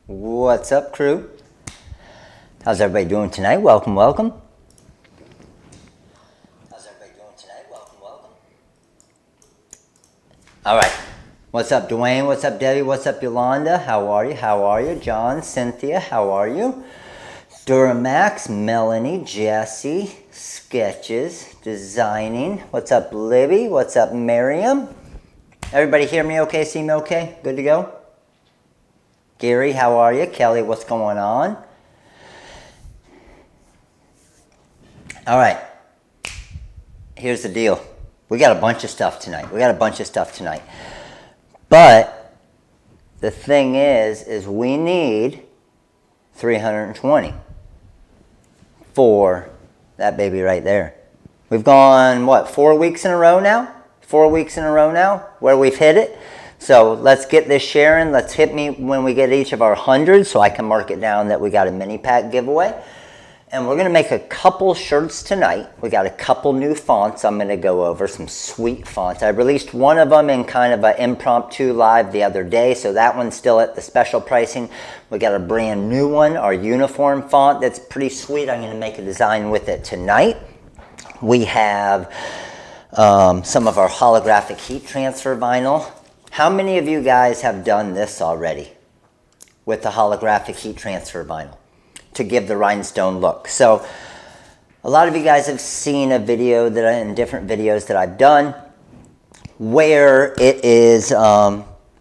What's up, crew? How's everybody doing tonight? Welcome, welcome. How's everybody doing tonight? Welcome, welcome. All right. What's up, Dwayne? What's up, Debbie? What's up, Yolanda? How are you? How are you? John, Cynthia, how are you? Duramax, Melanie, Jesse, Sketches, Designing. What's up, Libby? What's up, Miriam? Everybody hear me okay? See me okay? Good to go? Gary, how are you? Kelly, what's going on? All right. Here's the deal. We got a bunch of stuff tonight. But the thing is we need 320 for that baby right there. We've gone, what, 4 weeks in a row now? 4 weeks in a row now where we've hit it. So let's get this sharing. Let's hit me when we get each of our 100 so I can mark it down that we got a mini pack giveaway. And we're going to make a couple shirts tonight. We got a couple new fonts I'm going to go over, some sweet fonts. I released one of them in kind of an impromptu live the other day, so that one's still at the special pricing. We got a brand new one, our uniform font that's pretty sweet. I'm going to make a design with it tonight. We have some of our holographic heat transfer vinyl. How many of you guys have done this already with the holographic heat transfer vinyl to give the rhinestone look? So a lot of you guys have seen a video in different videos that I've done where it is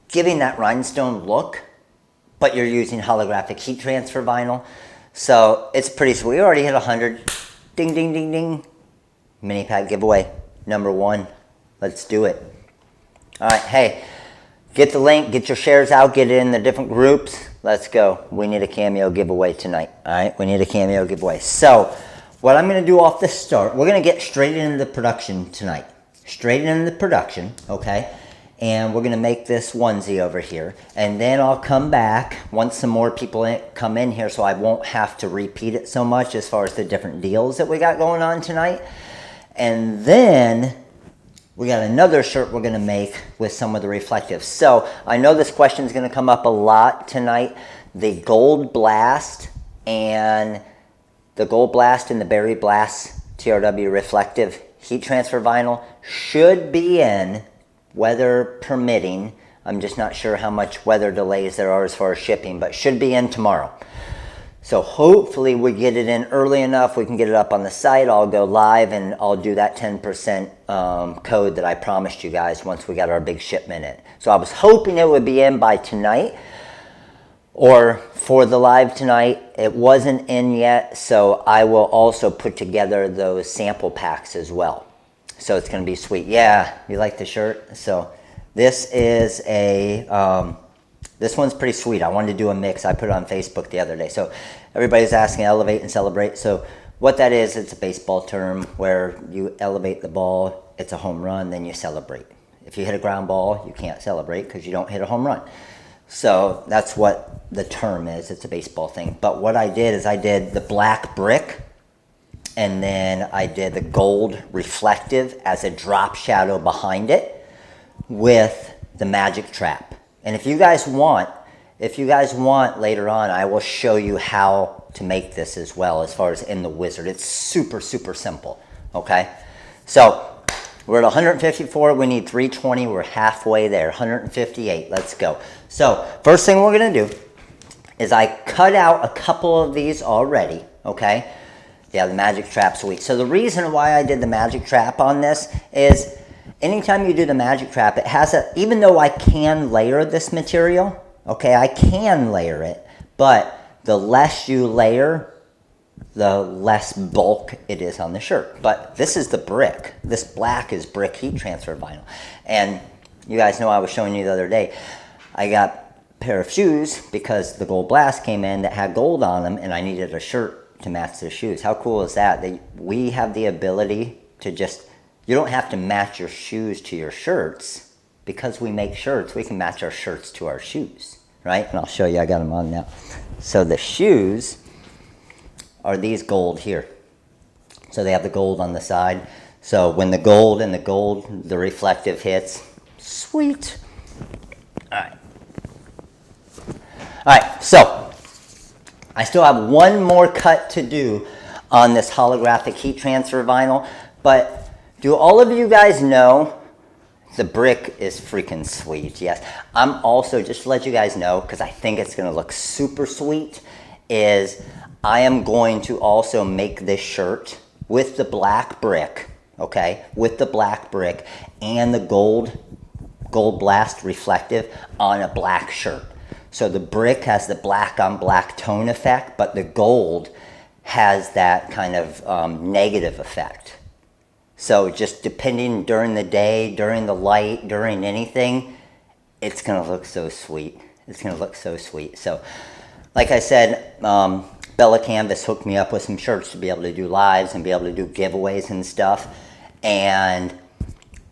giving that rhinestone look, but you're using holographic heat transfer vinyl. So it's pretty sweet. We already hit 100. Ding, ding, ding, ding. Mini pack giveaway number 1. Let's do it. All right, hey, get the link, get your shares out, get it in the different groups. Let's go. We need a CAMEO giveaway tonight. All right, we need a CAMEO giveaway. So what I'm going to do off the start, we're going to get straight into the production tonight. Straight into the production, okay? And we're going to make this onesie over here. And then I'll come back once some more people come in here so I won't have to repeat it so much as far as the different deals that we got going on tonight. And then we got another shirt we're going to make with some of the reflectives. So I know this question is going to come up a lot tonight. The Gold Blast and the Berry Blast TRW reflective heat transfer vinyl should be in, weather permitting. I'm just not sure how much weather delays there are as far as shipping, but should be in tomorrow. So hopefully we get it in early enough. We can get it up on the site. I'll go live and I'll do that 10% code that I promised you guys once we got our big shipment in. So I was hoping it would be in by tonight or for the live tonight. It wasn't in yet, so I will also put together those sample packs as well. So it's going to be sweet. Yeah, you like the shirt? So this is this one's pretty sweet. I wanted to do a mix. I put it on Facebook the other day. So everybody's asking elevate and celebrate. So what that is, it's a baseball term where you elevate the ball, it's a home run, then you celebrate. If you hit a ground ball, you can't celebrate because you don't hit a home run. So that's what the term is. It's a baseball thing. But what I did is I did the black brick and then I did the gold reflective as a drop shadow behind it with the magic trap. And if you guys want later on, I will show you how to make this as well as far as in the wizard. It's super, super simple, okay? So we're at 154, we need 320, we're halfway there, 158, let's go. So first thing we're gonna do is I cut out a couple of these already, okay? Yeah, the magic trap, sweet. So the reason why I did the magic trap on this is anytime you do the magic trap, it has even though I can layer this material, okay, I can layer it, but the less you layer, the less bulk it is on the shirt. But this is the brick. This black is brick heat transfer vinyl. And you guys know I was showing you the other day, I got a pair of shoes because the Gold Blast came in that had gold on them and I needed a shirt to match the shoes. How cool is that? We have the ability to just, you don't have to match your shoes to your shirts. Because we make shirts, we can match our shirts to our shoes, right? And I'll show you, I got them on now. So the shoes are these gold here. So they have the gold on the side. So when the gold and the reflective hits, sweet. All right. All right, so I still have one more cut to do on this holographic heat transfer vinyl, but do all of you guys know the brick is freaking sweet? Yes. I'm also, just to let you guys know, because I think it's going to look super sweet, is I am going to also make this shirt with the black brick, okay, with the black brick and the gold blast reflective on a black shirt. So the brick has the black on black tone effect, but the gold has that kind of negative effect. So just depending during the day, during the light, during anything, it's gonna look so sweet. It's gonna look so sweet. So like I said, Bella Canvas hooked me up with some shirts to be able to do lives and be able to do giveaways and stuff. And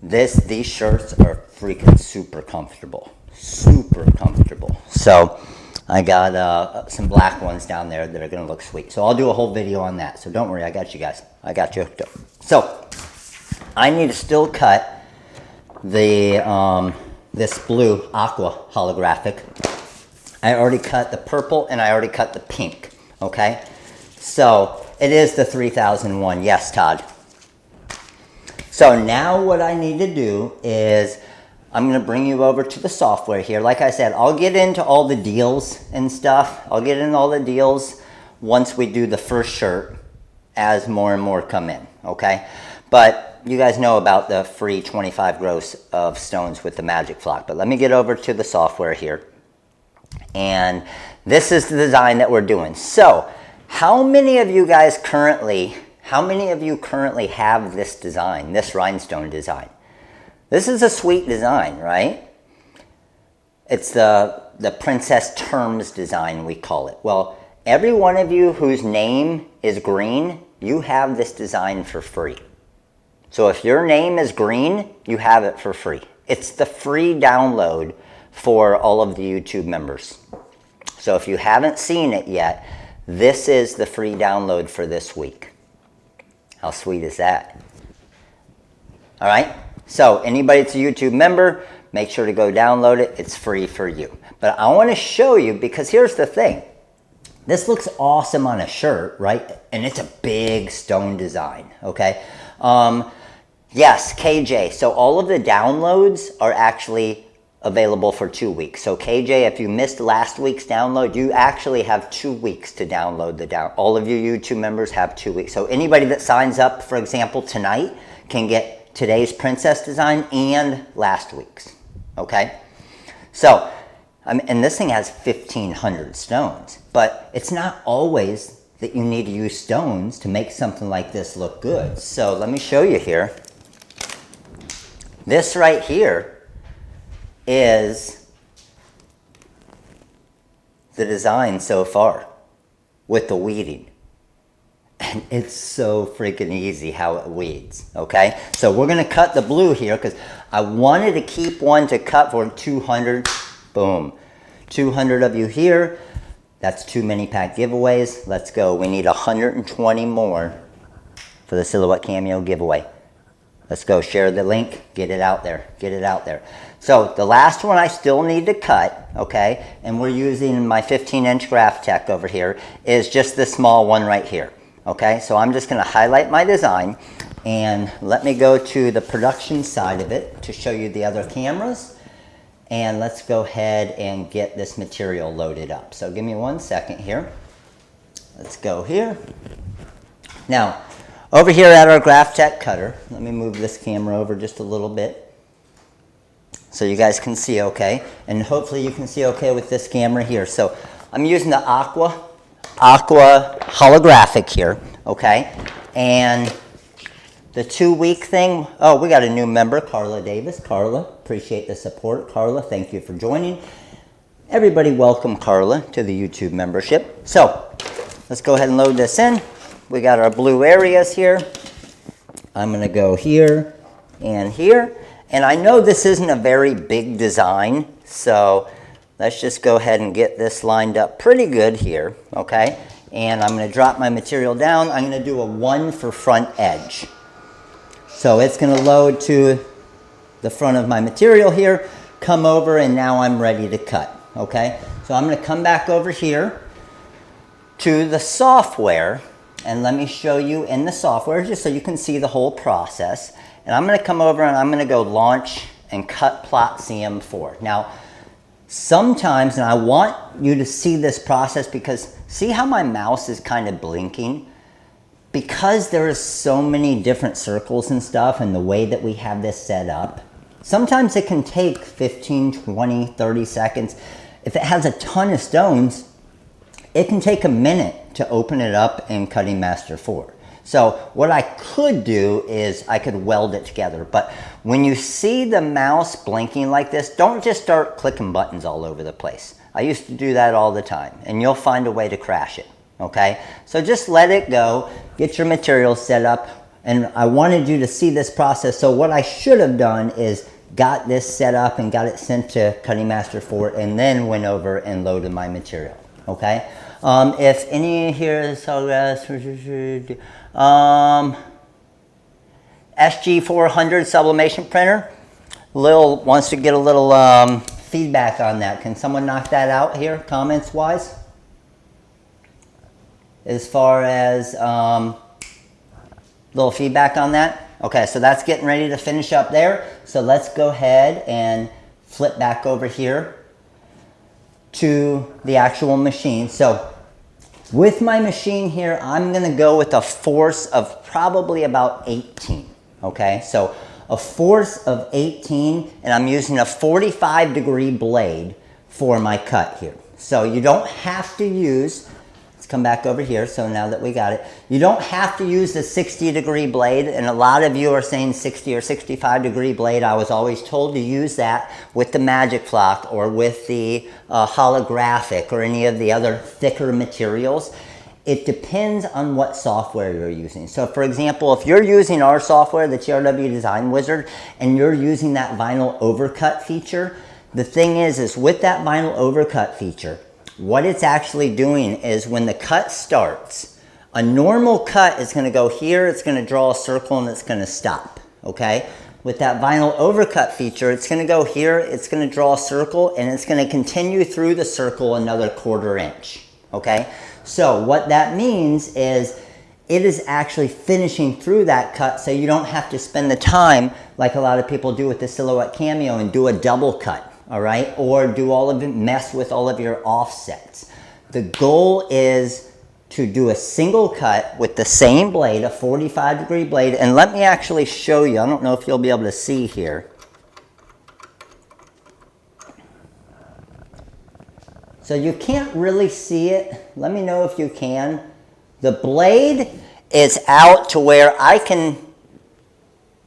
these shirts are freaking super comfortable, super comfortable. So I got some black ones down there that are gonna look sweet. So I'll do a whole video on that. So don't worry, I got you guys. I got you hooked up. So I need to still cut the this blue aqua holographic. I already cut the purple and I already cut the pink, okay? So it is the 3001, yes, Todd. So now what I need to do is I'm gonna bring you over to the software here. Like I said, I'll get into all the deals and stuff. I'll get into all the deals once we do the first shirt as more and more come in, okay? But you guys know about the free 25 gross of stones with the magic flock. But let me get over to the software here. And this is the design that we're doing. So how many of you guys currently, have this design, this rhinestone design? This is a sweet design, right? It's the Princess Terms design, we call it. Well, every one of you whose name is green, you have this design for free. So if your name is green, you have it for free. It's the free download for all of the YouTube members. So if you haven't seen it yet, this is the free download for this week. How sweet is that? All right, so anybody that's a YouTube member, make sure to go download it. It's free for you. But I want to show you, because here's the thing. This looks awesome on a shirt, right? And it's a big stone design, okay? Yes, KJ. So all of the downloads are actually available for 2 weeks. So KJ, if you missed last week's download, you actually have 2 weeks to download all of you YouTube members have 2 weeks. So anybody that signs up, for example, tonight can get today's princess design and last week's, okay? So, and this thing has 1,500 stones, but it's not always that you need to use stones to make something like this look good. So let me show you here. This right here is the design so far with the weeding. And it's so freaking easy how it weeds, okay? So we're gonna cut the blue here because I wanted to keep one to cut for 200, boom. 200 of you here, that's 2 mini pack giveaways. Let's go, we need 120 more for the Silhouette Cameo giveaway. Let's go, share the link, get it out there, get it out there. So the last one I still need to cut, okay, and we're using my 15-inch Graph Tech over here, is just this small one right here, okay? So I'm just gonna highlight my design and let me go to the production side of it to show you the other cameras. And let's go ahead and get this material loaded up. So give me 1 second here. Let's go here. Now, over here at our Graph Tech cutter, let me move this camera over just a little bit so you guys can see okay. And hopefully you can see okay with this camera here. So I'm using the Aqua Holographic here, okay? And the 2-week thing, oh, we got a new member, Carla Davis. Carla, appreciate the support. Carla, thank you for joining. Everybody welcome Carla to the YouTube membership. So let's go ahead and load this in. We got our blue areas here. I'm gonna go here and here. And I know this isn't a very big design, so let's just go ahead and get this lined up pretty good here, okay? And I'm gonna drop my material down. I'm gonna do a 1 for front edge. So it's gonna load to the front of my material here, come over, and now I'm ready to cut. okay? So I'm gonna come back over here to the software, and let me show you in the software just so you can see the whole process. And I'm gonna come over and I'm gonna go launch and cut plot CM4. Now, sometimes, and I want you to see this process because see how my mouse is kind of blinking? Because there is so many different circles and stuff and the way that we have this set up, sometimes it can take 15, 20, 30 seconds. If it has a ton of stones, it can take a minute to open it up in Cutting Master 4. So what I could do is I could weld it together. But when you see the mouse blinking like this, don't just start clicking buttons all over the place. I used to do that all the time, and you'll find a way to crash it, okay? So just let it go, get your materials set up, and I wanted you to see this process. So what I should have done is got this set up and got it sent to Cutting Master 4 and then went over and loaded my material, okay? If any here is SG400 sublimation printer, Lil wants to get a little feedback on that. Can someone knock that out here, comments wise? As far as little feedback on that? Okay, so that's getting ready to finish up there. So let's go ahead and flip back over here to the actual machine. So with my machine here, I'm gonna go with a force of probably about 18, okay? So a force of 18, and I'm using a 45-degree blade for my cut here. So you don't have to use, let's come back over here, so now that we got it, you don't have to use the 60-degree blade, and a lot of you are saying 60 or 65-degree blade. I was always told to use that with the Magic Flock or with the Holographic or any of the other thicker materials. It depends on what software you're using. So for example, if you're using our software, the TRW Design Wizard, and you're using that vinyl overcut feature, the thing is with that vinyl overcut feature, what it's actually doing is when the cut starts, a normal cut is gonna go here, it's gonna draw a circle and it's gonna stop, okay? With that vinyl overcut feature, it's gonna go here, it's gonna draw a circle, and it's gonna continue through the circle another 1/4 inch, okay? So what that means is it is actually finishing through that cut, so you don't have to spend the time like a lot of people do with the Silhouette Cameo and do a double cut, all right? Or do all of it, mess with all of your offsets. The goal is to do a single cut with the same blade, a 45-degree blade, and let me actually show you. I don't know if you'll be able to see here. So you can't really see it. Let me know if you can. The blade is out to where I can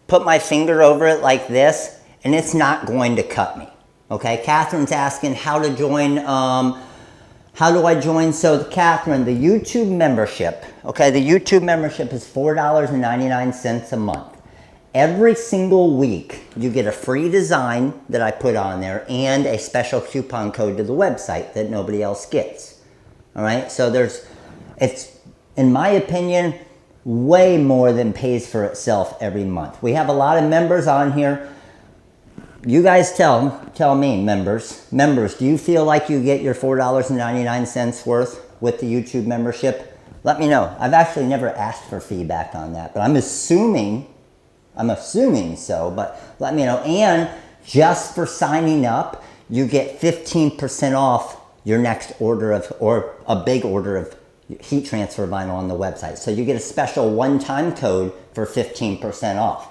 put my finger over it like this, and it's not going to cut me. Okay, Catherine's asking how to join, how do I join? So Catherine, the YouTube membership, okay, the YouTube membership is $4.99 a month. Every single week, you get a free design that I put on there and a special coupon code to the website that nobody else gets. All right, so it's, in my opinion, way more than pays for itself every month. We have a lot of members on here. You guys tell me, members, do you feel like you get your $4.99 worth with the YouTube membership? Let me know. I've actually never asked for feedback on that, but I'm assuming so, but let me know. And just for signing up, you get 15% off your next order of, or a big order of heat transfer vinyl on the website. So you get a special one-time code for 15% off.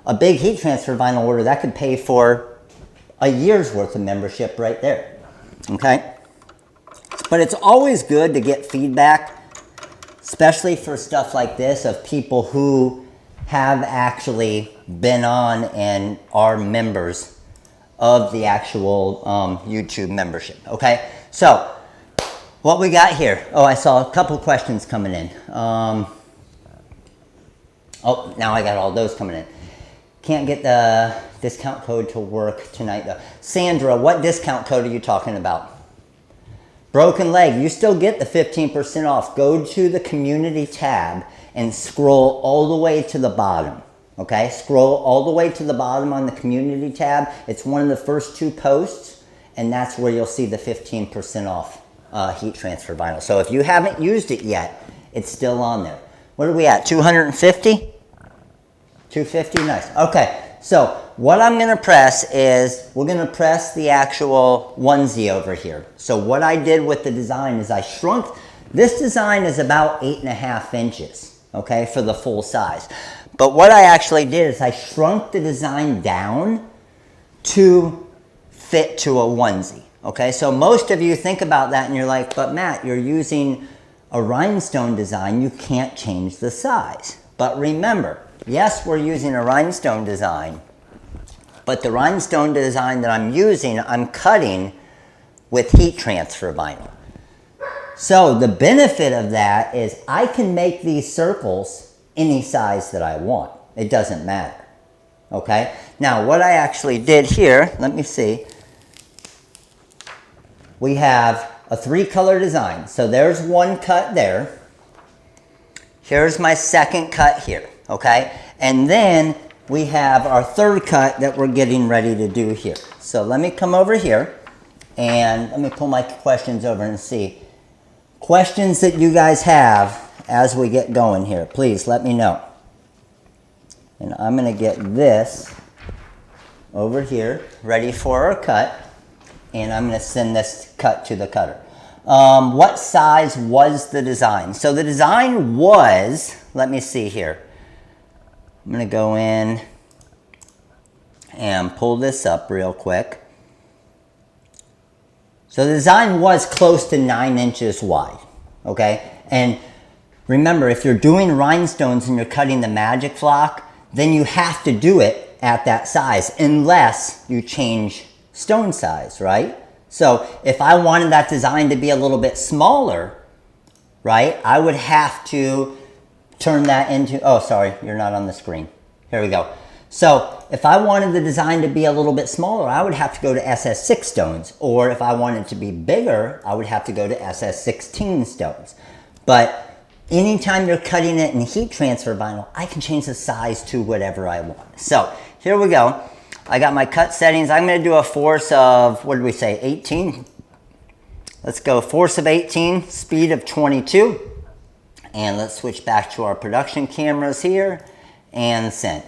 A big heat transfer vinyl order, that could pay for a year's worth of membership right there, okay? But it's always good to get feedback, especially for stuff like this, of people who have actually been on and are members of the actual YouTube membership, okay? So, what we got here? Oh, I saw a couple questions coming in. Oh, now I got all those coming in. Can't get the discount code to work tonight though. Sandra, what discount code are you talking about? Broken leg, you still get the 15% off. Go to the community tab and scroll all the way to the bottom, okay? Scroll all the way to the bottom on the community tab. It's one of the first 2 posts, and that's where you'll see the 15% off heat transfer vinyl. So if you haven't used it yet, it's still on there. What are we at, 250? 250, nice. Okay, so what I'm gonna press is, we're gonna press the actual onesie over here. So what I did with the design is I shrunk, this design is about 8.5 inches, okay, for the full size. But what I actually did is I shrunk the design down to fit to a onesie, okay? So most of you think about that and you're like, but Matt, you're using a rhinestone design, you can't change the size. But remember, yes, we're using a rhinestone design, but the rhinestone design that I'm using, I'm cutting with heat transfer vinyl. So the benefit of that is I can make these circles any size that I want. It doesn't matter, okay? Now what I actually did here, let me see. We have a 3-color design. So there's one cut there. Here's my second cut here, okay? And then we have our third cut that we're getting ready to do here. So let me come over here and let me pull my questions over and see. Questions that you guys have as we get going here, please let me know. And I'm gonna get this over here, ready for our cut. And I'm gonna send this cut to the cutter. What size was the design? So the design was, let me see here. I'm gonna go in and pull this up real quick. So the design was close to 9 inches wide, okay? And remember, if you're doing rhinestones and you're cutting the magic flock, then you have to do it at that size unless you change stone size, right? So if I wanted that design to be a little bit smaller, right, I would have to turn that into, oh, sorry, you're not on the screen. Here we go. So if I wanted the design to be a little bit smaller, I would have to go to SS6 stones. Or if I wanted it to be bigger, I would have to go to SS16 stones. But anytime you're cutting it in heat transfer vinyl, I can change the size to whatever I want. So here we go. I got my cut settings. I'm going to do a force of, what did we say, 18? Let's go force of 18, speed of 22. And let's switch back to our production cameras here and send.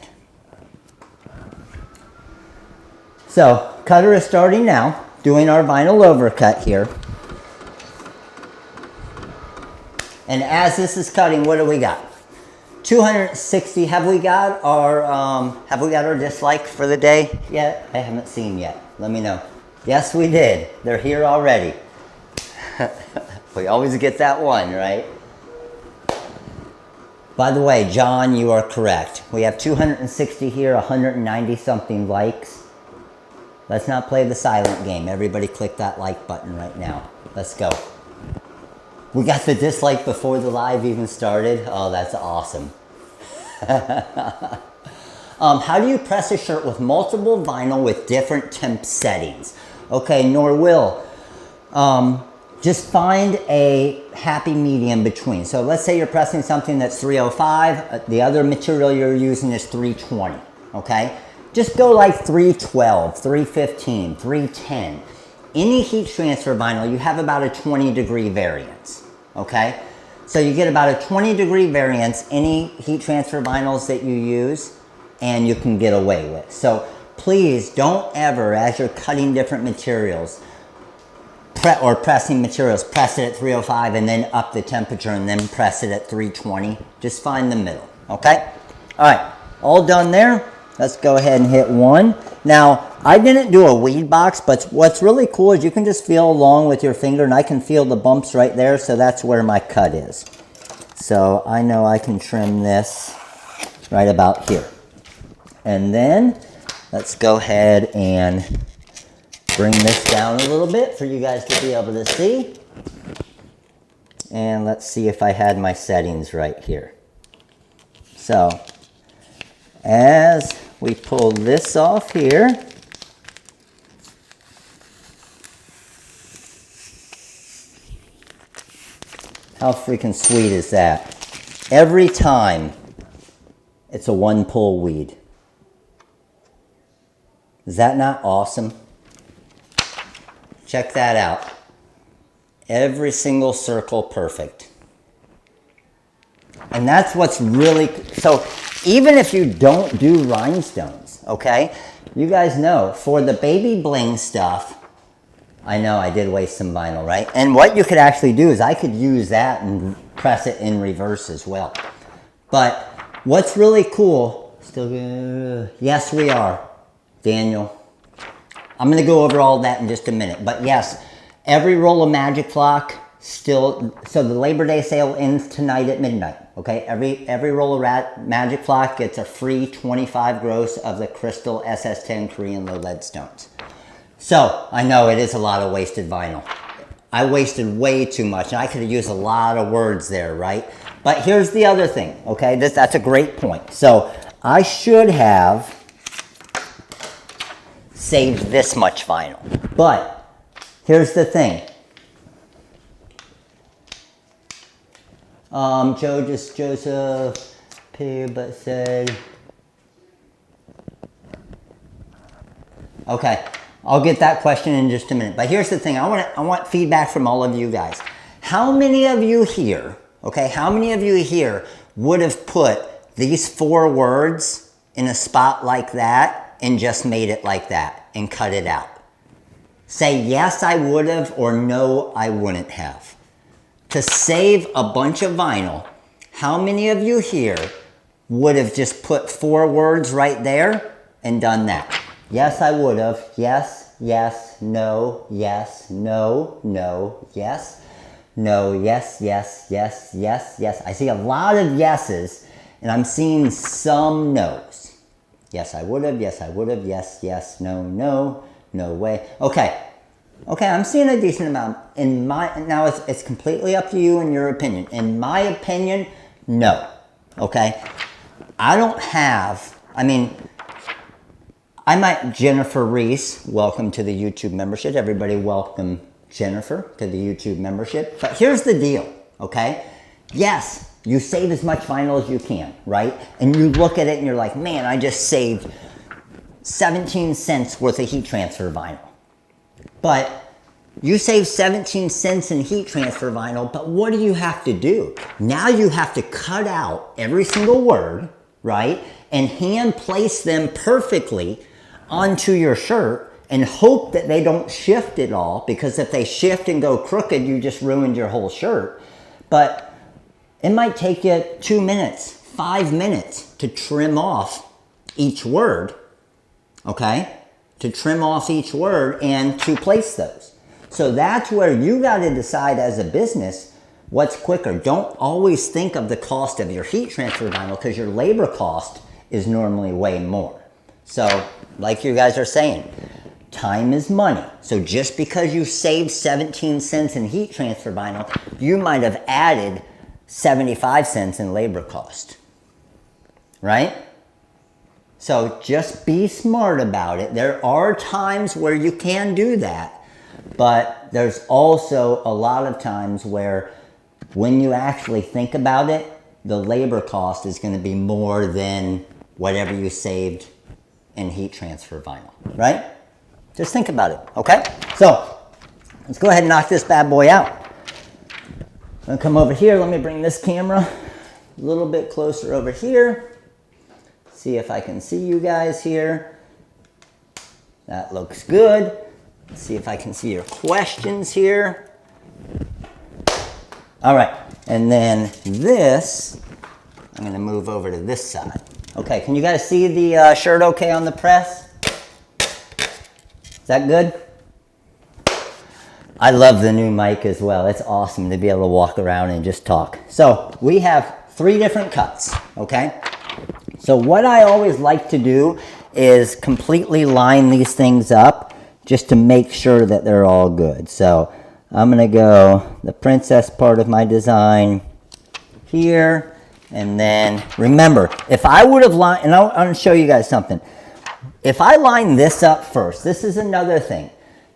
So cutter is starting now, doing our vinyl overcut here. And as this is cutting, what do we got? 260. Have we got our dislike for the day yet? I haven't seen yet. Let me know. Yes, we did. They're here already. We always get that one, right? By the way, John, you are correct. We have 260 here, 190 something likes. Let's not play the silent game. Everybody click that like button right now. Let's go. We got the dislike before the live even started. Oh, that's awesome. How do you press a shirt with multiple vinyl with different temp settings? Okay, Norwill, just find a happy medium between. So let's say you're pressing something that's 305, the other material you're using is 320, okay? Just go like 312, 315, 310. Any heat transfer vinyl, you have about a 20-degree variance, okay? So you get about a 20-degree variance, any heat transfer vinyls that you use, and you can get away with. So please don't ever, as you're cutting different materials, pressing materials, press it at 305 and then up the temperature and then press it at 320. Just find the middle, okay? All right, all done there. Let's go ahead and hit 1. Now, I didn't do a weed box, but what's really cool is you can just feel along with your finger, and I can feel the bumps right there, so that's where my cut is. So I know I can trim this right about here. And then let's go ahead and bring this down a little bit for you guys to be able to see. And let's see if I had my settings right here. So as we pull this off here, how freaking sweet is that? Every time it's a one pull weed. Is that not awesome? Check that out. Every single circle perfect. And that's what's really, so even if you don't do rhinestones, okay, you guys know for the baby bling stuff, I know I did waste some vinyl, right? And what you could actually do is I could use that and press it in reverse as well. But what's really cool, still, yes we are, Daniel. I'm gonna go over all that in just a minute, but yes, every roll of Magic Flock still, so the Labor Day sale ends tonight at midnight, okay? Every roll of Magic Flock gets a free 25 gross of the Crystal SS10 Korean low lead stones. So, I know it is a lot of wasted vinyl. I wasted way too much, and I could have used a lot of words there, right? But here's the other thing, okay? That's a great point. So, I should have saved this much vinyl. But, here's the thing. Joseph P. but said, okay. I'll get that question in just a minute. But here's the thing. I want feedback from all of you guys. How many of you here, okay, how many of you here would have put these 4 words in a spot like that and just made it like that and cut it out? Say yes, I would have, or no, I wouldn't have. To save a bunch of vinyl, how many of you here would have just put 4 words right there and done that? Yes, I would have. Yes, yes, no, yes, no, no, yes, no, yes, yes, yes, yes, yes. I see a lot of yeses, and I'm seeing some no's. Yes, I would have. Yes, I would have. Yes, yes, no, no, no way. Okay. Okay, I'm seeing a decent amount. Now it's completely up to you and your opinion. In my opinion, no. Okay? I don't have, I might, Jennifer Reese, welcome to the YouTube membership. Everybody welcome Jennifer to the YouTube membership. But here's the deal, okay? Yes, you save as much vinyl as you can, right? And you look at it and you're like, man, I just saved 17 cents worth of heat transfer vinyl. But you save 17 cents in heat transfer vinyl, but what do you have to do? Now you have to cut out every single word, right? And hand place them perfectly onto your shirt and hope that they don't shift at all, because if they shift and go crooked, you just ruined your whole shirt. But it might take you 2 minutes, 5 minutes to trim off each word, okay? To trim off each word and to place those. So that's where you got to decide as a business what's quicker. Don't always think of the cost of your heat transfer vinyl, because your labor cost is normally way more. So, like you guys are saying, time is money. So just because you saved 17 cents in heat transfer vinyl, you might have added 75 cents in labor cost, right? So just be smart about it. There are times where you can do that, but there's also a lot of times where when you actually think about it, the labor cost is going to be more than whatever you saved in heat transfer vinyl, right? Just think about it, okay? So let's go ahead and knock this bad boy out. I'm going to come over here. Let me bring this camera a little bit closer over here. See if I can see you guys here. That looks good. Let's see if I can see your questions here. All right, and then this, I'm gonna move over to this side. Okay, can you guys see the shirt okay on the press? Is that good? I love the new mic as well. It's awesome to be able to walk around and just talk. So we have 3 different cuts, okay? So what I always like to do is completely line these things up just to make sure that they're all good. So I'm gonna go the princess part of my design here, and then remember, if I would have lined, and I'm gonna show you guys something. If I line this up first, this is another thing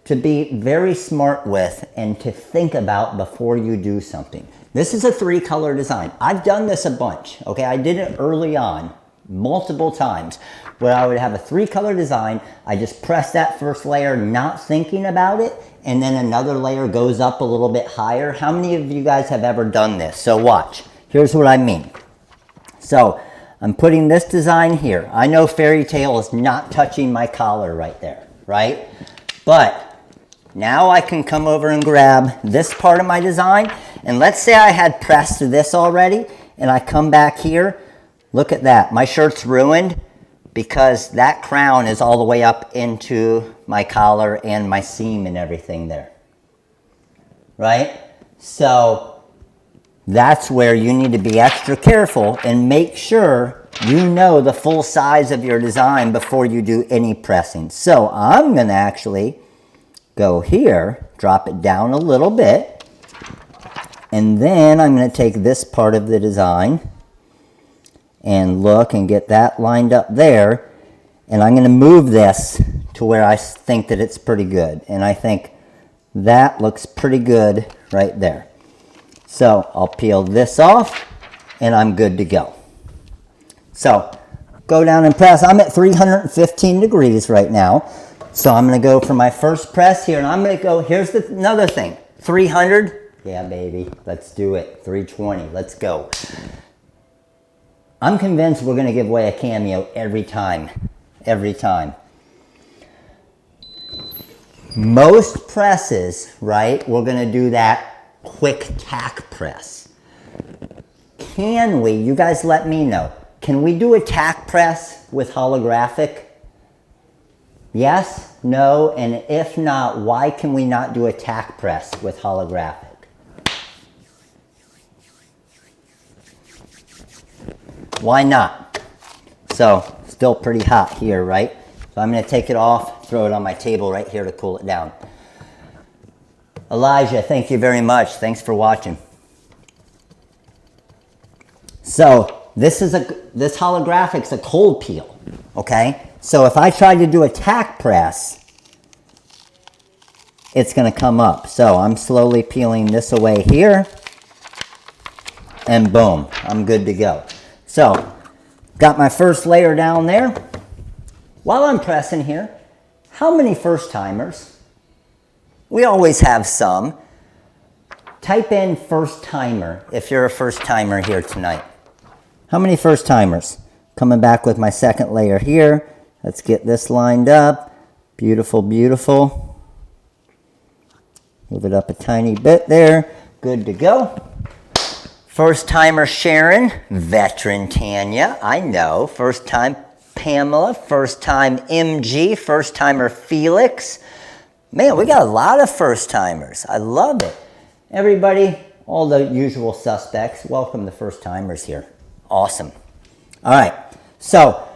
to be very smart with and to think about before you do something. This is a 3-color design. I've done this a bunch, okay? I did it early on multiple times where I would have a 3-color design. I just press that first layer, not thinking about it, and then another layer goes up a little bit higher. How many of you guys have ever done this? So watch. Here's what I mean. So I'm putting this design here. I know Fairy Tale is not touching my collar right there, right? But now I can come over and grab this part of my design, and let's say I had pressed this already, and I come back here. Look at that. My shirt's ruined because that crown is all the way up into my collar and my seam and everything there, right? So that's where you need to be extra careful and make sure you know the full size of your design before you do any pressing. So I'm going to actually go here, drop it down a little bit, and then I'm going to take this part of the design and look and get that lined up there, and I'm going to move this to where I think that it's pretty good, and I think that looks pretty good right there. So I'll peel this off and I'm good to go. So go down and press. I'm at 315 degrees right now, so I'm going to go for my first press here, and I'm going to go, here's another thing, 300, yeah baby, let's do it, 320, let's go. I'm convinced we're going to give away a cameo every time. Every time. Most presses, right, we're going to do that quick tack press. Can we, you guys let me know, can we do a tack press with holographic? Yes? No? And if not, why can we not do a tack press with holographic? Why not? So, still pretty hot here, right? So I'm going to take it off, throw it on my table right here to cool it down. Elijah, thank you very much. Thanks for watching. So, this holographic's a cold peel, okay? So if I try to do a tack press, it's going to come up. So I'm slowly peeling this away here, and boom, I'm good to go. So, got my first layer down there. While I'm pressing here, how many first timers? We always have some. Type in first timer if you're a first timer here tonight. How many first timers? Coming back with my second layer here. Let's get this lined up. Beautiful, beautiful. Move it up a tiny bit there. Good to go. First timer Sharon, veteran Tanya, I know. First time Pamela, first time MG, first timer Felix. Man, we got a lot of first timers. I love it. Everybody, all the usual suspects, welcome the first timers here. Awesome. All right, so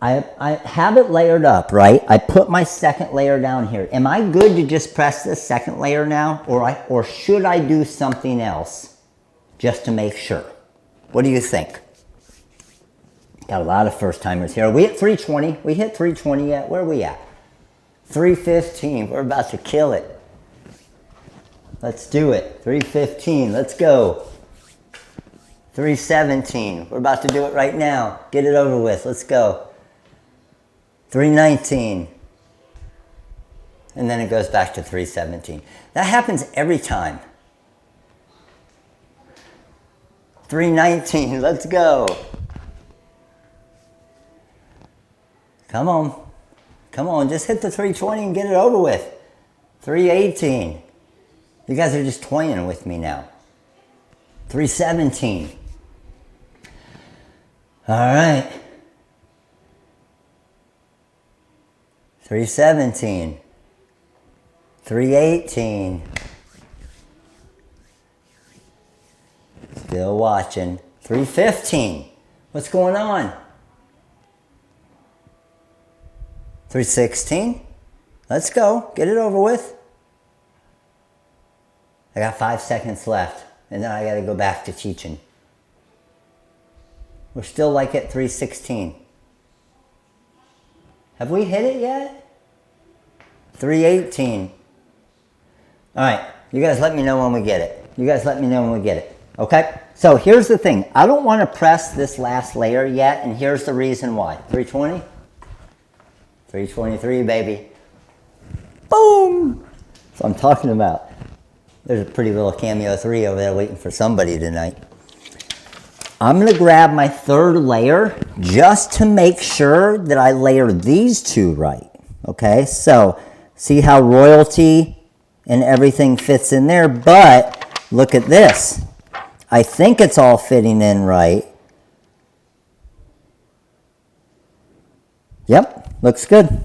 I have it layered up, right? I put my second layer down here. Am I good to just press this second layer now, or should I do something else? Just to make sure. What do you think? Got a lot of first timers here. Are we at 320? We hit 320 yet? Where are we at? 315. We're about to kill it. Let's do it. 315. Let's go. 317. We're about to do it right now. Get it over with. Let's go. 319. And then it goes back to 317. That happens every time. 319, let's go. Come on. Come on, just hit the 320 and get it over with. 318. You guys are just toying with me now. 317. All right. 317. 318. Still watching. 315. What's going on? 316. Let's go. Get it over with. I got 5 seconds left, and then I got to go back to teaching. We're still like at 316. Have we hit it yet? 318. All right. You guys let me know when we get it. You guys let me know when we get it. Okay, so here's the thing. I don't want to press this last layer yet, and here's the reason why. 320? 323, baby. Boom! That's what I'm talking about. There's a pretty little Cameo 3 over there waiting for somebody tonight. I'm going to grab my third layer just to make sure that I layer these two right. Okay, so see how royalty and everything fits in there, but look at this. I think it's all fitting in right. Yep, looks good.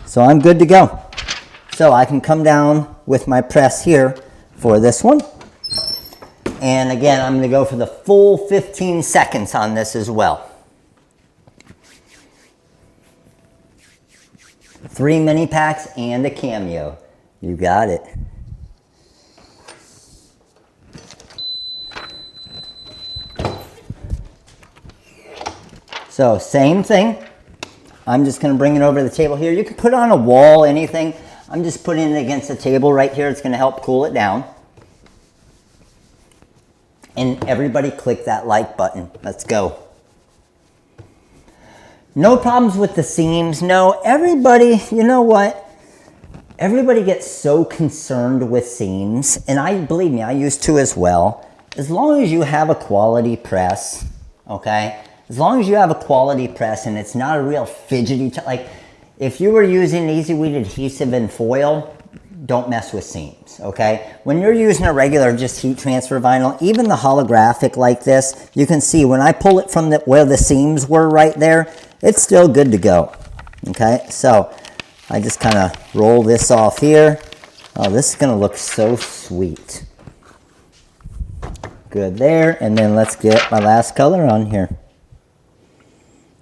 So I'm good to go. So I can come down with my press here for this one. And again, I'm going to go for the full 15 seconds on this as well. 3 mini packs and a Cameo. You got it. So same thing. I'm just going to bring it over to the table here. You can put it on a wall, anything. I'm just putting it against the table right here. It's going to help cool it down. And everybody click that like button. Let's go. No problems with the seams. No, everybody, you know what? Everybody gets so concerned with seams. And believe me, I used to as well. As long as you have a quality press, okay? As long as you have a quality press and it's not a real fidgety, like if you were using Easy Weed adhesive and foil, don't mess with seams, okay? When you're using a regular just heat transfer vinyl, even the holographic like this, you can see when I pull it from where the seams were right there, it's still good to go, okay? So I just kind of roll this off here. Oh, this is gonna look so sweet. Good there, and then let's get my last color on here.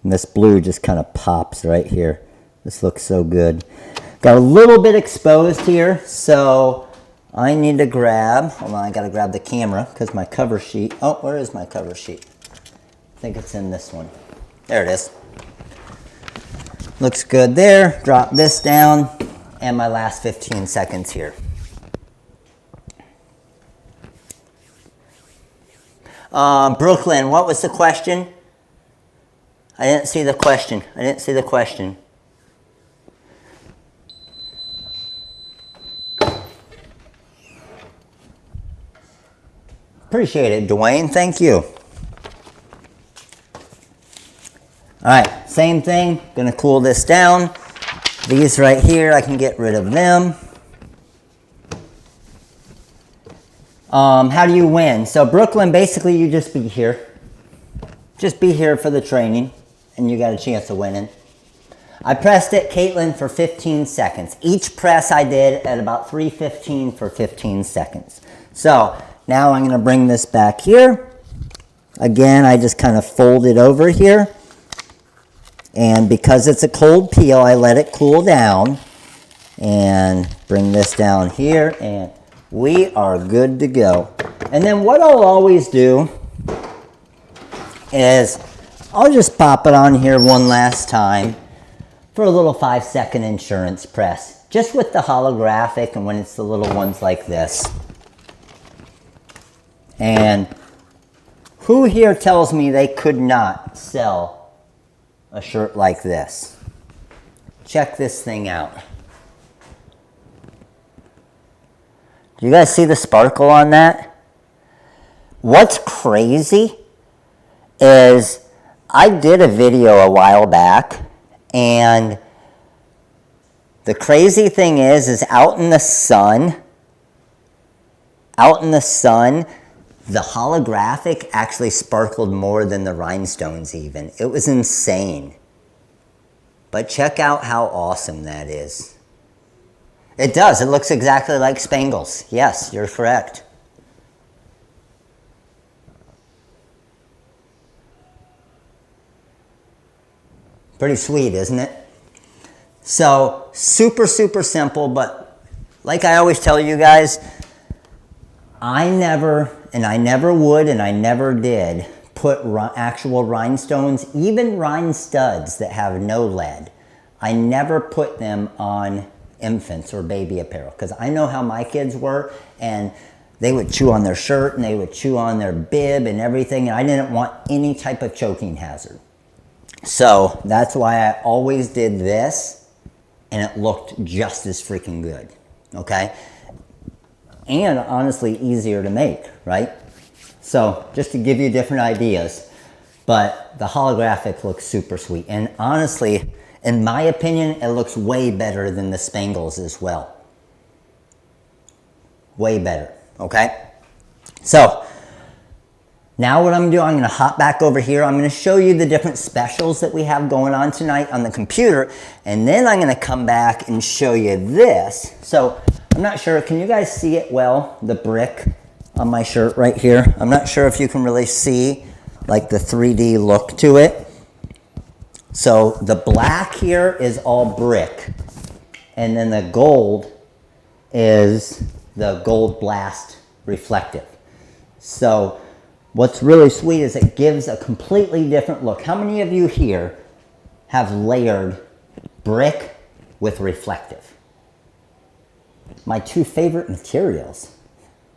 And this blue just kind of pops right here. This looks so good. Got a little bit exposed here, so I need to grab, hold on, I gotta grab the camera because my cover sheet, oh, where is my cover sheet? I think it's in this one. There it is. Looks good there. Drop this down, and my last 15 seconds here. Brooklyn, what was the question? I didn't see the question. I didn't see the question. Appreciate it, Dwayne. Thank you. All right, same thing. Gonna cool this down. These right here, I can get rid of them. How do you win? So Brooklyn, basically you just be here. Just be here for the training, and you got a chance of winning. I pressed it, Caitlin, for 15 seconds. Each press I did at about 3:15 for 15 seconds. So now I'm gonna bring this back here. Again, I just kind of fold it over here. And because it's a cold peel, I let it cool down. And bring this down here, and we are good to go. And then what I'll always do is I'll just pop it on here one last time for a little 5-second insurance press, just with the holographic and when it's the little ones like this. And who here tells me they could not sell a shirt like this? Check this thing out. Do you guys see the sparkle on that? What's crazy is I did a video a while back, and the crazy thing is out in the sun, the holographic actually sparkled more than the rhinestones even. It was insane. But check out how awesome that is. It does. It looks exactly like Spangles. Yes, you're correct. Pretty sweet, isn't it? So, super, super simple, but like I always tell you guys, I never would, and I never did put actual rhinestones, even rhine studs that have no lead. I never put them on infants or baby apparel because I know how my kids were, and they would chew on their shirt and they would chew on their bib and everything. And I didn't want any type of choking hazard. So that's why I always did this, and it looked just as freaking good, okay? And honestly, easier to make, right? So just to give you different ideas, but the holographic looks super sweet. And honestly, in my opinion, it looks way better than the Spangles as well. Way better, okay? So now what I'm gonna do, I'm gonna hop back over here. I'm gonna show you the different specials that we have going on tonight on the computer. And then I'm gonna come back and show you this. So I'm not sure, can you guys see it well? The brick on my shirt right here. I'm not sure if you can really see like the 3D look to it. So the black here is all brick. And then the gold is the Gold Blast reflective. So what's really sweet is it gives a completely different look. How many of you here have layered brick with reflective? My two favorite materials.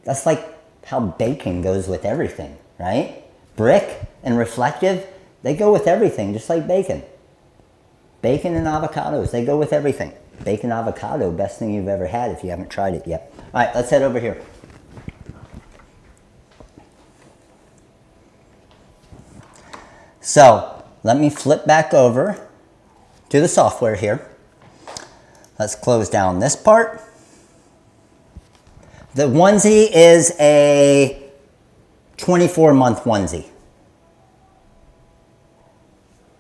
That's like how bacon goes with everything, right? Brick and reflective, they go with everything, just like bacon. Bacon and avocados, they go with everything. Bacon avocado, best thing you've ever had if you haven't tried it yet. All right, let's head over here. So let me flip back over to the software here. Let's close down this part. The onesie is a 24-month onesie.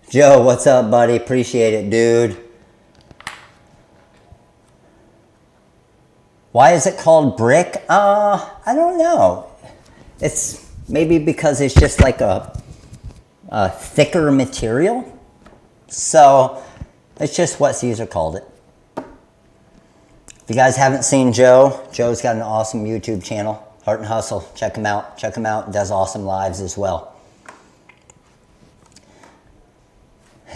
Joe, what's up, buddy? Appreciate it, dude. Why is it called brick? I don't know. It's maybe because it's just like a thicker material. So it's just what Caesar called it. If you guys haven't seen Joe, Joe's got an awesome YouTube channel, Heart and Hustle. Check him out. Check him out. Does awesome lives as well.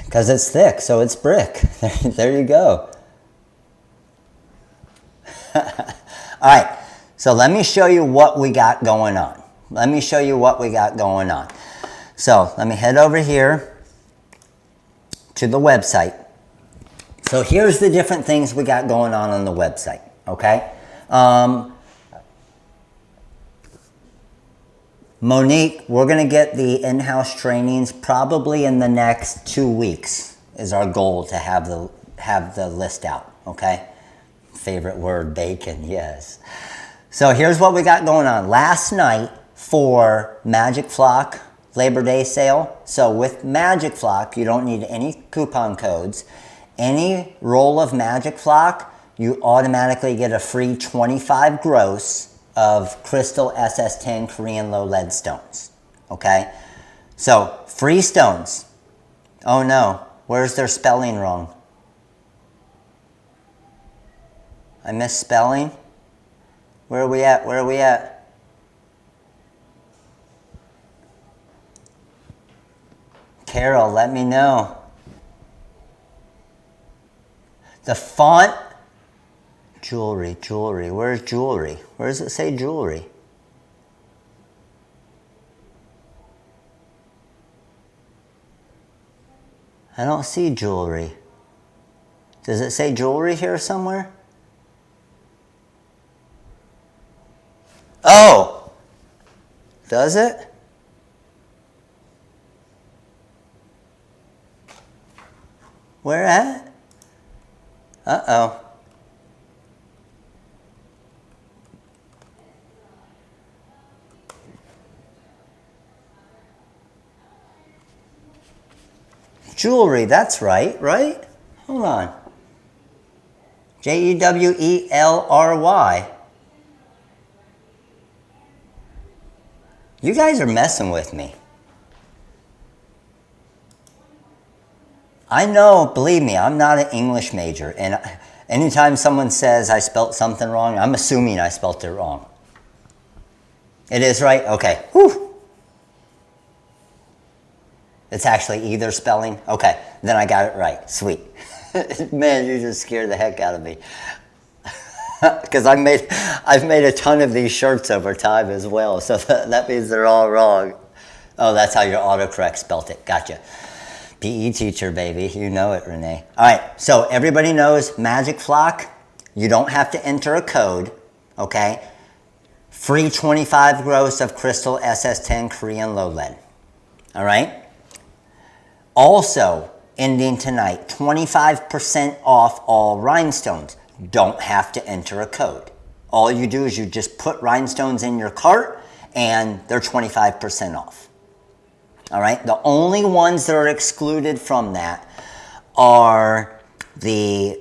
Because it's thick, so it's brick. There you go. All right, so let me show you what we got going on. Let me show you what we got going on. So let me head over here to the website. So here's the different things we got going on the website, okay? Monique, we're gonna get the in-house trainings probably in the next 2 weeks is our goal to have the list out, okay? Favorite word, bacon, yes. So here's what we got going on. Last night for Magic Flock Labor Day sale. So with Magic Flock, you don't need any coupon codes. Any roll of Magic Flock, you automatically get a free 25 gross of Crystal SS10 Korean low lead stones, okay? So, free stones. Oh no, where's their spelling wrong? I missed spelling? Where are we at? Where are we at? Carol, let me know. The font, jewelry, jewelry. Where's jewelry? Where does it say jewelry? I don't see jewelry. Does it say jewelry here somewhere? Oh! Does it? Where at? Uh-oh. Jewelry, that's right? Hold on. Jewelry. You guys are messing with me. I know, believe me, I'm not an English major, and anytime someone says I spelt something wrong, I'm assuming I spelt it wrong. It is right? Okay. Whew. It's actually either spelling? Okay, then I got it right. Sweet. Man, you just scared the heck out of me. Because I've made a ton of these shirts over time as well, so that means they're all wrong. Oh, that's how your autocorrect spelt it. Gotcha. PE teacher, baby. You know it, Renee. All right, so everybody knows Magic Flock. You don't have to enter a code, okay? Free 25 gross of Crystal SS10 Korean low lead. All right? Also, ending tonight, 25% off all rhinestones. Don't have to enter a code. All you do is you just put rhinestones in your cart and they're 25% off. All right? The only ones that are excluded from that are the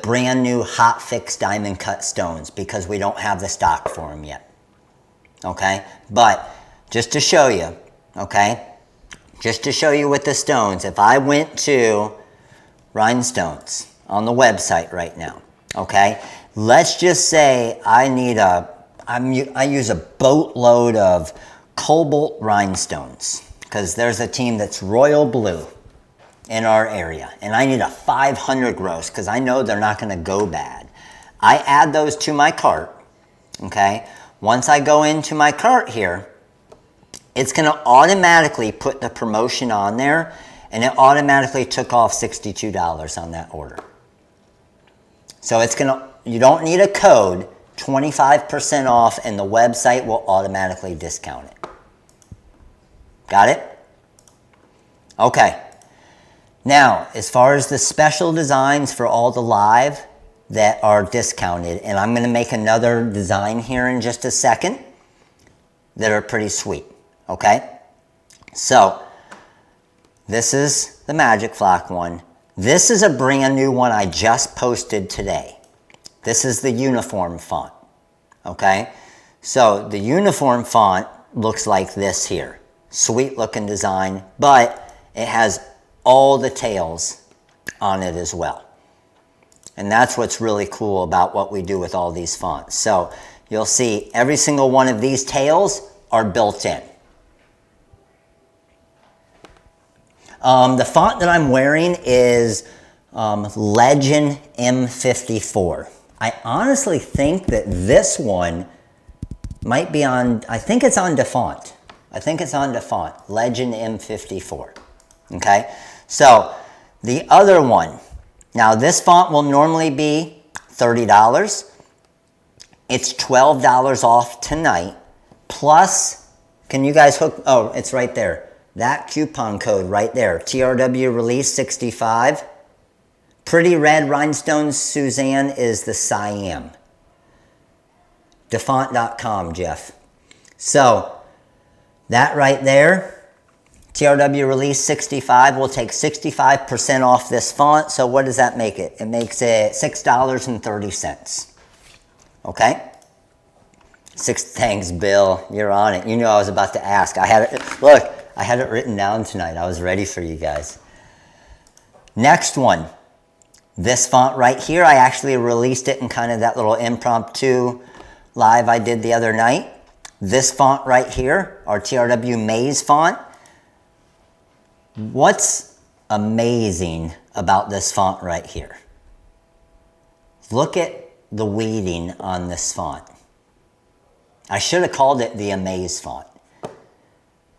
brand new hot fix diamond cut stones because we don't have the stock for them yet. Okay? But just to show you, okay? Just to show you with the stones, if I went to rhinestones on the website right now, okay? Let's just say I use a boatload of cobalt rhinestones because there's a team that's royal blue in our area, and I need a 500 gross because I know they're not going to go bad. I add those to my cart, okay? Once I go into my cart here, it's going to automatically put the promotion on there, and it automatically took off $62 on that order. So you don't need a code, 25% off, and the website will automatically discount it. Got it? Okay. Now, as far as the special designs for all the live that are discounted, and I'm going to make another design here in just a second that are pretty sweet, okay? So, this is the Magic Flock one. This is a brand new one I just posted today. This is the uniform font, okay? So, the uniform font looks like this here. Sweet looking design, but it has all the tails on it as well. And that's what's really cool about what we do with all these fonts. So you'll see every single one of these tails are built in. The font that I'm wearing is Legend M54. I honestly think that this one might be on, I think it's on DeFont. I think it's on DeFont, Legend M54, okay? So the other one, now this font will normally be $30. It's $12 off tonight, plus, can you guys hook, oh, it's right there. That coupon code right there, TRW Release 65. Pretty Red Rhinestones Suzanne is the Siam. DeFont.com, Jeff. So, that right there, TRW Release 65 will take 65% off this font. So what does that make it? It makes it $6.30. Okay? Thanks, Bill. You're on it. You knew I was about to ask. I had it written down tonight. I was ready for you guys. Next one. This font right here, I actually released it in kind of that little impromptu live I did the other night. This font right here, our TRW Maze font. What's amazing about this font right here? Look at the weeding on this font. I should have called it the Amaze font.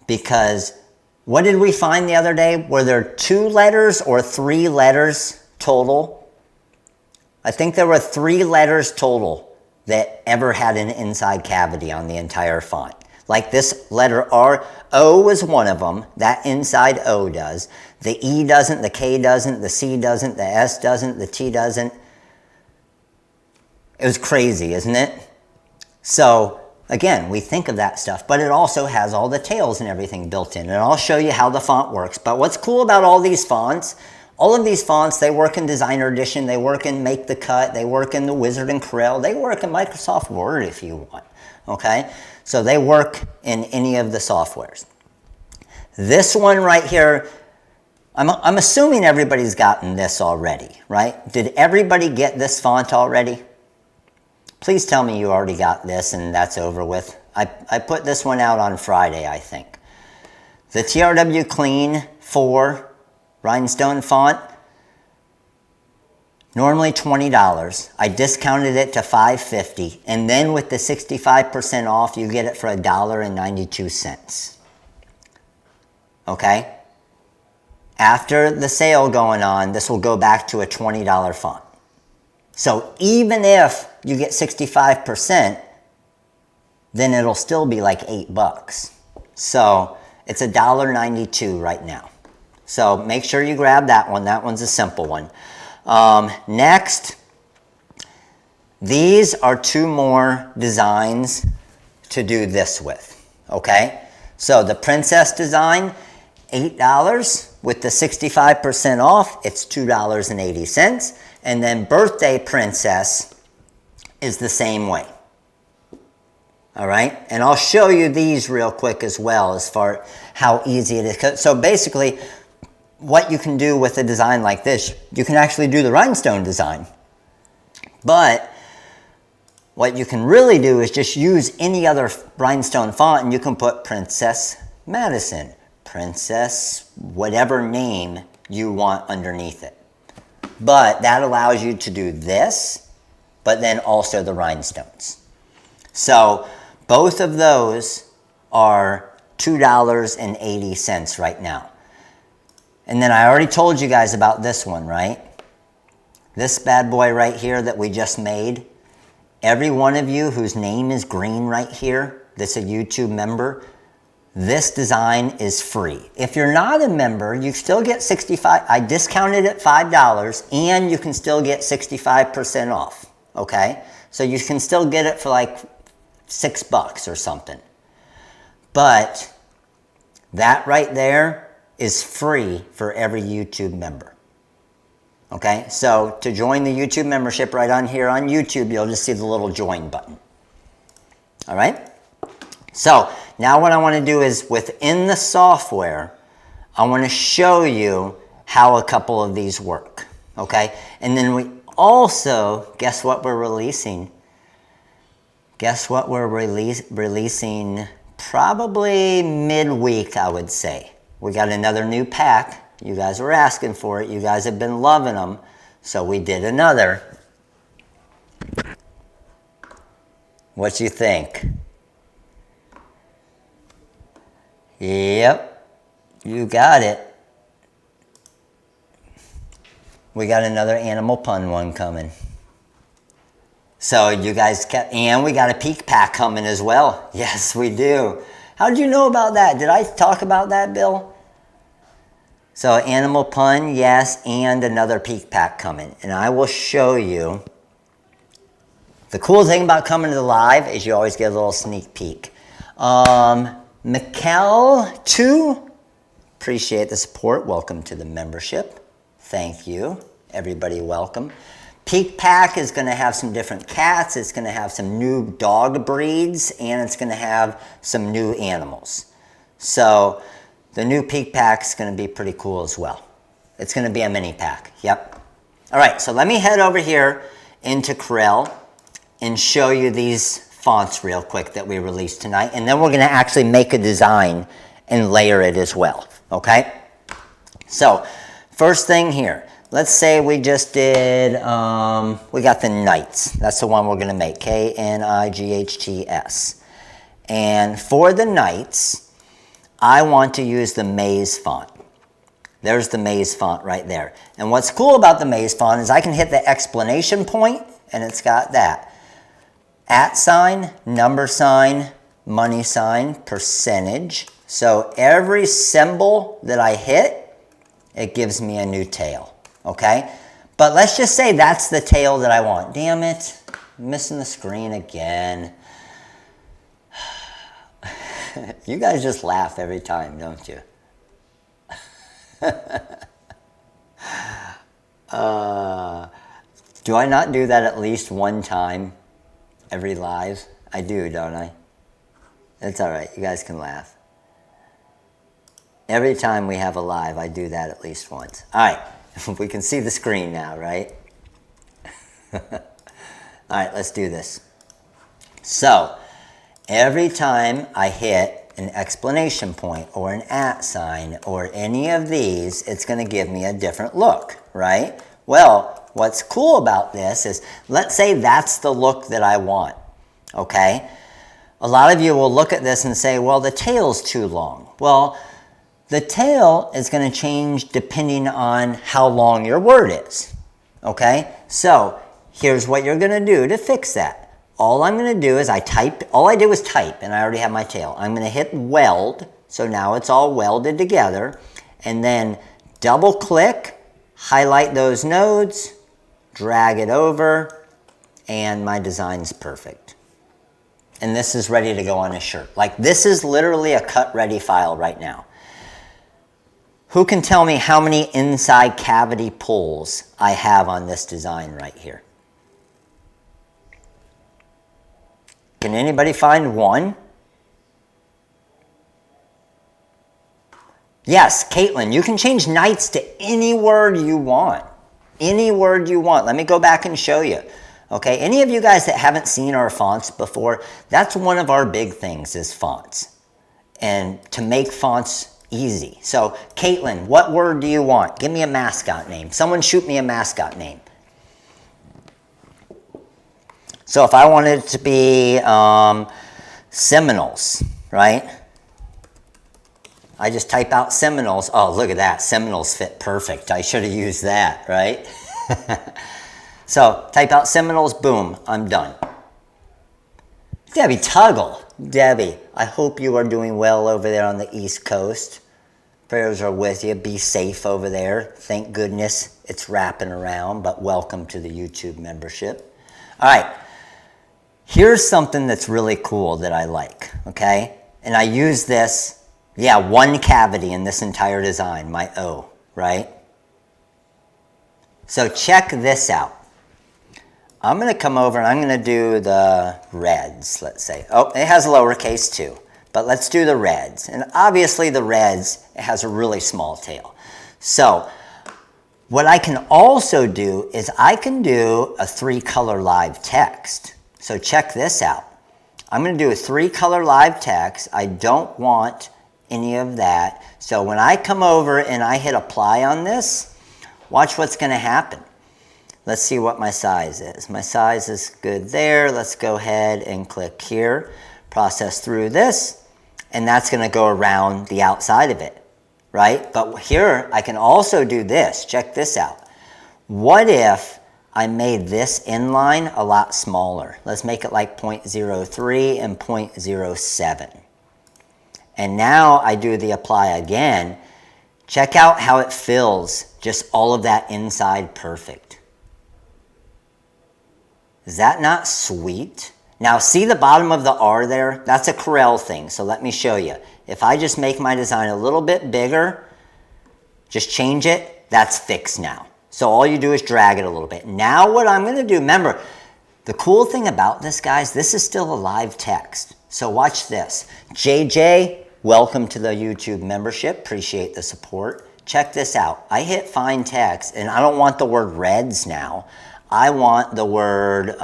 Because what did we find the other day? Were there 2 letters or 3 letters total? I think there were 3 letters total that ever had an inside cavity on the entire font. Like this letter R, O is one of them. That inside O does. The E doesn't, the K doesn't, the C doesn't, the S doesn't, the T doesn't. It was crazy, isn't it? So, again, we think of that stuff, but it also has all the tails and everything built in. And I'll show you how the font works. But what's cool about all these fonts, all of these fonts, they work in Designer Edition, they work in Make the Cut, they work in the Wizard and Corel, they work in Microsoft Word if you want, okay? So they work in any of the softwares. This one right here, I'm assuming everybody's gotten this already, right? Did everybody get this font already? Please tell me you already got this and that's over with. I put this one out on Friday, I think. The TRW Clean 4 Rhinestone font, Normally $20. I discounted it to $5.50, and then with the 65% off, you get it for $1.92. Okay? After the sale going on, this will go back to a $20 font. So even if you get 65%, then it'll still be like $8. So it's $1.92 right now. So make sure you grab that one. That one's a simple one. Next, these are 2 more designs to do this with, okay? So the princess design, $8. With the 65% off, it's $2.80. And then birthday princess is the same way. All right, and I'll show you these real quick as well as far how easy it is. So basically, what you can do with a design like this, you can actually do the rhinestone design. But what you can really do is just use any other rhinestone font, and you can put Princess Madison, Princess whatever name you want underneath it. But that allows you to do this, but then also the rhinestones. So both of those are $2.80 right now. And then I already told you guys about this one, right? This bad boy right here that we just made. Every one of you whose name is green right here, that's a YouTube member, this design is free. If you're not a member, you still get 65. I discounted it $5, and you can still get 65% off, okay? So you can still get it for like $6 or something. But that right there is free for every YouTube member. Okay, so to join the YouTube membership right on here on YouTube, you'll just see the little join button. All right, so now what I want to do is within the software, I want to show you how a couple of these work. Okay, and then we also, guess what we're releasing? Guess what we're releasing probably midweek, I would say. We got another new pack. You guys were asking for it. You guys have been loving them. So we did another. What you think? Yep, you got it. We got another animal pun one coming. So you guys kept, and we got a peak pack coming as well. Yes, we do. How did you know about that? Did I talk about that, Bill? So animal pun, yes, and another peak pack coming. And I will show you. The cool thing about coming to the live is you always get a little sneak peek. Mikkel 2, appreciate the support. Welcome to the membership. Thank you. Everybody welcome. Peak pack is going to have some different cats. It's going to have some new dog breeds, and it's going to have some new animals. So the new peak pack is going to be pretty cool as well. It's going to be a mini pack. Yep. All right, so let me head over here into Corel and show you these fonts real quick that we released tonight, and then we're going to actually make a design and layer it as well. Okay? So first thing here. Let's say we just did, we got the Knights. That's the one we're going to make, K-N-I-G-H-T-S. And for the Knights, I want to use the Maze font. There's the Maze font right there. And what's cool about the Maze font is I can hit the exclamation point, and it's got that. @ number sign, money sign, percentage. So every symbol that I hit, it gives me a new tail. Okay, but let's just say that's the tail that I want. Damn it, I'm missing the screen again. You guys just laugh every time, don't you? Do I not do that at least one time every live? I do, don't I? It's all right, you guys can laugh. Every time we have a live, I do that at least once. All right. We can see the screen now, right? All right, let's do this. So every time I hit an exclamation point or an @ or any of these, it's going to give me a different look, right? Well, what's cool about this is, let's say that's the look that I want, okay? A lot of you will look at this and say, well, the tail's too long. Well, the tail is going to change depending on how long your word is, okay? So here's what you're going to do to fix that. All I'm going to do is all I did was type, and I already have my tail. I'm going to hit weld, so now it's all welded together, and then double click, highlight those nodes, drag it over, and my design's perfect. And this is ready to go on a shirt. Like, this is literally a cut ready file right now. Who can tell me how many inside cavity pulls I have on this design right here? Can anybody find one? Yes, Caitlin, you can change nights to any word you want. Any word you want. Let me go back and show you. Okay, any of you guys that haven't seen our fonts before, that's one of our big things is fonts. And to make fonts easy. So, Caitlin, what word do you want? Give me a mascot name. Someone shoot me a mascot name. So if I wanted it to be Seminoles, right? I just type out Seminoles. Oh, look at that. Seminoles fit perfect. I should have used that, right? So type out Seminoles. Boom. I'm done. Debbie Tuggle. Debbie, I hope you are doing well over there on the East Coast. Prayers are with you. Be safe over there. Thank goodness it's wrapping around, but welcome to the YouTube membership. All right. Here's something that's really cool that I like, okay? And I use this, one cavity in this entire design, my O, right? So check this out. I'm going to come over and I'm going to do the reds, let's say. Oh, it has lowercase too, but let's do the reds. And obviously the reds, it has a really small tail. So what I can also do is I can do a 3-color live text. So check this out. I'm going to do a 3-color live text. I don't want any of that. So when I come over and I hit apply on this, watch what's going to happen. Let's see what my size is. My size is good there. Let's go ahead and click here. Process through this. And that's going to go around the outside of it, right? But here I can also do this. Check this out. What if I made this inline a lot smaller? Let's make it like 0.03 and 0.07. And now I do the apply again. Check out how it fills just all of that inside perfect. Is that not sweet? Now see the bottom of the R there? That's a Corel thing, so let me show you. If I just make my design a little bit bigger, just change it, that's fixed now. So all you do is drag it a little bit. Now what I'm going to do, remember, the cool thing about this, guys, this is still a live text. So watch this. JJ, welcome to the YouTube membership. Appreciate the support. Check this out. I hit find text, and I don't want the word reds now. I want the word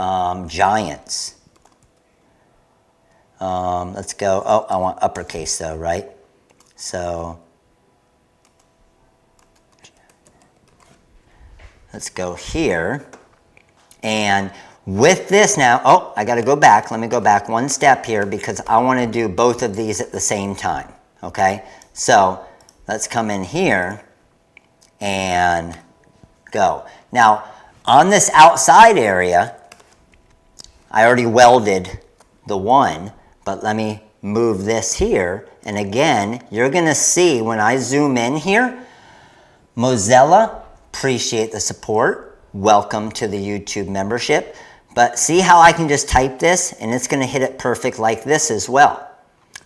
giants. Let's go. Oh, I want uppercase though, right? So let's go here. And with this now, oh, I got to go back. Let me go back one step here because I want to do both of these at the same time. Okay, so let's come in here and go. Now, on this outside area, I already welded the one, but let me move this here. And again, you're going to see when I zoom in here, Mozilla, appreciate the support. Welcome to the YouTube membership. But see how I can just type this and it's going to hit it perfect like this as well.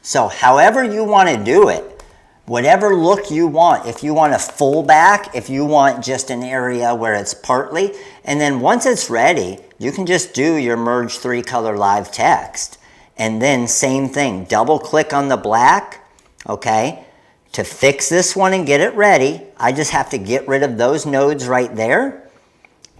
So however you want to do it, whatever look you want, if you want a full back, if you want just an area where it's partly, and then once it's ready, you can just do your merge 3-color live text. And then same thing, double click on the black, okay? To fix this one and get it ready, I just have to get rid of those nodes right there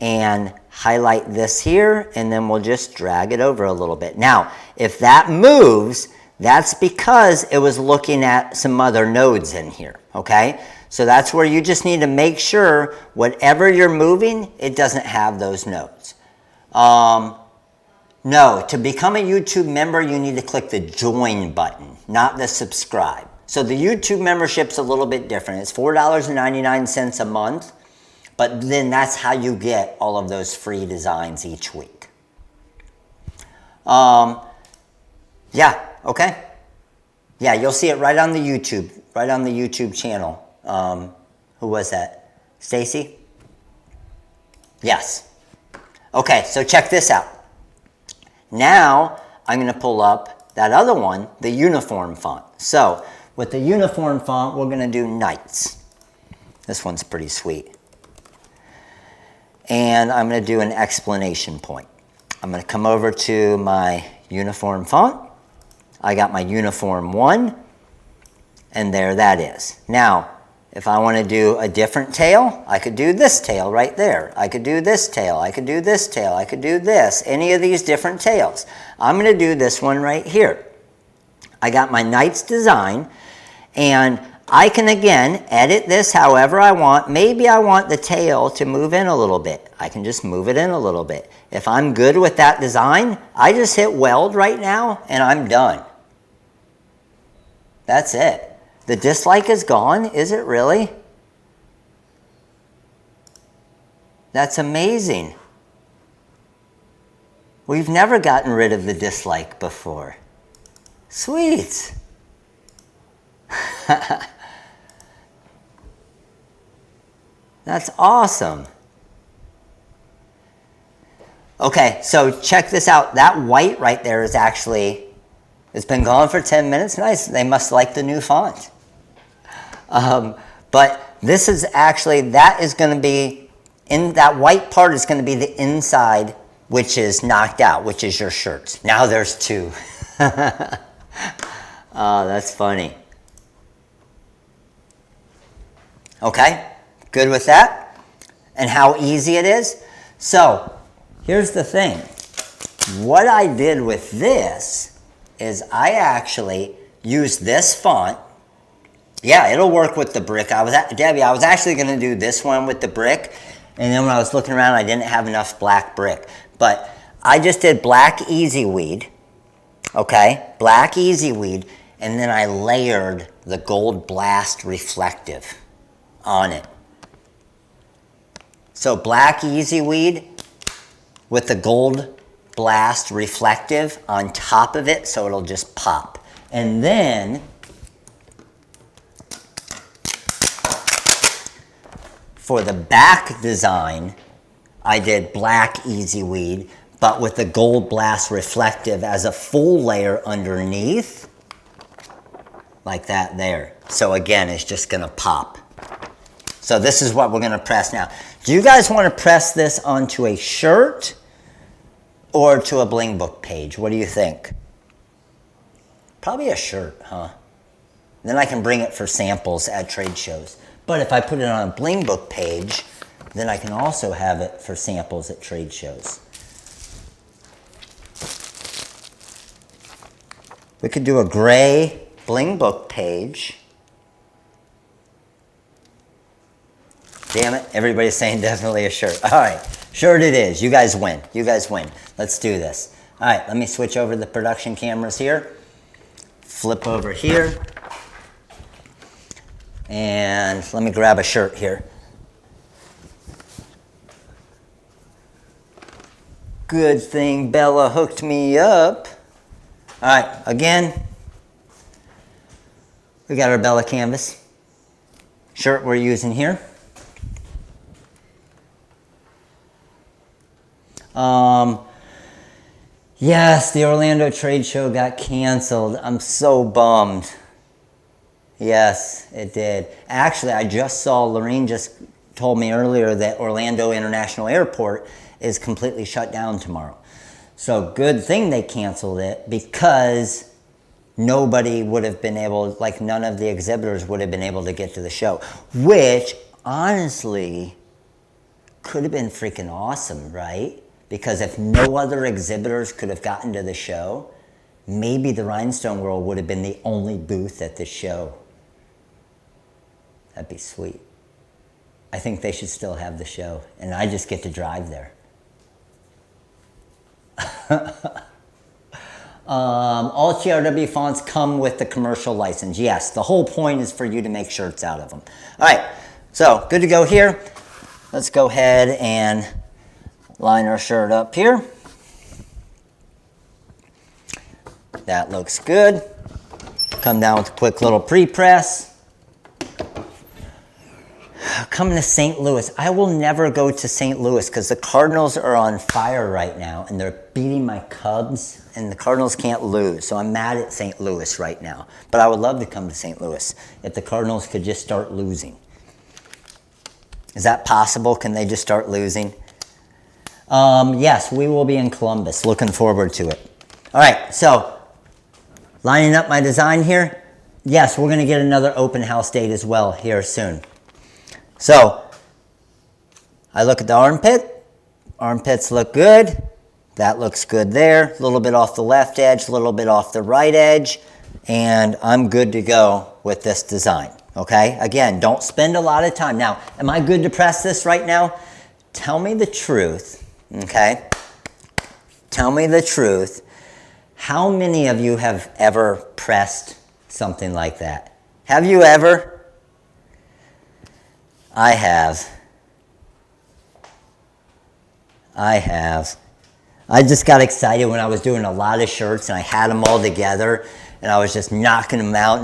and highlight this here, and then we'll just drag it over a little bit. Now, if that moves, that's because it was looking at some other nodes in here, okay? So that's where you just need to make sure whatever you're moving, it doesn't have those nodes. No, to become a YouTube member, you need to click the join button, not the subscribe. So the YouTube membership's a little bit different. It's $4.99 a month, but then that's how you get all of those free designs each week. Yeah, okay. Yeah, you'll see it right on the YouTube channel. Who was that? Stacy? Yes. Okay, so check this out. Now, I'm going to pull up that other one, the uniform font. So, with the uniform font, we're going to do Knights. This one's pretty sweet. And I'm going to do an exclamation point. I'm going to come over to my uniform font. I got my uniform 1, and there that is. Now, if I want to do a different tail, I could do this tail right there. I could do this tail. I could do this tail. I could do this. Any of these different tails. I'm going to do this one right here. I got my Knights design, and I can again edit this however I want. Maybe I want the tail to move in a little bit. I can just move it in a little bit. If I'm good with that design, I just hit weld right now, and I'm done. That's it. The dislike is gone, is it really? That's amazing. We've never gotten rid of the dislike before. Sweet. That's awesome. Okay, so check this out. That white right there is actually, it's been gone for 10 minutes. Nice. They must like the new font. But this is actually, that is going to be, in that white part is going to be the inside, which is knocked out, which is your shirts. Now there's 2. Oh, that's funny. Okay, good with that? And how easy it is? So, here's the thing. What I did with this is I actually used this font. Yeah, it'll work with the brick. Debbie, I was actually going to do this one with the brick, and then when I was looking around, I didn't have enough black brick. But I just did black Easy Weed, okay? Black Easy Weed, and then I layered the Gold Blast Reflective on it. So black Easy Weed with the Gold Blast Reflective on top of it, so it'll just pop. And then for the back design, I did black Easy Weed, but with the Gold Blast Reflective as a full layer underneath, like that there. So again, it's just gonna pop. So this is what we're gonna press now. Do you guys wanna press this onto a shirt or to a Bling book page? What do you think? Probably a shirt, huh? Then I can bring it for samples at trade shows. But if I put it on a Bling book page, then I can also have it for samples at trade shows. We could do a gray Bling book page. Damn it, everybody's saying definitely a shirt. All right, shirt it is. You guys win. You guys win. Let's do this. All right, let me switch over the production cameras here. Flip over here. And let me grab a shirt here. Good thing Bella hooked me up. All right, again, we got our Bella canvas. Shirt we're using here. Yes, the Orlando trade show got canceled. I'm so bummed. Yes, it did. Actually, I just saw, Lorraine just told me earlier that Orlando International Airport is completely shut down tomorrow. So good thing they canceled it, because nobody would have been able, like none of the exhibitors would have been able to get to the show, which honestly could have been freaking awesome, right? Because if no other exhibitors could have gotten to the show, maybe the Rhinestone World would have been the only booth at the show. That'd be sweet. I think they should still have the show, and I just get to drive there. All TRW fonts come with the commercial license. Yes, the whole point is for you to make shirts out of them. All right, so good to go here. Let's go ahead and line our shirt up here. That looks good. Come down with a quick little pre-press. Coming to St. Louis. I will never go to St. Louis because the Cardinals are on fire right now and they're beating my Cubs and the Cardinals can't lose. So I'm mad at St. Louis right now. But I would love to come to St. Louis if the Cardinals could just start losing. Is that possible? Can they just start losing? Yes, we will be in Columbus. Looking forward to it. All right, so lining up my design here. Yes, we're going to get another open house date as well here soon. So I look at the armpit. Armpits look good. That looks good there. A little bit off the left edge, a little bit off the right edge. And I'm good to go with this design. Okay? Again, don't spend a lot of time. Now, am I good to press this right now? Tell me the truth. Okay? Tell me the truth. How many of you have ever pressed something like that? Have you ever? I have. I just got excited when I was doing a lot of shirts and I had them all together and I was just knocking them out.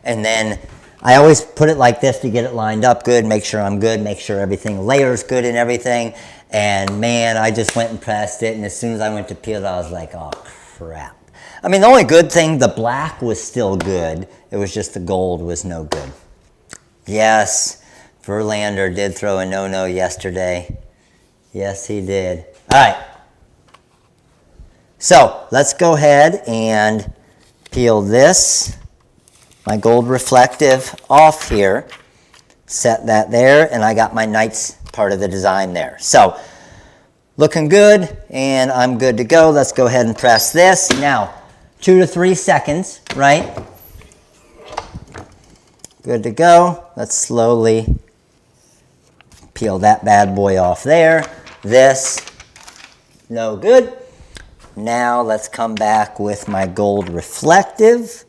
And then I always put it like this to get it lined up good, make sure I'm good, make sure everything layers good and everything. And man, I just went and pressed it. And as soon as I went to peel it, I was like, oh crap. I mean, the only good thing, the black was still good. It was just the gold was no good. Yes, Verlander did throw a no-no yesterday. Yes, he did. All right. So let's go ahead and peel this, my gold reflective, off here. Set that there, and I got my Knights part of the design there. So looking good, and I'm good to go. Let's go ahead and press this. Now, 2 to 3 seconds, right? Good to go. Let's slowly peel that bad boy off there. This, no good. Now let's come back with my gold reflective.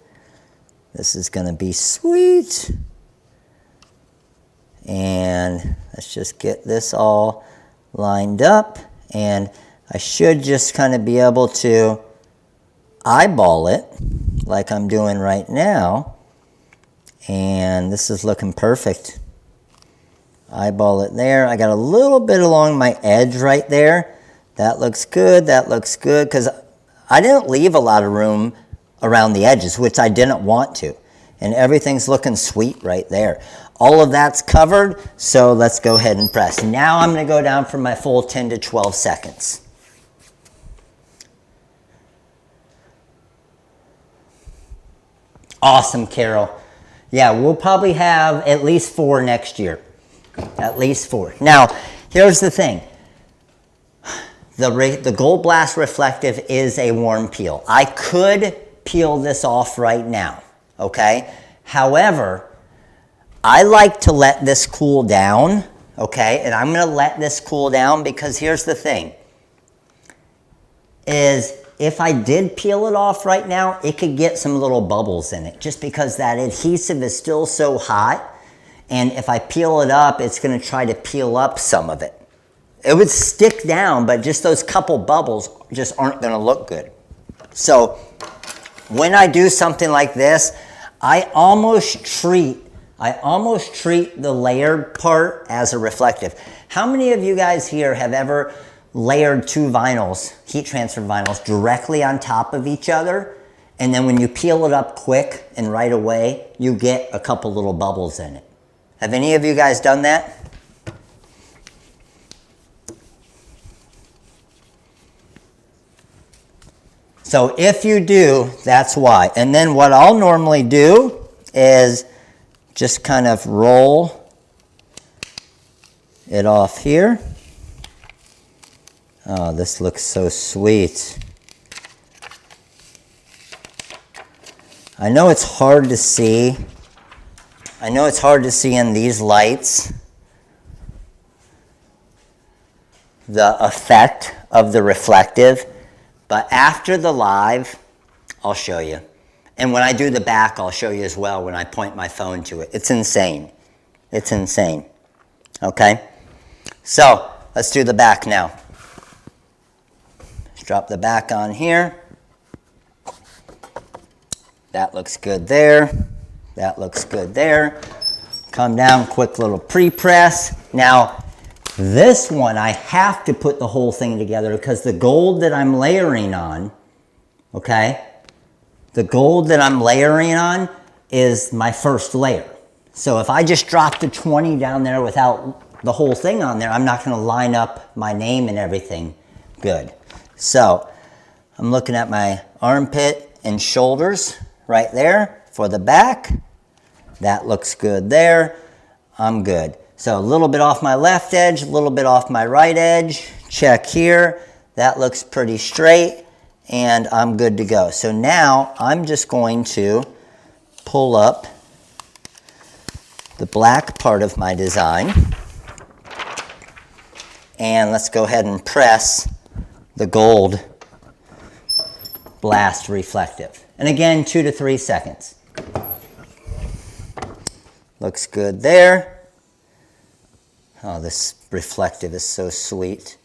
This is going to be sweet. And let's just get this all lined up. And I should just kind of be able to eyeball it like I'm doing right now. And this is looking perfect. Eyeball it there. I got a little bit along my edge right there. That looks good. That looks good. Because I didn't leave a lot of room around the edges, which I didn't want to. And everything's looking sweet right there. All of that's covered. So let's go ahead and press. Now I'm going to go down for my full 10 to 12 seconds. Awesome, Carol. Yeah, we'll probably have at least 4 next year. At least 4. Now, here's the thing. The Gold Blast Reflective is a warm peel. I could peel this off right now, okay? However, I like to let this cool down, okay? And I'm going to let this cool down because here's the thing. Is if I did peel it off right now, it could get some little bubbles in it just because that adhesive is still so hot. And if I peel it up, it's going to try to peel up some of it. It would stick down, but just those couple bubbles just aren't going to look good. So when I do something like this, I almost treat the layered part as a reflective. How many of you guys here have ever layered 2 vinyls, heat transfer vinyls, directly on top of each other, and then when you peel it up quick and right away, you get a couple little bubbles in it? Have any of you guys done that? So if you do, that's why. And then what I'll normally do is just kind of roll it off here. Oh, this looks so sweet. I know it's hard to see, I know it's hard to see in these lights the effect of the reflective, but after the live, I'll show you. And when I do the back, I'll show you as well when I point my phone to it. It's insane. It's insane. Okay? So, let's do the back now. Let's drop the back on here. That looks good there. That looks good there. Come down, quick little pre-press. Now, this one, I have to put the whole thing together because the gold that I'm layering on, okay, the gold that I'm layering on is my first layer. So if I just drop the 20 down there without the whole thing on there, I'm not going to line up my name and everything good. So I'm looking at my armpit and shoulders right there for the back. That looks good there. I'm good. So a little bit off my left edge, a little bit off my right edge. Check here. That looks pretty straight, and I'm good to go. So now I'm just going to pull up the black part of my design. And let's go ahead and press the gold blast reflective. And again, 2 to 3 seconds. Looks good there. Oh, this reflective is so sweet.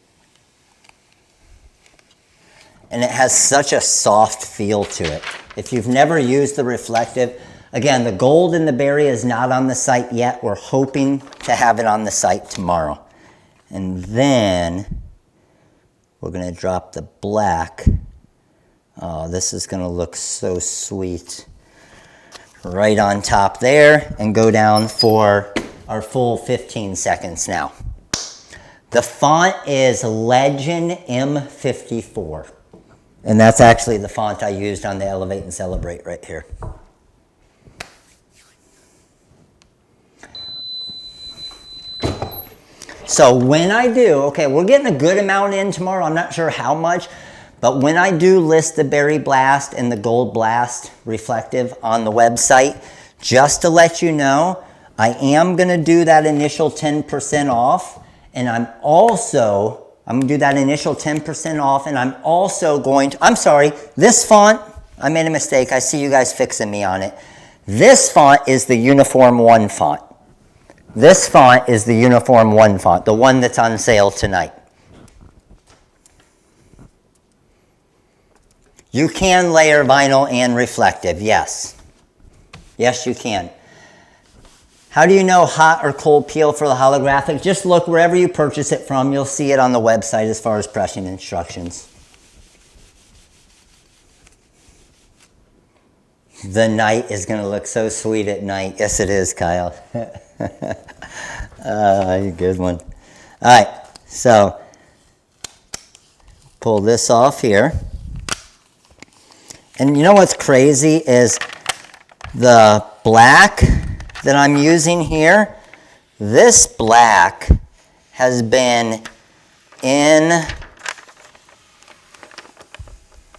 And it has such a soft feel to it. If you've never used the reflective, again, the gold in the berry is not on the site yet. We're hoping to have it on the site tomorrow. And then we're going to drop the black. Oh, this is going to look so sweet. Right on top there, and go down for our full 15 seconds now. The font is Legend M54. And that's actually the font I used on the Elevate and Celebrate right here. So when I do, okay, we're getting a good amount in tomorrow. I'm not sure how much, but when I do list the Berry Blast and the Gold Blast reflective on the website, just to let you know, I am going to do that initial 10% off, and I'm going to do that initial 10% off, and I'm also going to, I'm sorry, this font, I made a mistake. I see you guys fixing me on it. This font is the Uniform 1 font. This font is the Uniform 1 font, the one that's on sale tonight. You can layer vinyl and reflective, yes. Yes, you can. How do you know hot or cold peel for the holographic? Just look wherever you purchase it from. You'll see it on the website as far as pressing instructions. The night is going to look so sweet at night. Yes, it is, Kyle. You good one. All right, so pull this off here. And you know what's crazy is the black that I'm using here, this black has been in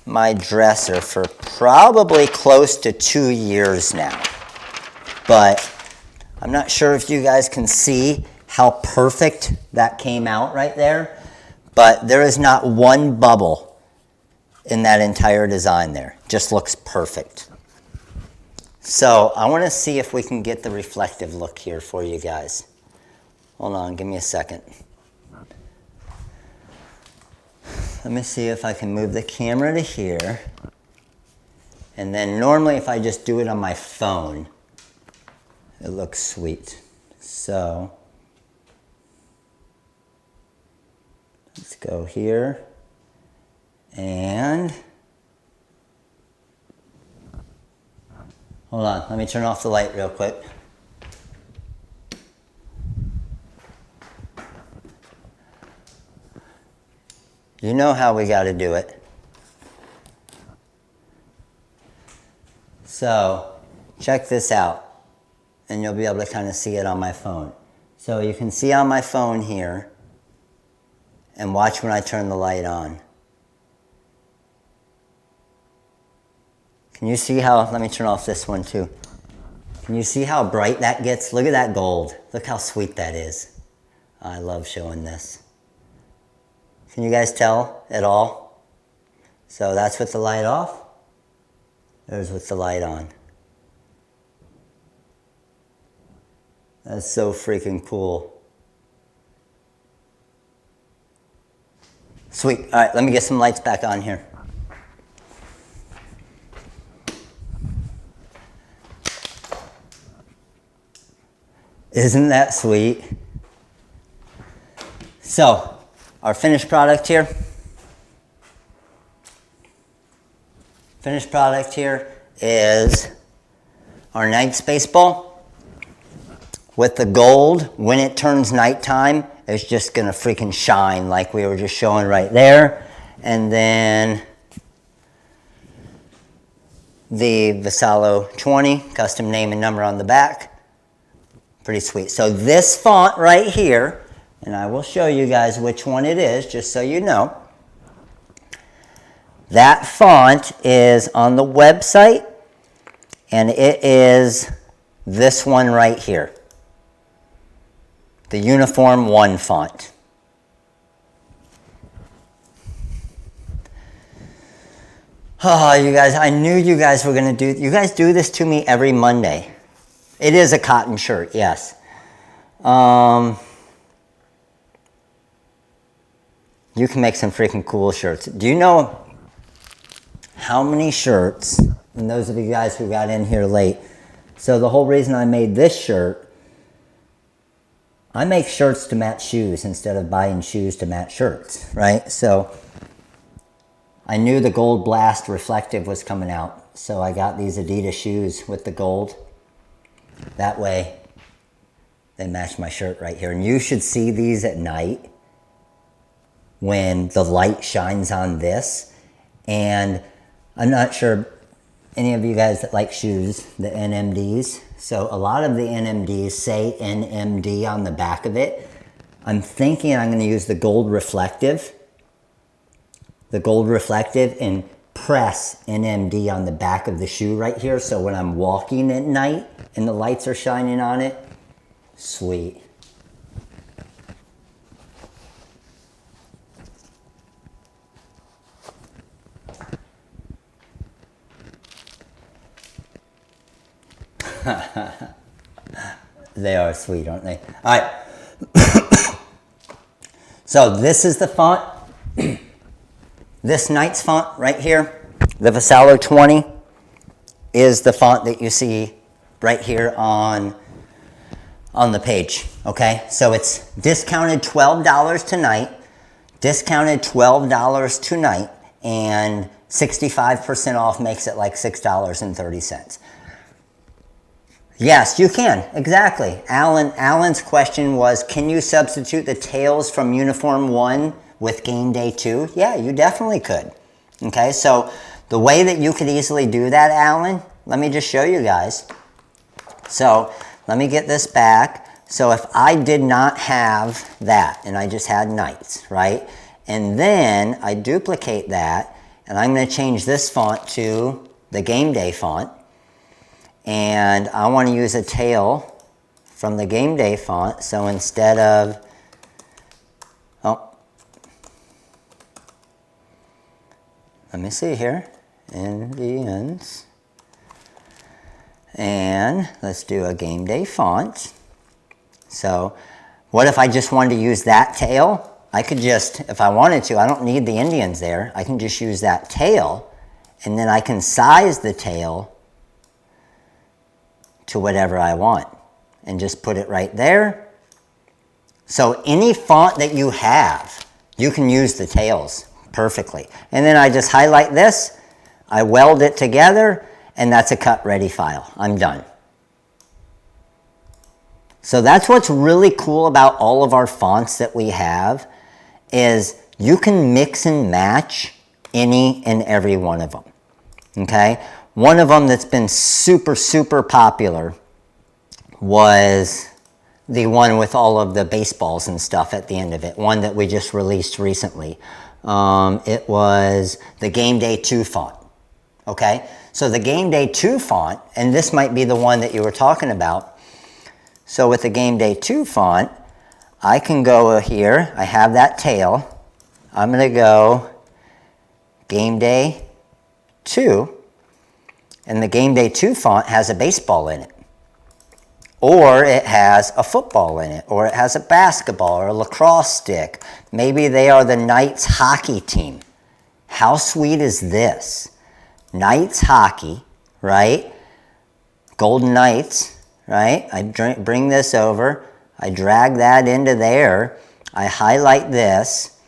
my dresser for probably close to 2 years now. But I'm not sure if you guys can see how perfect that came out right there, but there is not one bubble in that entire design there. Just looks perfect. So I want to see if we can get the reflective look here for you guys. Hold on, give me a second. Let me see if I can move the camera to here. And then normally if I just do it on my phone, it looks sweet. So let's go here. And hold on, let me turn off the light real quick. You know how we got to do it. So check this out, and you'll be able to kind of see it on my phone. So you can see on my phone here, and watch when I turn the light on. Can you see how, let me turn off this one too. Can you see how bright that gets? Look at that gold. Look how sweet that is. I love showing this. Can you guys tell at all? So that's with the light off. There's with the light on. That's so freaking cool. Sweet. All right, let me get some lights back on here. Isn't that sweet? So, our finished product here. Finished product here is our night space ball. With the gold, when it turns nighttime, it's just gonna freaking shine like we were just showing right there. And then the Vassallo 20, custom name and number on the back. Pretty sweet. So this font right here, and I will show you guys which one it is, just so you know. That font is on the website, and it is this one right here. The Uniform 1 font. Oh, you guys, I knew you guys were going to do, you guys do this to me every Monday. It is a cotton shirt, yes. You can make some freaking cool shirts. Do you know how many shirts, and those of you guys who got in here late, so the whole reason I made this shirt, I make shirts to match shoes instead of buying shoes to match shirts, right? So I knew the Gold Blast Reflective was coming out, so I got these Adidas shoes with the gold. That way they match my shirt right here. And you should see these at night when the light shines on this. And I'm not sure any of you guys that like shoes, the NMDs. So a lot of the NMDs say NMD on the back of it. I'm thinking I'm going to use the gold reflective. The gold reflective and press NMD on the back of the shoe right here. So when I'm walking at night and the lights are shining on it, sweet. They are sweet, aren't they? All right. So this is the font. This Knight's font right here, the Vassallo 20, is the font that you see right here on the page, okay? So it's discounted $12 tonight, discounted $12 tonight, and 65% off makes it like $6.30. Yes, you can, exactly. Alan's question was, can you substitute the tails from Uniform 1 with Game Day 2? Yeah, you definitely could. Okay, so the way that you could easily do that, Alan, let me just show you guys. So let me get this back. So if I did not have that and I just had Knights, right? And then I duplicate that and I'm going to change this font to the Game Day font. And I want to use a tail from the Game Day font. So instead of, let me see here, Indians, and let's do a Game Day font. So what if I just wanted to use that tail? I could just, if I wanted to, I don't need the Indians there. I can just use that tail, and then I can size the tail to whatever I want and just put it right there. So any font that you have, you can use the tails perfectly. And then I just highlight this, I weld it together, and that's a cut ready file. I'm done. So that's what's really cool about all of our fonts that we have, is you can mix and match any and every one of them. Okay? One of them that's been super, super popular was the one with all of the baseballs and stuff at the end of it, one that we just released recently. It was the Game Day 2 font, okay? So the Game Day 2 font, and this might be the one that you were talking about. So with the Game Day 2 font, I can go here. I have that tail. I'm going to go Game Day 2. And the Game Day 2 font has a baseball in it. Or it has a football in it. Or it has a basketball or a lacrosse stick. Maybe they are the Knights hockey team. How sweet is this? Knights hockey, right? Golden Knights, right? I bring this over. I drag that into there. I highlight this.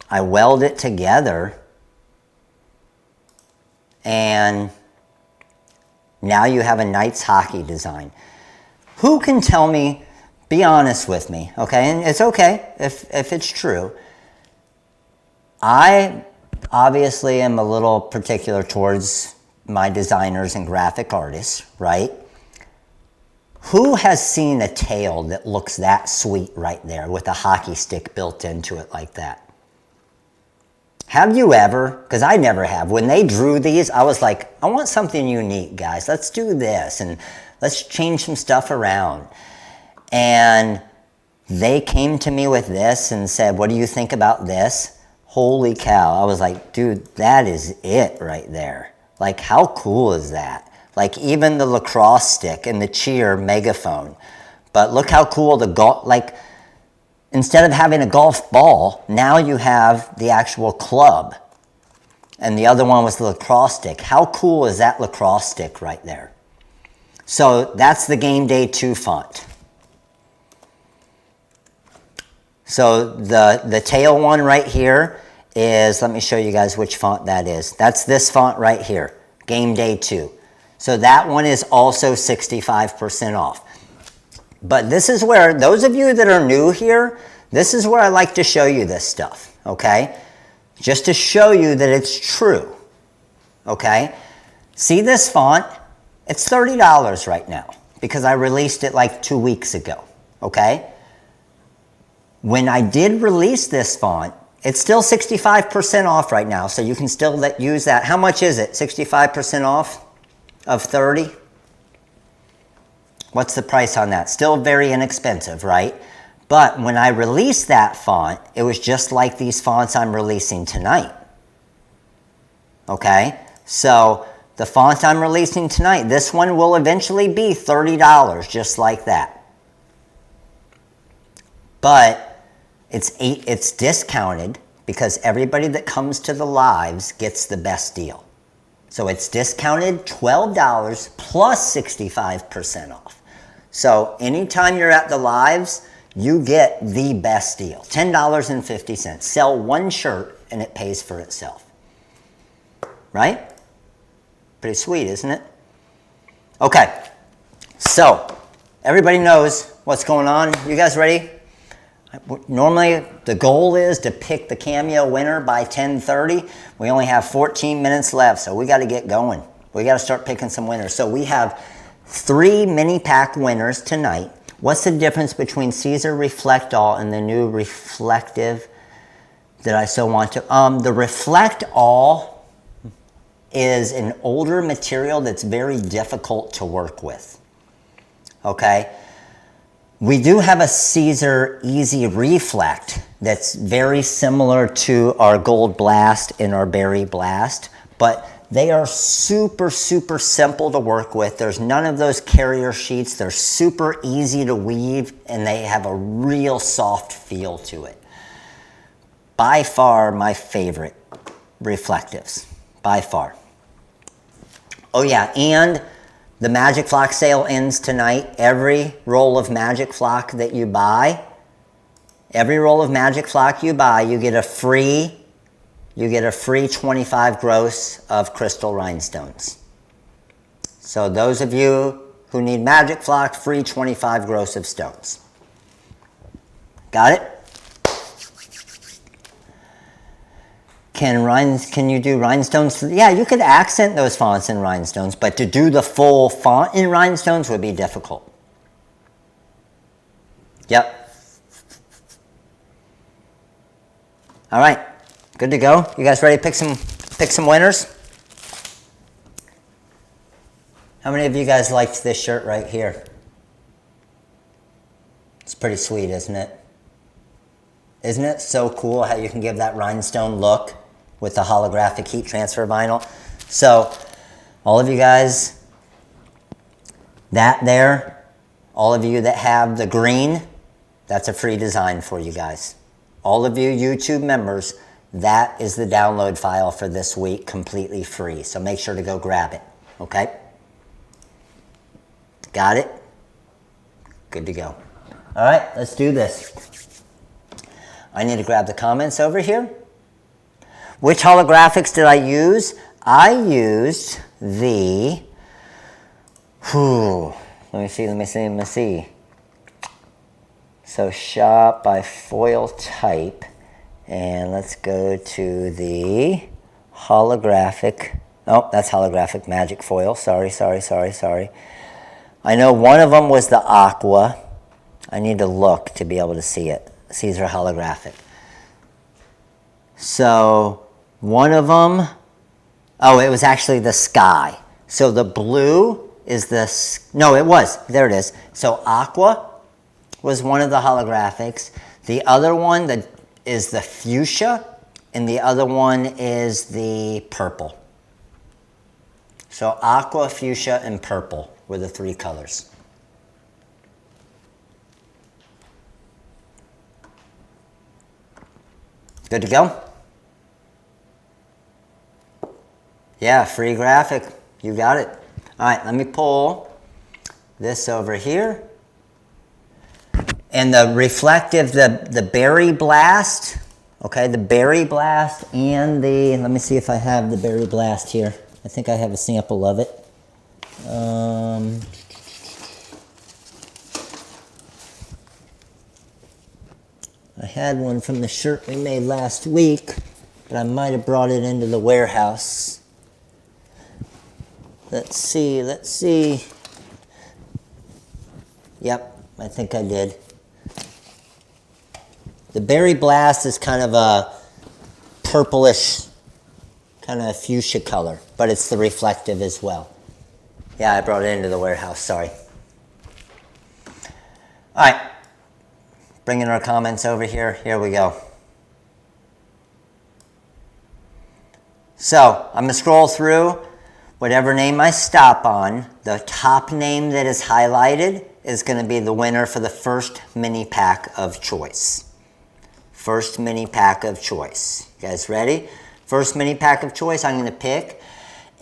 I weld it together. And now you have a Knights hockey design. Who can tell me, be honest with me, okay? And it's okay if it's true. I obviously am a little particular towards my designers and graphic artists, right? Who has seen a tail that looks that sweet right there with a hockey stick built into it like that? Have you ever? Because I never have. When they drew these, I was like, I want something unique, guys. Let's do this and let's change some stuff around. And they came to me with this and said, what do you think about this? Holy cow. I was like, dude, that is it right there. Like, how cool is that? Like, even the lacrosse stick and the cheer megaphone. But look how cool the golf, like, instead of having a golf ball, now you have the actual club. And the other one was the lacrosse stick. How cool is that lacrosse stick right there? So that's the Game Day 2 font. So the tail one right here is, let me show you guys which font that is. That's this font right here, Game Day 2. So that one is also 65% off. But this is where, those of you that are new here, this is where I like to show you this stuff, okay? Just to show you that it's true, okay? See this font? It's $30 right now because I released it like 2 weeks ago, okay? When I did release this font, it's still 65% off right now, so you can still use that. How much is it? 65% off of 30? What's the price on that? Still very inexpensive, right? But when I released that font, it was just like these fonts I'm releasing tonight. Okay? So the font I'm releasing tonight, this one will eventually be $30, just like that. But it's discounted because everybody that comes to the lives gets the best deal. So it's discounted $12 plus 65% off. So anytime you're at the lives, you get the best deal, $10.50. Sell one shirt and it pays for itself. Right? Pretty sweet, isn't it? Okay, so everybody knows what's going on. You guys ready? Normally, the goal is to pick the CAMEO winner by 10:30. We only have 14 minutes left, so we got to get going. We got to start picking some winners. So we have 3 mini pack winners tonight. What's the difference between Caesar Reflect All and the new Reflective that I so want to? The Reflect All is an older material that's very difficult to work with. Okay? We do have a Caesar Easy Reflect that's very similar to our Gold Blast and our Berry Blast, but they are super, super simple to work with. There's none of those carrier sheets. They're super easy to weave, and they have a real soft feel to it. By far, my favorite reflectives. By far. Oh yeah, and the Magic Flock sale ends tonight. Every roll of Magic Flock that you buy, every roll of Magic Flock you buy, you get a free 25 gross of crystal rhinestones. So those of you who need Magic Flock, free 25 gross of stones. Got it? Can you do rhinestones? Yeah, you could accent those fonts in rhinestones, but to do the full font in rhinestones would be difficult. Yep. All right, good to go. You guys ready to pick some winners? How many of you guys liked this shirt right here? It's pretty sweet, isn't it? Isn't it so cool how you can give that rhinestone look with the holographic heat transfer vinyl? So, all of you guys, that there, all of you that have the green, that's a free design for you guys. All of you YouTube members, that is the download file for this week, completely free. So make sure to go grab it, okay? Got it? Good to go. All right, let's do this. I need to grab the comments over here. Which holographics did I use? I used the, let me see. So shop by foil type, and let's go to the holographic. Oh, that's holographic magic foil. Sorry. I know one of them was the aqua. I need to look to be able to see it. These are holographic. So one of them, oh, it was actually the sky. So the blue is there it is. So aqua was one of the holographics. The other one that is the fuchsia, and the other one is the purple. So aqua, fuchsia, and purple were the three colors. Good to go? Yeah, free graphic. You got it. All right, let me pull this over here. And the reflective, the berry blast, okay, the berry blast and the, let me see if I have the berry blast here. I think I have a sample of it. I had one from the shirt we made last week, but I might have brought it into the warehouse. Let's see. Yep, I think I did. The berry blast is kind of a purplish, kind of a fuchsia color, but it's the reflective as well. Yeah, I brought it into the warehouse, sorry. All right, bringing our comments over here. Here we go. So I'm gonna scroll through whatever name I stop on. The top name that is highlighted is gonna be the winner for the first mini pack of choice. First mini pack of choice. You guys ready? First mini pack of choice, I'm going to pick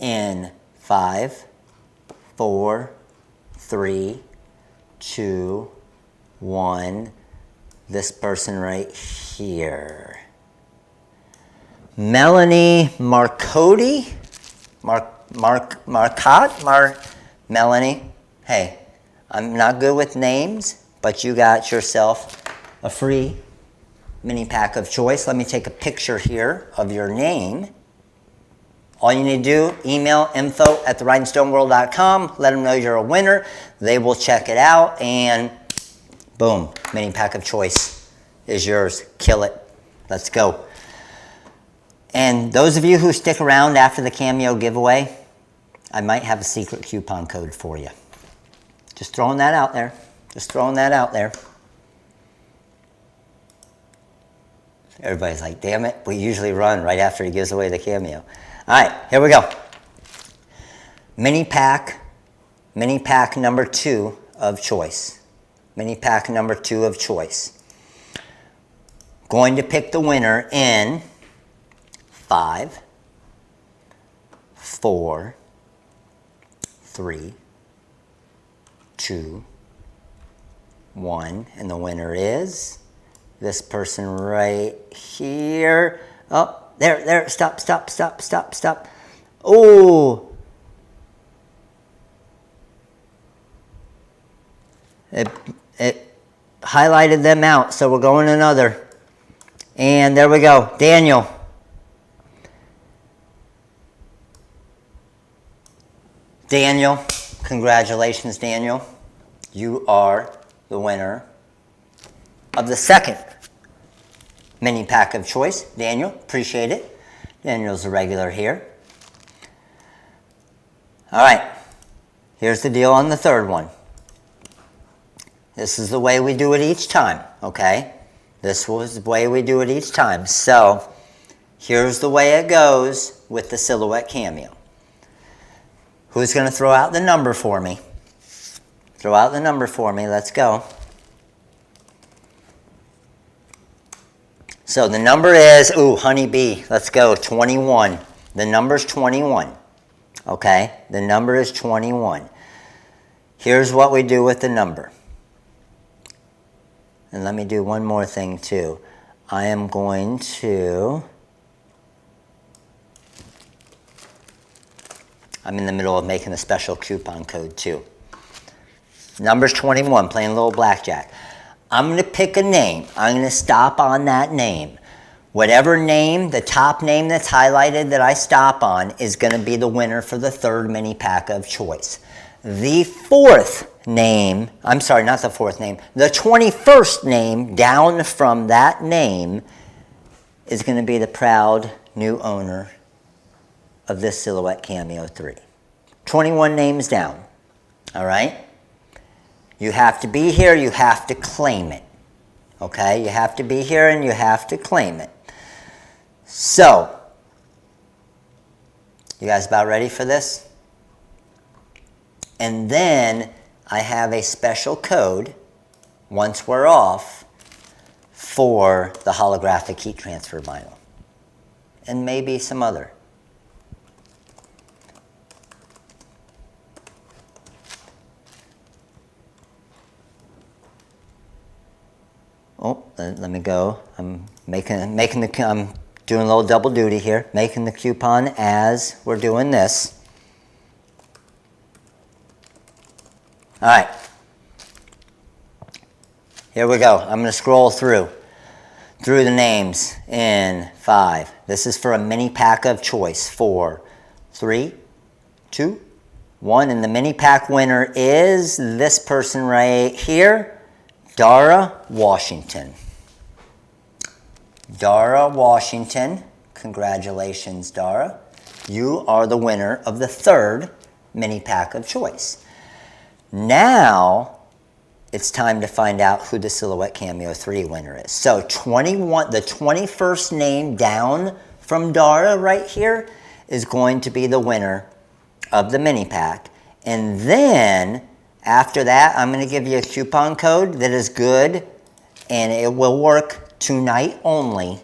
in 5, 4, 3, 2, 1. This person right here. Melanie Marcotti? Melanie. Hey, I'm not good with names, but you got yourself a free mini pack of choice. Let me take a picture here of your name. All you need to do, email info@therhinestoneworld.com. Let them know you're a winner. They will check it out, and boom, mini pack of choice is yours. Kill it. Let's go. And those of you who stick around after the CAMEO giveaway, I might have a secret coupon code for you. Just throwing that out there. Everybody's like, damn it, we usually run right after he gives away the CAMEO. All right, here we go. Mini pack number 2 of choice. Mini pack number 2 of choice. Going to pick the winner in 5, 4, 3, 2, 1, and the winner is this person right here. Oh, there, stop. Oh. It highlighted them out, so we're going another. And there we go, Daniel. Daniel, congratulations, Daniel. You are the winner of the second mini pack of choice. Daniel, appreciate it. Daniel's a regular here. All right, here's the deal on the third one. This is the way we do it each time, okay? This was the way we do it each time. So here's the way it goes with the Silhouette Cameo. Who's going to throw out the number for me? Throw out the number for me. Let's go. So the number is, honeybee. Let's go, 21. The number's 21. Okay? The number is 21. Here's what we do with the number. And let me do one more thing too. I am going to... I'm in the middle of making a special coupon code too. Number's 21, playing a little blackjack. I'm going to pick a name. I'm going to stop on that name. Whatever name, the top name that's highlighted that I stop on is going to be the winner for the third mini pack of choice. The fourth name, I'm sorry, not the fourth name, the 21st name down from that name is going to be the proud new owner of this Silhouette Cameo 3. 21 names down, all right? You have to be here, you have to claim it, okay? You have to be here and you have to claim it. So, you guys about ready for this? And then I have a special code, once we're off, for the holographic heat transfer vinyl. And maybe some other. Oh, let me go. I'm doing a little double duty here, making the coupon as we're doing this. All right. Here we go. I'm going to scroll through the names in 5. This is for a mini pack of choice. 4, 3, 2, 1. And the mini pack winner is this person right here. Dara Washington. Dara Washington, congratulations, Dara. You are the winner of the third mini pack of choice. Now, it's time to find out who the Silhouette Cameo 3 winner is. So, the 21st name down from Dara right here is going to be the winner of the mini pack. And then, after that, I'm going to give you a coupon code that is good, and it will work tonight only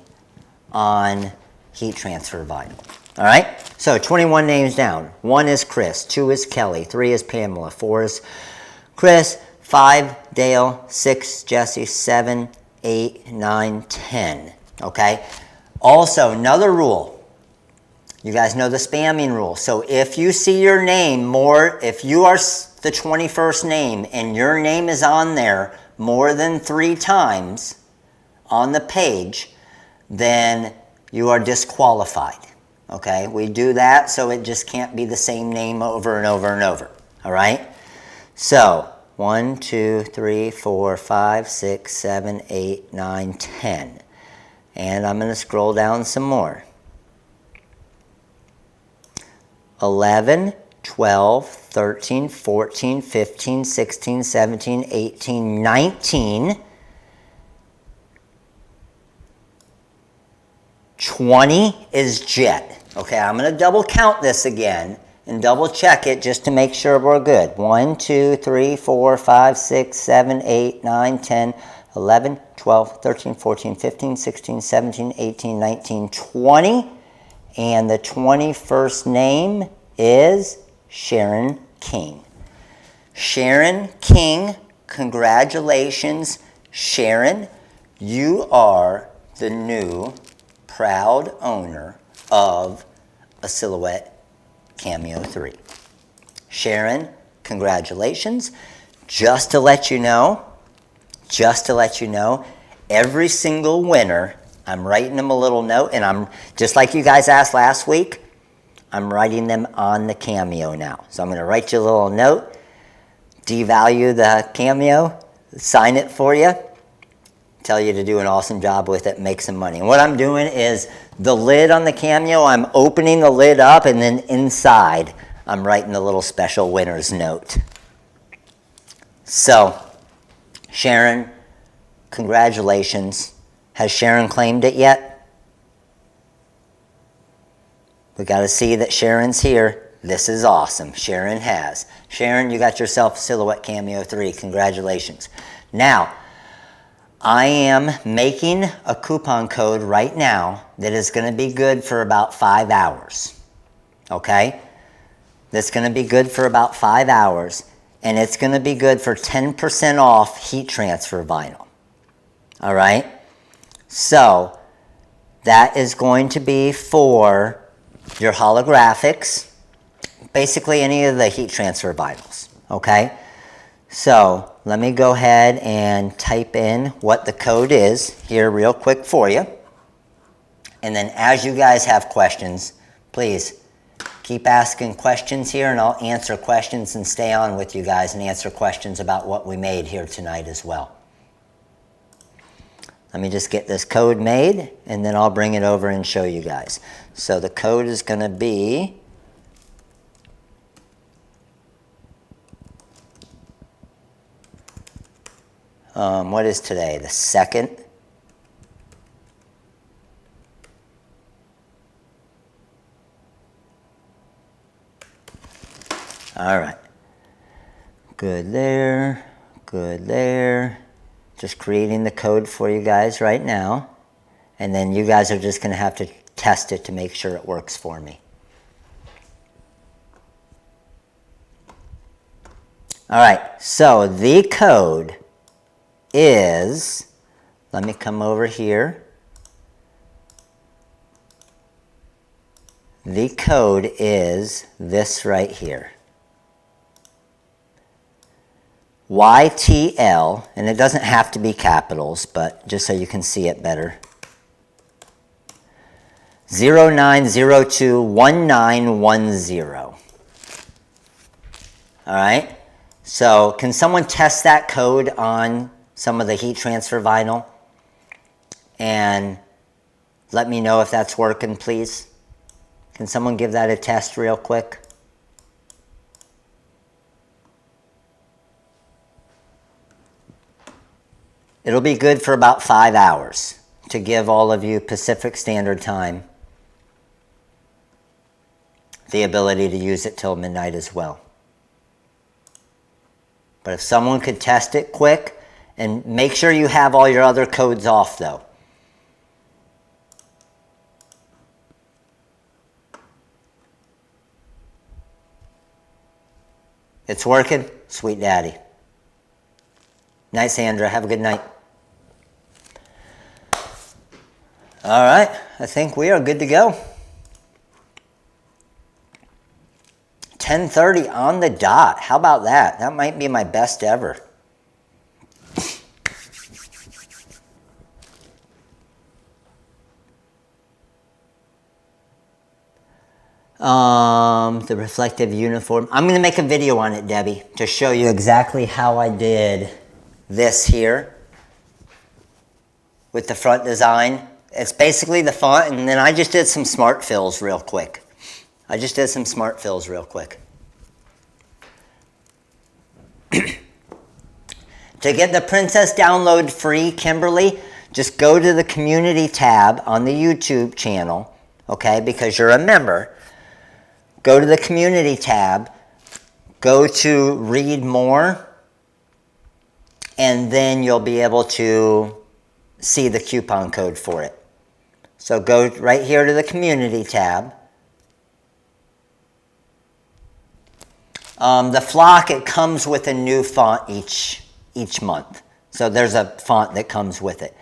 on heat transfer vinyl. All right? So 21 names down. 1 is Chris, 2 is Kelly, 3 is Pamela, 4 is Chris, 5 Dale, 6 Jesse, 7, 8, 9, 10. Okay? Also, another rule. You guys know the spamming rule. So if you see your name if you are the 21st name and your name is on there more than 3 times on the page, then you are disqualified. Okay? We do that so it just can't be the same name over and over and over. All right? So 1, 2, 3, 4, 5, 6, 7, 8, 9, 10. And I'm going to scroll down some more. 11, 12, 13, 14, 15, 16, 17, 18, 19, 20 is Jet. Okay, I'm going to double count this again and double check it just to make sure we're good. 1, 2, 3, 4, 5, 6, 7, 8, 9, 10, 11, 12, 13, 14, 15, 16, 17, 18, 19, 20. And the 21st name is Sharon King. Sharon King, congratulations, Sharon. You are the new proud owner of a Silhouette Cameo 3. Sharon, congratulations. Just to let you know, every single winner, I'm writing them a little note, and I'm, just like you guys asked last week, I'm writing them on the Cameo now. So I'm going to write you a little note, devalue the Cameo, sign it for you, tell you to do an awesome job with it, make some money. And what I'm doing is the lid on the Cameo, I'm opening the lid up, and then inside I'm writing the little special winner's note. So, Sharon, congratulations. Has Sharon claimed it yet? We got to see that Sharon's here. This is awesome. Sharon has. Sharon, you got yourself a Silhouette Cameo 3. Congratulations. Now, I am making a coupon code right now that is going to be good for about 5 hours. Okay? That's going to be good for about 5 hours. And it's going to be good for 10% off heat transfer vinyl. All right? So, that is going to be for your holographics, basically any of the heat transfer vinyls. Okay? So, let me go ahead and type in what the code is here real quick for you. And then as you guys have questions, please keep asking questions here and I'll answer questions and stay on with you guys and answer questions about what we made here tonight as well. Let me just get this code made and then I'll bring it over and show you guys. So the code is going to be what is today? The 2nd? All right. Good there. Good there. Just creating the code for you guys right now. And then you guys are just going to have to test it to make sure it works for me. All right. So the code is, let me come over here. The code is this right here. YTL, and it doesn't have to be capitals, but just so you can see it better. 09021910. All right. So can someone test that code on some of the heat transfer vinyl and let me know if that's working, please? Can someone give that a test real quick? It'll be good for about 5 hours to give all of you Pacific Standard Time the ability to use it till midnight as well. But if someone could test it quick, and make sure you have all your other codes off though. It's working? Sweet daddy. Night, Sandra. Have a good night. All right. I think we are good to go. 10:30 on the dot. How about that? That might be my best ever. The reflective uniform. I'm going to make a video on it, Debbie, to show you exactly how I did this here with the front design. It's basically the font, and then I just did some smart fills real quick. To get the Princess download free, Kimberly, just go to the community tab on the YouTube channel, okay, because you're a member. Go to the community tab, go to read more, and then you'll be able to see the coupon code for it. So go right here to the community tab. The flock, it comes with a new font each month. So there's a font that comes with it.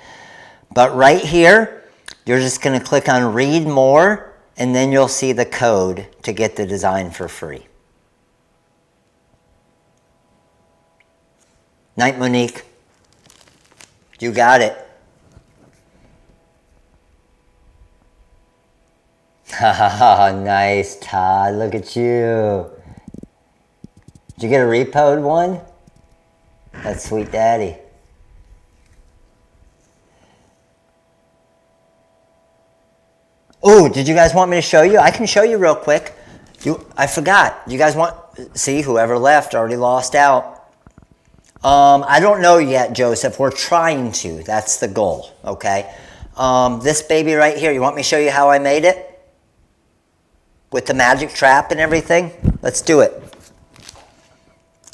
But right here, you're just going to click on read more, and then you'll see the code to get the design for free. Night, Monique. You got it. Nice, Todd. Look at you. Did you get a repoed one? That's sweet daddy. Oh, did you guys want me to show you? I can show you real quick. I forgot. You guys want, see, whoever left already lost out. I don't know yet, Joseph. We're trying to. That's the goal, okay? This baby right here, you want me to show you how I made it? With the magic trap and everything? Let's do it.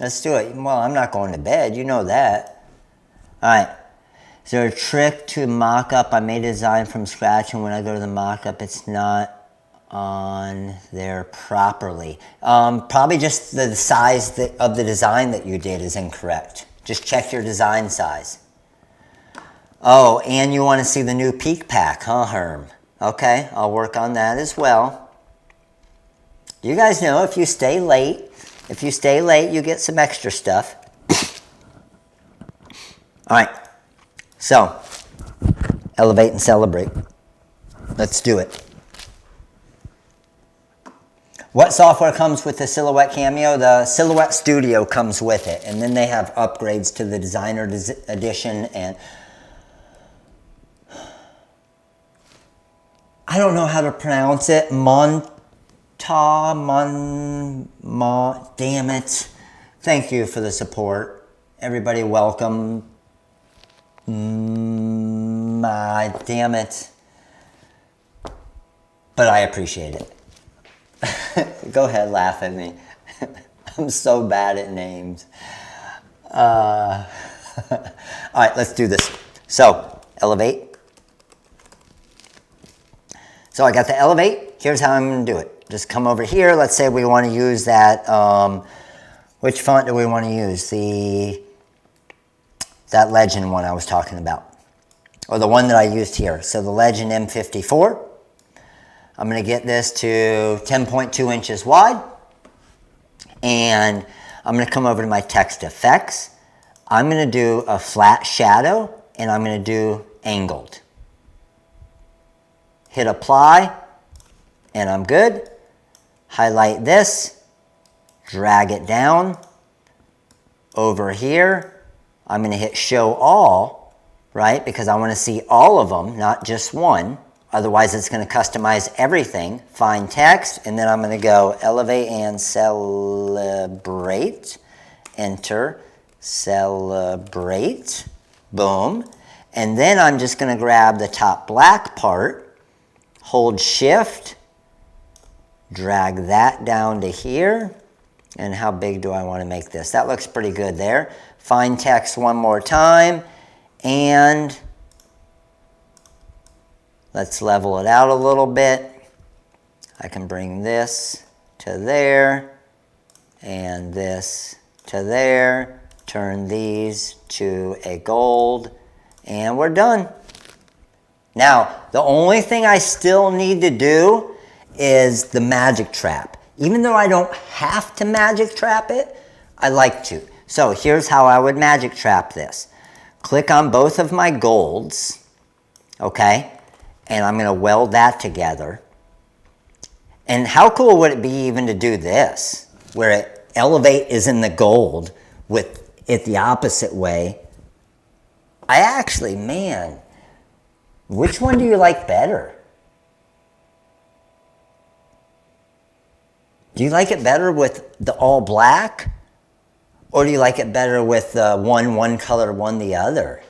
Let's do it. Well, I'm not going to bed. You know that. All right. Is there a trick to mock-up? I made a design from scratch, and when I go to the mock-up, it's not on there properly. Probably just the size of the design that you did is incorrect. Just check your design size. Oh, and you want to see the new peak pack, huh, Herm? Okay, I'll work on that as well. You guys know if you stay late, you get some extra stuff. All right, so elevate and celebrate. Let's do it. What software comes with the Silhouette Cameo? The Silhouette Studio comes with it, and then they have upgrades to the Designer Edition, and I don't know how to pronounce it. Damn it. Thank you for the support. Everybody welcome. Damn it. But I appreciate it. Go ahead, laugh at me. I'm so bad at names. All right, let's do this. So, elevate. So I got the elevate. Here's how I'm going to do it. Just come over here. Let's say we want to use that. Which font do we want to use? That Legend one I was talking about. Or the one that I used here. So the Legend M54. I'm going to get this to 10.2 inches wide. And I'm going to come over to my text effects. I'm going to do a flat shadow. And I'm going to do angled. Hit apply. And I'm good. Highlight this. Drag it down. Over here. I'm going to hit show all. Right? Because I want to see all of them. Not just one. Otherwise, it's going to customize everything. Find text, and then I'm going to go elevate and celebrate. Enter, celebrate, boom. And then I'm just going to grab the top black part, hold shift, drag that down to here. And how big do I want to make this? That looks pretty good there. Find text one more time, and let's level it out a little bit. I can bring this to there and this to there. Turn these to a gold and we're done. Now, the only thing I still need to do is the magic trap. Even though I don't have to magic trap it, I like to. So here's how I would magic trap this. Click on both of my golds, okay? And I'm going to weld that together. And how cool would it be even to do this, where elevate is in the gold with it the opposite way? I actually, man, which one do you like better? Do you like it better with the all black? Or do you like it better with one color, one the other?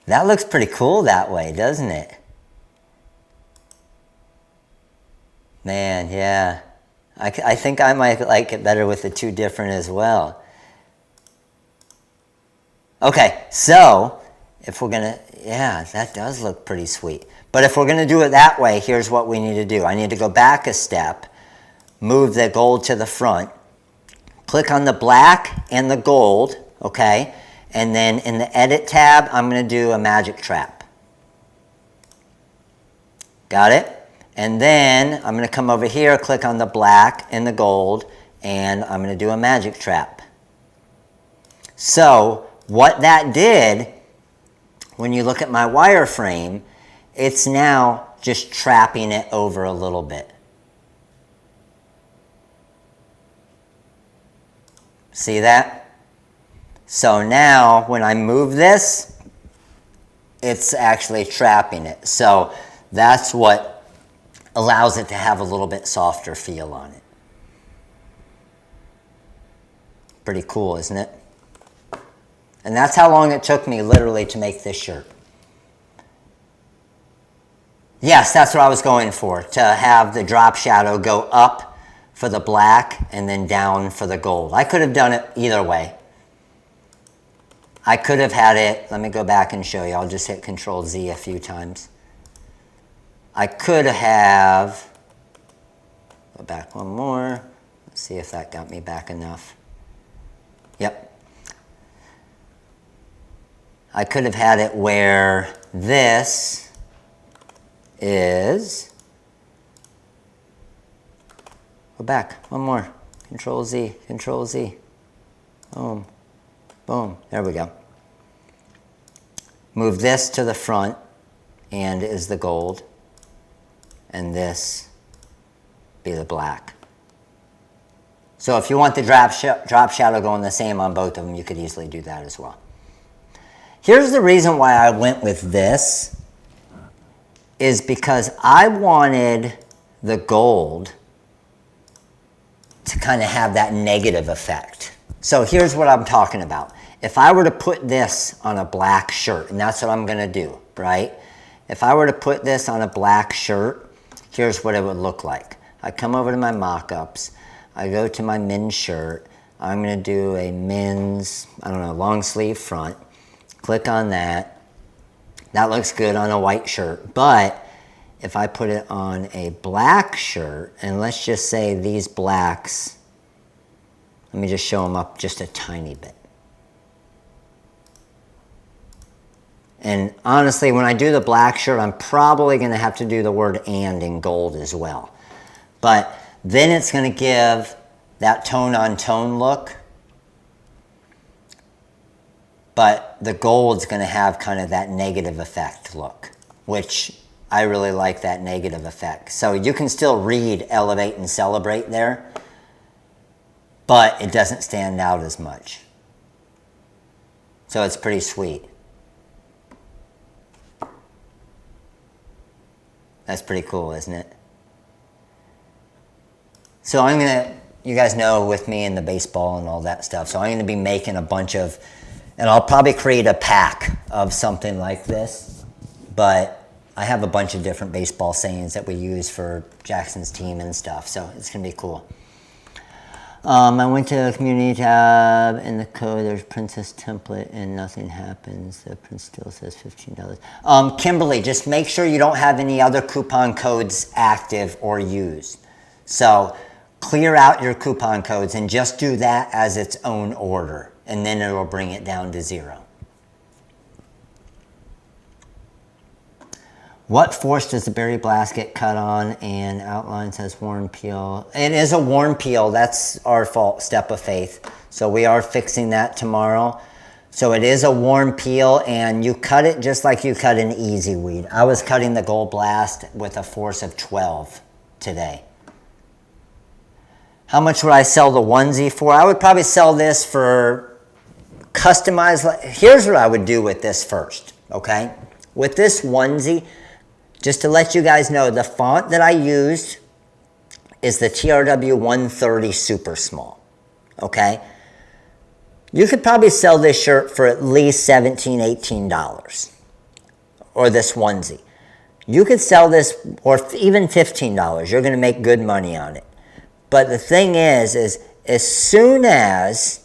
That looks pretty cool that way, doesn't it? Man, yeah. I think I might like it better with the two different as well. Okay, so if we're going to, yeah, that does look pretty sweet. But if we're going to do it that way, here's what we need to do. I need to go back a step, move the gold to the front, click on the black and the gold, okay? And then in the Edit tab, I'm going to do a magic trap. Got it? And then I'm going to come over here, click on the black and the gold, and I'm going to do a magic trap. So what that did, when you look at my wireframe, it's now just trapping it over a little bit. See that? So now when I move this, it's actually trapping it. So that's what allows it to have a little bit softer feel on it. Pretty cool, isn't it? And that's how long it took me literally to make this shirt. Yes, that's what I was going for, to have the drop shadow go up for the black and then down for the gold. I could have done it either way. I could have had it, let me go back and show you. I'll just hit Control Z a few times. I could have, go back one more. Let's see if that got me back enough. Yep. I could have had it where this is, go back, one more, Control Z, Control Z, boom, boom, there we go. Move this to the front and is the gold, and this be the black. So if you want the drop shadow going the same on both of them, you could easily do that as well. Here's the reason why I went with this, is because I wanted the gold to kind of have that negative effect. So here's what I'm talking about. If I were to put this on a black shirt, and that's what I'm going to do, right? If I were to put this on a black shirt, here's what it would look like. I come over to my mock-ups. I go to my men's shirt. I'm going to do a men's, I don't know, long sleeve front. Click on that. That looks good on a white shirt. But if I put it on a black shirt, and let's just say these blacks, let me just show them up just a tiny bit. And honestly, when I do the black shirt, I'm probably going to have to do the word "and" in gold as well. But then it's going to give that tone-on-tone look. But the gold's going to have kind of that negative effect look, which I really like that negative effect. So you can still read elevate and celebrate there, but it doesn't stand out as much. So it's pretty sweet. That's pretty cool, isn't it? So I'm going to, you guys know with me and the baseball and all that stuff, so I'm going to be making a bunch of, and I'll probably create a pack of something like this, but I have a bunch of different baseball sayings that we use for Jackson's team and stuff, so it's going to be cool. I went to the community tab, in the code there's princess template and nothing happens. The print still says $15. Kimberly, just make sure you don't have any other coupon codes active or used. So clear out your coupon codes and just do that as its own order, and then it will bring it down to 0. What force does the berry blast get cut on, and outline says worn peel? It is a worn peel. That's our fault, step of faith. So we are fixing that tomorrow. So it is a worn peel, and you cut it just like you cut an easy weed. I was cutting the gold blast with a force of 12 today. How much would I sell the onesie for? I would probably sell this for customized. Here's what I would do with this first, okay? With this onesie, just to let you guys know, the font that I used is the TRW 130 super small, okay? You could probably sell this shirt for at least $17, $18, or this onesie. You could sell this, or even $15. You're gonna make good money on it. But the thing is as soon as,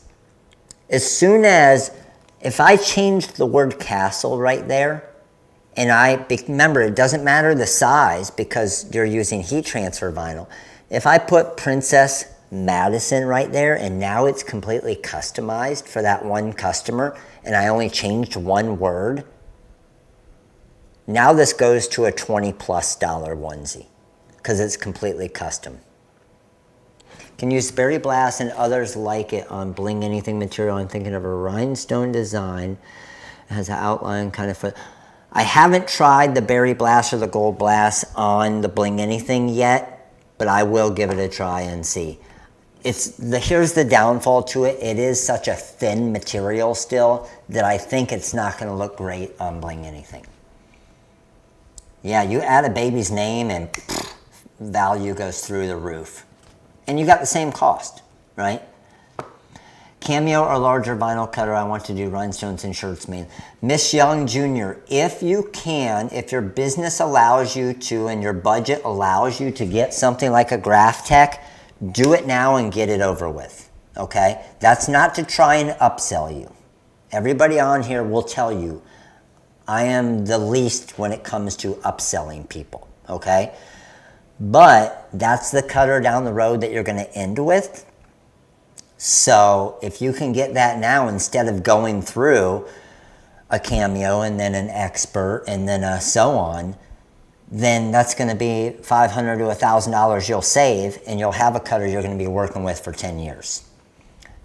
if I changed the word castle right there, and remember, it doesn't matter the size because you're using heat transfer vinyl. If I put Princess Madison right there, and now it's completely customized for that one customer, and I only changed one word, now this goes to a $20+ onesie because it's completely custom. Can use Berry Blast and others like it on Bling Anything material. I'm thinking of a rhinestone design. It has an outline kind of. I haven't tried the Berry Blast or the Gold Blast on the Bling Anything yet, but I will give it a try and see. Here's the downfall to it. It is such a thin material still that I think it's not going to look great on Bling Anything. Yeah, you add a baby's name and value goes through the roof. And you got the same cost, right? Cameo or larger vinyl cutter, I want to do rhinestones and shirts made. Miss Young Jr., if you can, if your business allows you to and your budget allows you to get something like a Graph Tech, do it now and get it over with, okay? That's not to try and upsell you. Everybody on here will tell you I am the least when it comes to upselling people, okay? But that's the cutter down the road that you're going to end with. So if you can get that now instead of going through a Cameo and then an Expert and then a so on, then that's going to be $500 to $1,000 you'll save, and you'll have a cutter you're going to be working with for 10 years.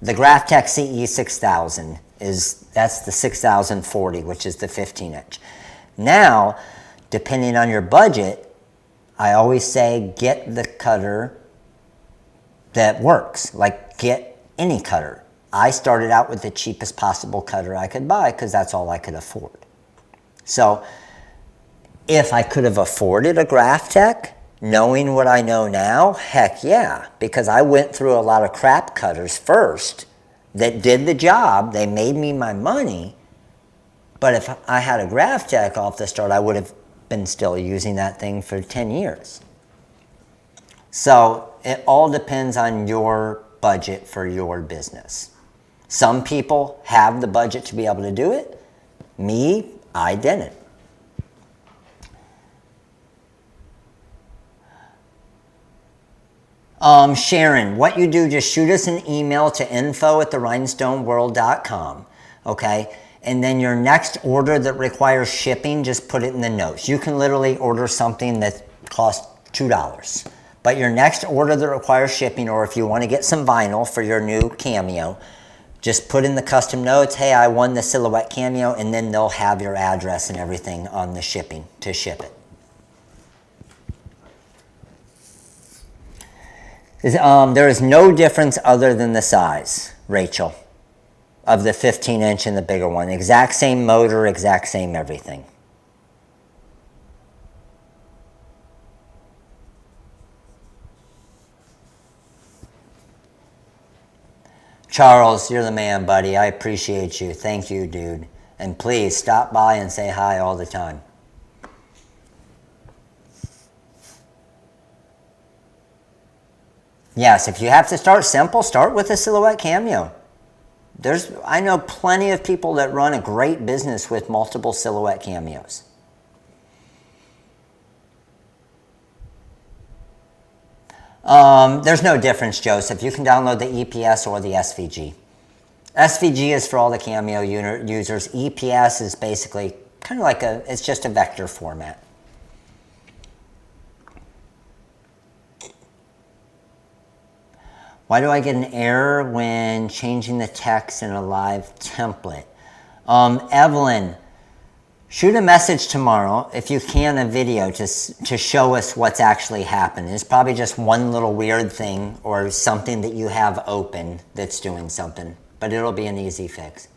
The Graph Tech CE 6000 that's the 6040, which is the 15-inch. Now, depending on your budget, I always say get the cutter that works. Like, get any cutter. I started out with the cheapest possible cutter I could buy because that's all I could afford. So if I could have afforded a Graph Tech, knowing what I know now, heck yeah, because I went through a lot of crap cutters first that did the job. They made me my money. But if I had a Graph Tech off the start, I would have been still using that thing for 10 years. So it all depends on your budget for your business. Some people have the budget to be able to do it. Me, I didn't. Sharon, what you do, just shoot us an email to info@therhinestoneworld.com, okay? And then your next order that requires shipping, just put it in the notes. You can literally order something that costs $2. But your next order that requires shipping, or if you want to get some vinyl for your new Cameo, just put in the custom notes, hey, I won the Silhouette Cameo, and then they'll have your address and everything on the shipping to ship it. There is no difference other than the size, Rachel, of the 15-inch and the bigger one. Exact same motor, exact same everything. Charles, you're the man, buddy. I appreciate you. Thank you, dude. And please stop by and say hi all the time. Yes, if you have to start simple, start with a Silhouette Cameo. I know plenty of people that run a great business with multiple Silhouette Cameos. There's no difference, Joseph. You can download the EPS or the SVG. SVG is for all the Cameo users. EPS is basically kind of like it's just a vector format. Why do I get an error when changing the text in a live template? Evelyn, shoot a message tomorrow, if you can, a video to show us what's actually happened. It's probably just one little weird thing or something that you have open that's doing something, but it'll be an easy fix.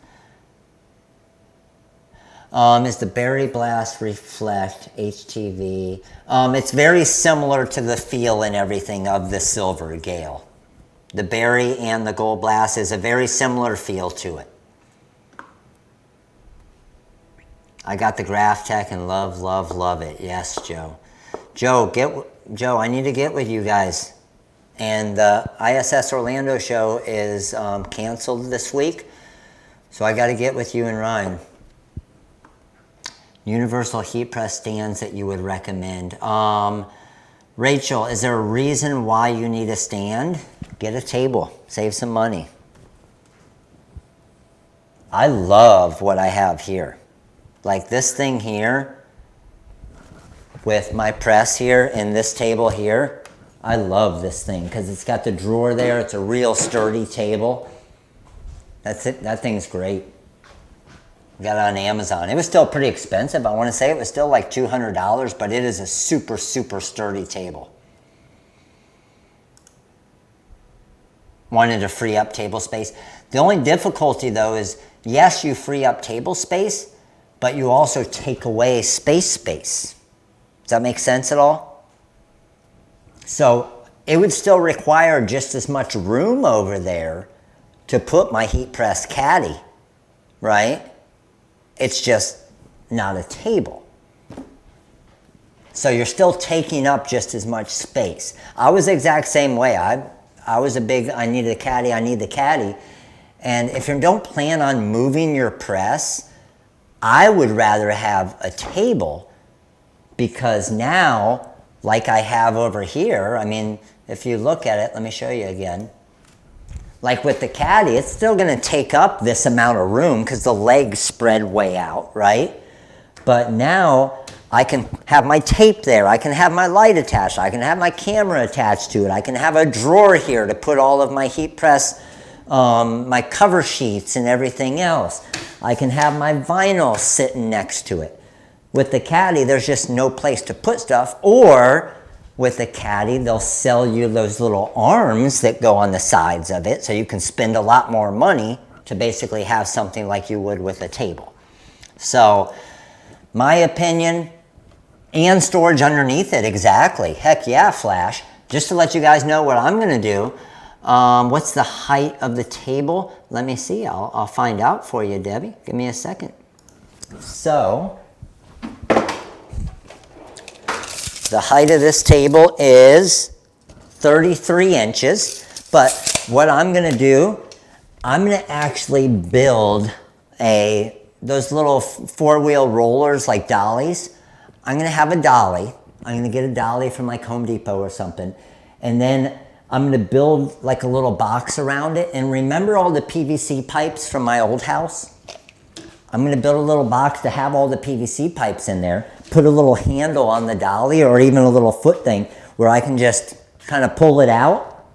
Is the Berry Blast Reflect HTV? It's very similar to the feel and everything of the Silver Gale. The Berry and the Gold Blast is a very similar feel to it. I got the Graph Tech and love, love, love it. Yes, Joe. Joe, I need to get with you guys. And the ISS Orlando show is canceled this week, so I got to get with you and Ryan. Universal heat press stands that you would recommend. Rachel, is there a reason why you need a stand? Get a table. Save some money. I love what I have here. Like this thing here with my press here and this table here. I love this thing because it's got the drawer there. It's a real sturdy table. That's it. That thing's great. Got it on Amazon. It was still pretty expensive. I want to say it was still like $200, but it is a super, super sturdy table. Wanted to free up table space. The only difficulty though is, yes, you free up table space, but you also take away space. Does that make sense at all? So it would still require just as much room over there to put my heat press caddy, right? It's just not a table. So you're still taking up just as much space. I was the exact same way. I was a big, I need a caddy, I need the caddy. And if you don't plan on moving your press, I would rather have a table, because now, like I have over here, I mean, if you look at it, let me show you again. Like with the caddy, it's still gonna take up this amount of room because the legs spread way out, right? But now I can have my tape there, I can have my light attached, I can have my camera attached to it, I can have a drawer here to put all of my heat press, my cover sheets and everything else. I can have my vinyl sitting next to it. With the caddy, there's just no place to put stuff. Or with the caddy, they'll sell you those little arms that go on the sides of it, so you can spend a lot more money to basically have something like you would with a table. So my opinion, and storage underneath it, exactly. Heck yeah, Flash. Just to let you guys know what I'm gonna do. What's the height of the table? Let me see, I'll find out for you, Debbie. Give me a second. So, the height of this table is 33 inches, but what I'm gonna do, I'm gonna actually build those little four-wheel rollers like dollies. I'm gonna have a dolly. I'm gonna get a dolly from like Home Depot or something, and then I'm gonna build like a little box around it. And remember all the PVC pipes from my old house? I'm gonna build a little box to have all the PVC pipes in there, put a little handle on the dolly or even a little foot thing where I can just kind of pull it out,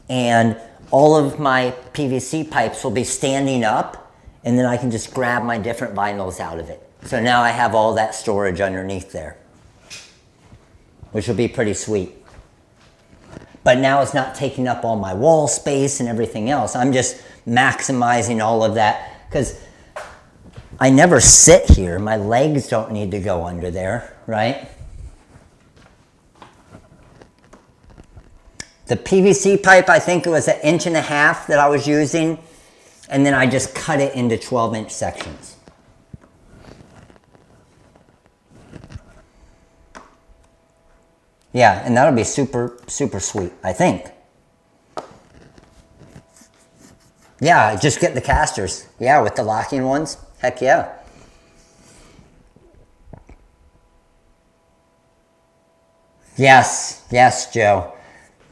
and all of my PVC pipes will be standing up, and then I can just grab my different vinyls out of it. So now I have all that storage underneath there, which will be pretty sweet. But now it's not taking up all my wall space and everything else. I'm just maximizing all of that because I never sit here. My legs don't need to go under there, right? The PVC pipe, I think it was 1.5 inches that I was using, and then I just cut it into 12-inch sections. Yeah, and that'll be super, super sweet, I think. Yeah, just get the casters. Yeah, with the locking ones. Heck yeah. Yes, yes, Joe.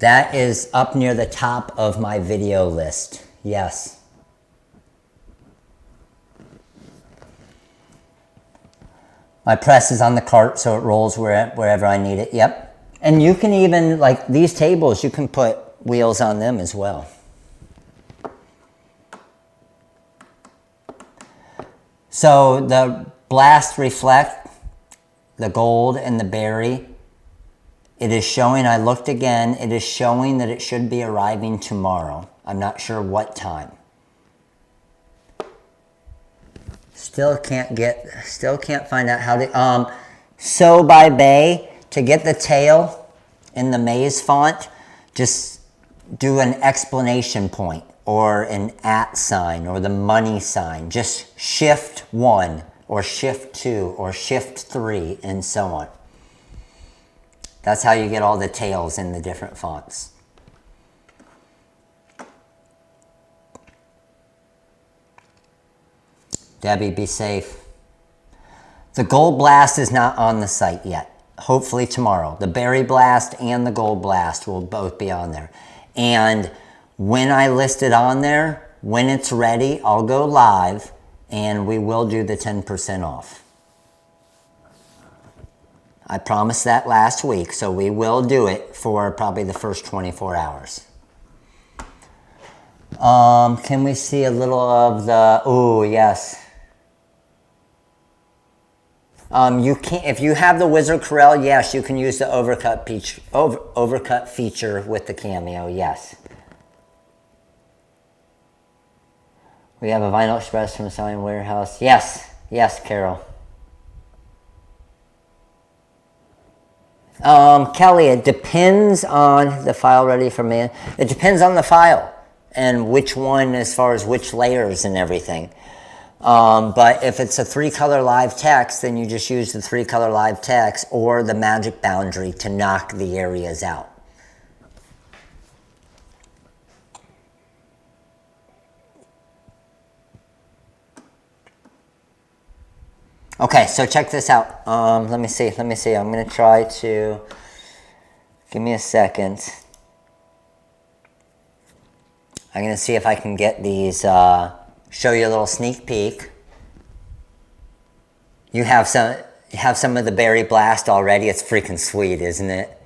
That is up near the top of my video list. Yes. My press is on the cart, so it rolls wherever I need it. Yep. And you can even, like these tables, you can put wheels on them as well. So the Blast Reflect, the gold and the berry, it is showing, I looked again, it is showing that it should be arriving tomorrow. I'm not sure what time. Still can't find out how to, So by Bay, to get the tail in the Maze font, just do an exclamation point or an @ sign or the money sign. Just Shift 1 or Shift 2 or Shift 3 and so on. That's how you get all the tails in the different fonts. Debbie, be safe. The Gold Blast is not on the site yet. Hopefully tomorrow. The Berry Blast and the Gold Blast will both be on there. And when I list it on there, when it's ready, I'll go live and we will do the 10% off. I promised that last week, so we will do it for probably the first 24 hours. Can we see a little of the, oh yes. You can, if you have the Wizard Corel, yes, you can use the overcut feature with the Cameo, yes. We have a Vinyl Express from a selling warehouse. Yes, yes, Carol. Kelly, it depends on the file ready for me. It depends on the file and which one, as far as which layers and everything. But if it's a 3-color live text, then you just use the 3-color live text or the magic boundary to knock the areas out. Okay, so check this out. Let me see. I'm going to try to, give me a second. I'm going to see if I can get these, show you a little sneak peek. You have some of the Berry Blast already. It's freaking sweet, isn't it?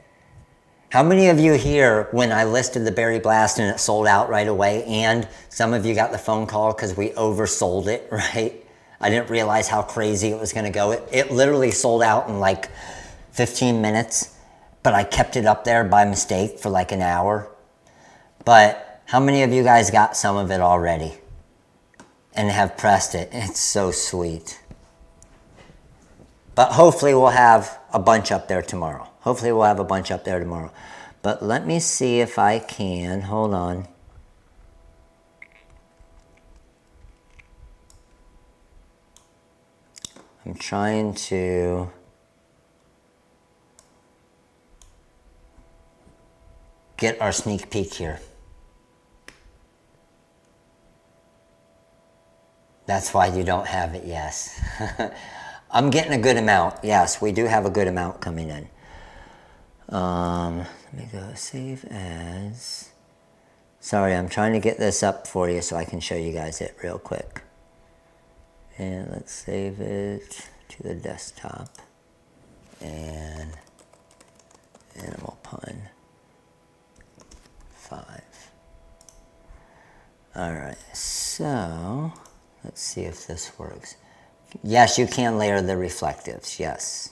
How many of you here, when I listed the Berry Blast and it sold out right away, and some of you got the phone call because we oversold it, right? I didn't realize how crazy it was going to go. It literally sold out in like 15 minutes, but I kept it up there by mistake for like an hour. But how many of you guys got some of it already and have pressed it? It's so sweet. But hopefully we'll have a bunch up there tomorrow. But let me see if I can. Hold on. I'm trying to get our sneak peek here. That's why you don't have it, yes. I'm getting a good amount. Yes, we do have a good amount coming in. Let me go save as. Sorry, I'm trying to get this up for you so I can show you guys it real quick. And let's save it to the desktop. And Animal Pun 5. Alright, so let's see if this works. Yes, you can layer the reflectives, yes.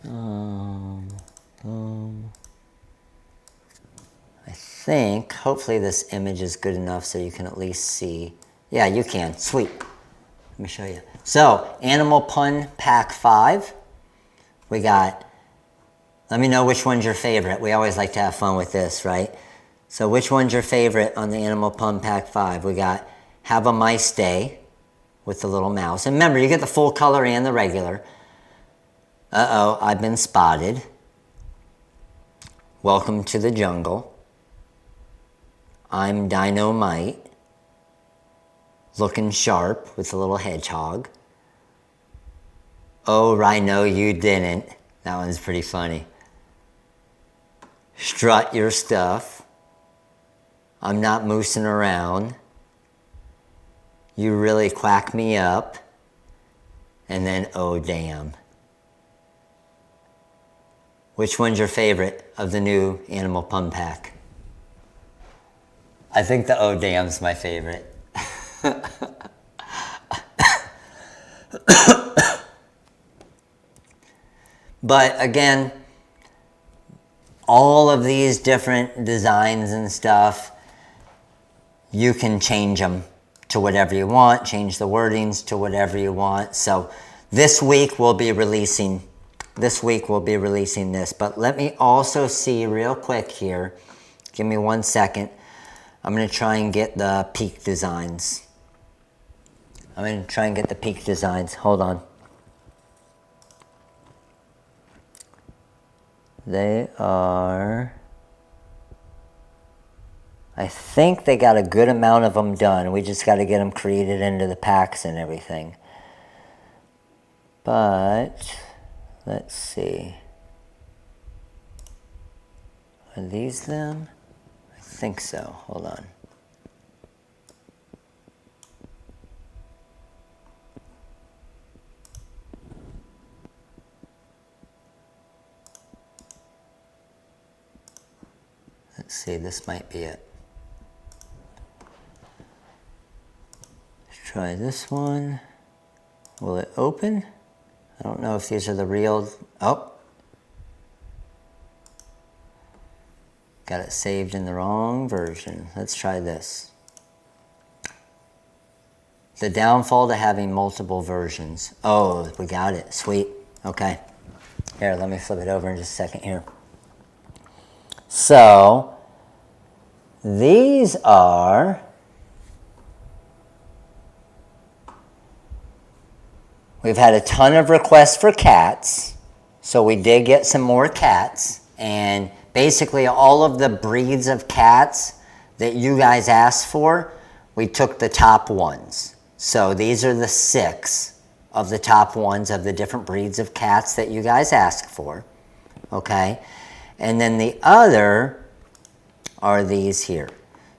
I think, hopefully this image is good enough so you can at least see. Yeah, you can. Sweet. Let me show you. So, Animal Pun Pack 5. We got, let me know which one's your favorite. We always like to have fun with this, right? So, which one's your favorite on the Animal Pun Pack 5? We got Have a Mice Day with the little mouse. And remember, you get the full color and the regular. Uh-oh, I've been spotted. Welcome to the jungle. I'm Dynamite. Looking sharp with a little hedgehog. Oh, Rhino, you didn't. That one's pretty funny. Strut your stuff. I'm not moosing around. You really quack me up. And then, oh, damn. Which one's your favorite of the new Animal Pun Pack? I think the oh, damn's my favorite. But again, all of these different designs and stuff, you can change them to whatever you want, change the wordings to whatever you want. So this week we'll be releasing this. But let me also see real quick here. Give me 1 second. I'm going to try and get the peak designs. Hold on. They are, I think they got a good amount of them done. We just got to get them created into the packs and everything. But, let's see. Are these them? I think so. Hold on. Let's see, this might be it. Let's try this one. Will it open? I don't know if these are the real. Oh. Got it saved in the wrong version. Let's try this. The downfall to having multiple versions. Oh, we got it. Sweet. Okay. Here, let me flip it over in just a second here. So, these are... We've had a ton of requests for cats, so we did get some more cats, and basically all of the breeds of cats that you guys asked for, we took the top ones. So these are the 6 of the top ones of the different breeds of cats that you guys asked for, okay? And then the other are these here.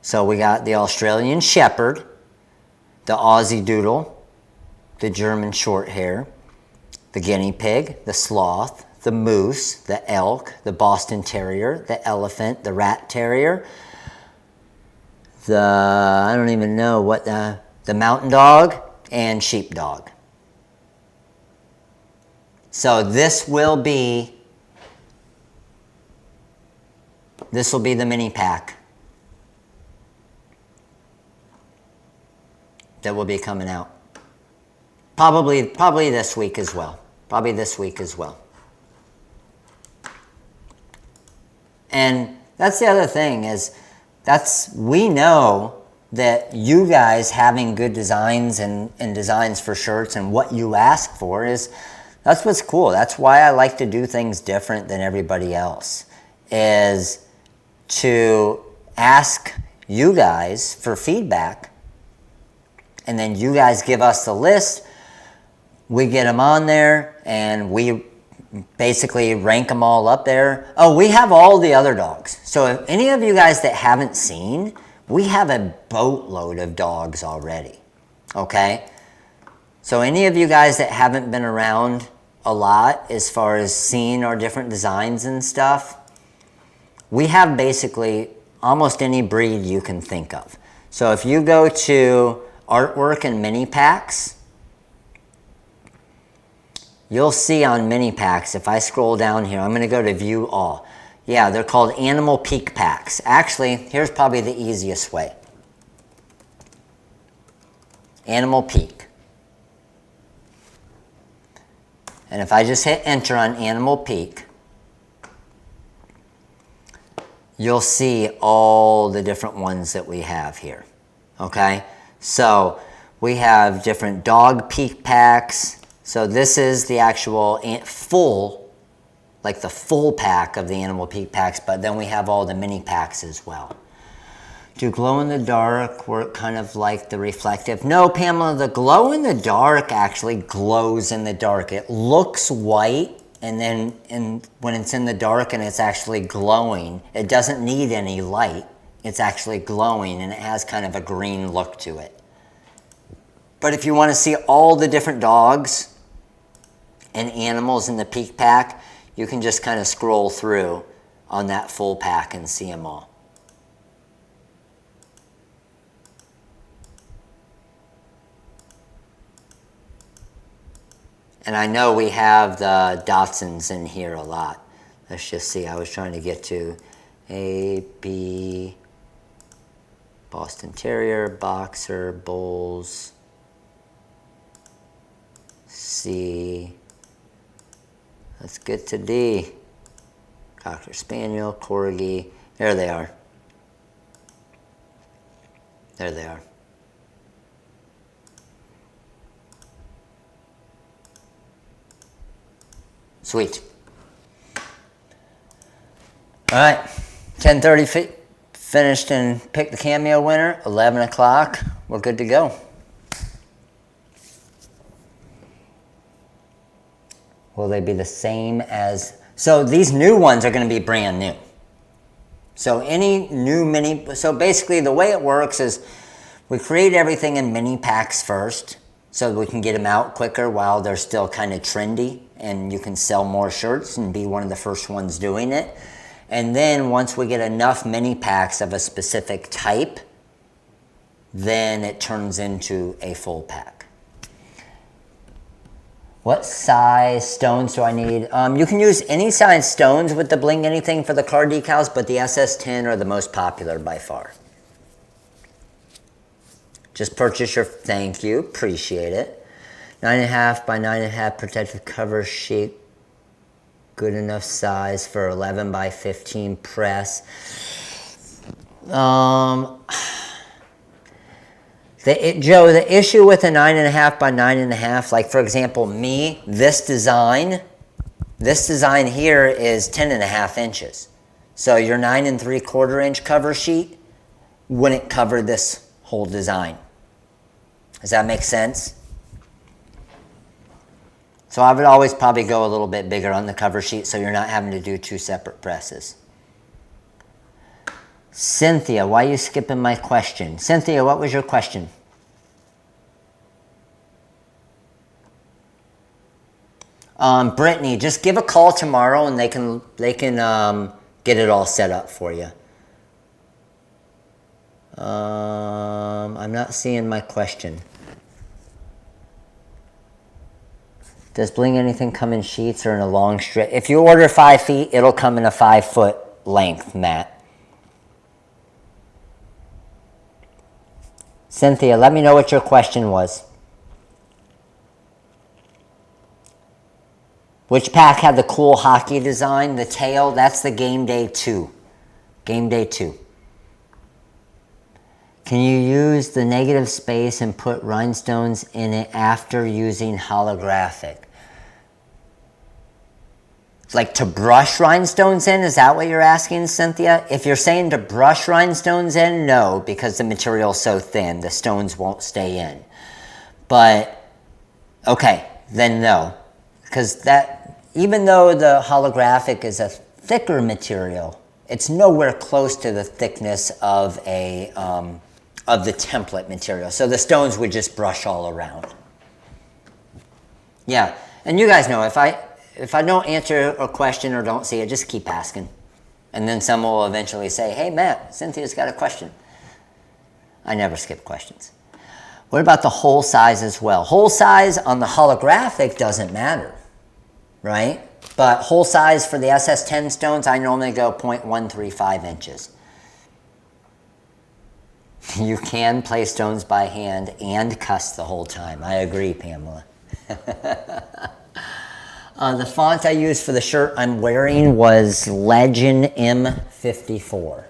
So we got the Australian Shepherd, the Aussie Doodle, the German Shorthair, the Guinea Pig, the Sloth, the Moose, the Elk, the Boston Terrier, the Elephant, the Rat Terrier, the, I don't even know what, the Mountain Dog, and Sheepdog. So this will be the mini pack that will be coming out. Probably this week as well. Probably this week as well. And that's the other thing is, we know that you guys having good designs and designs for shirts and what you ask for that's what's cool. That's why I like to do things different than everybody else, is to ask you guys for feedback, and then you guys give us the list. We get them on there, and we basically rank them all up there. Oh, we have all the other dogs. So if any of you guys that haven't seen, we have a boatload of dogs already, okay? So any of you guys that haven't been around a lot as far as seeing our different designs and stuff, we have basically almost any breed you can think of. So if you go to artwork and mini packs, you'll see on mini packs, if I scroll down here, I'm going to go to view all. Yeah, they're called animal peak packs. Actually, here's probably the easiest way. Animal peak. And if I just hit enter on animal peak, you'll see all the different ones that we have here. Okay? So we have different dog peak packs. So this is the actual full, like the full pack of the animal peak packs, but then we have all the mini packs as well. Do glow in the dark work kind of like the reflective? No, Pamela, the glow in the dark actually glows in the dark. It looks white, and then when it's in the dark and it's actually glowing, it doesn't need any light. It's actually glowing, and it has kind of a green look to it. But if you want to see all the different dogs and animals in the peak pack, you can just kind of scroll through on that full pack and see them all. And I know we have the Dachshunds in here a lot. Let's just see. I was trying to get to A, B, Boston Terrier, Boxer, Bulls, C. Let's get to D. Cocker Spaniel, Corgi. There they are. There they are. Sweet. All right, 10:30 finished and picked the Cameo winner. 11 o'clock, we're good to go. Will they be the same as... So these new ones are going to be brand new. So any new mini... So basically the way it works is we create everything in mini packs first so that we can get them out quicker while they're still kind of trendy and you can sell more shirts and be one of the first ones doing it. And then once we get enough mini packs of a specific type, then it turns into a full pack. What size stones do I need? You can use any size stones with the Bling Anything for the card decals, but the SS10 are the most popular by far. Just purchase your, thank you, appreciate it. 9.5 by 9.5 protective cover sheet. Good enough size for 11 by 15 press. Joe, the issue with a 9.5 by 9.5, like for example, me, this design here is 10.5 inches. So your 9 3/4 inch cover sheet wouldn't cover this whole design. Does that make sense? So I would always probably go a little bit bigger on the cover sheet so you're not having to do 2 separate presses. Cynthia, why are you skipping my question? Cynthia, what was your question? Brittany, just give a call tomorrow and they can get it all set up for you. I'm not seeing my question. Does Bling anything come in sheets or in a long strip? If you order 5 feet, it'll come in a 5-foot length, Matt. Cynthia, let me know what your question was. Which pack had the cool hockey design? The tail, that's the Game Day 2. Game Day 2. Can you use the negative space and put rhinestones in it after using holographic? Like to brush rhinestones in? Is that what you're asking, Cynthia? If you're saying to brush rhinestones in, no, because the material's so thin, the stones won't stay in. But, okay, then no. Because that, even though the holographic is a thicker material, it's nowhere close to the thickness of a of the template material. So the stones would just brush all around. Yeah, and you guys know, if I don't answer a question or don't see it, just keep asking. And then someone will eventually say, hey, Matt, Cynthia's got a question. I never skip questions. What about the hole size as well? Hole size on the holographic doesn't matter, right? But hole size for the SS10 stones, I normally go 0.135 inches. You can play stones by hand and cuss the whole time. I agree, Pamela. The font I used for the shirt I'm wearing was Legend M54.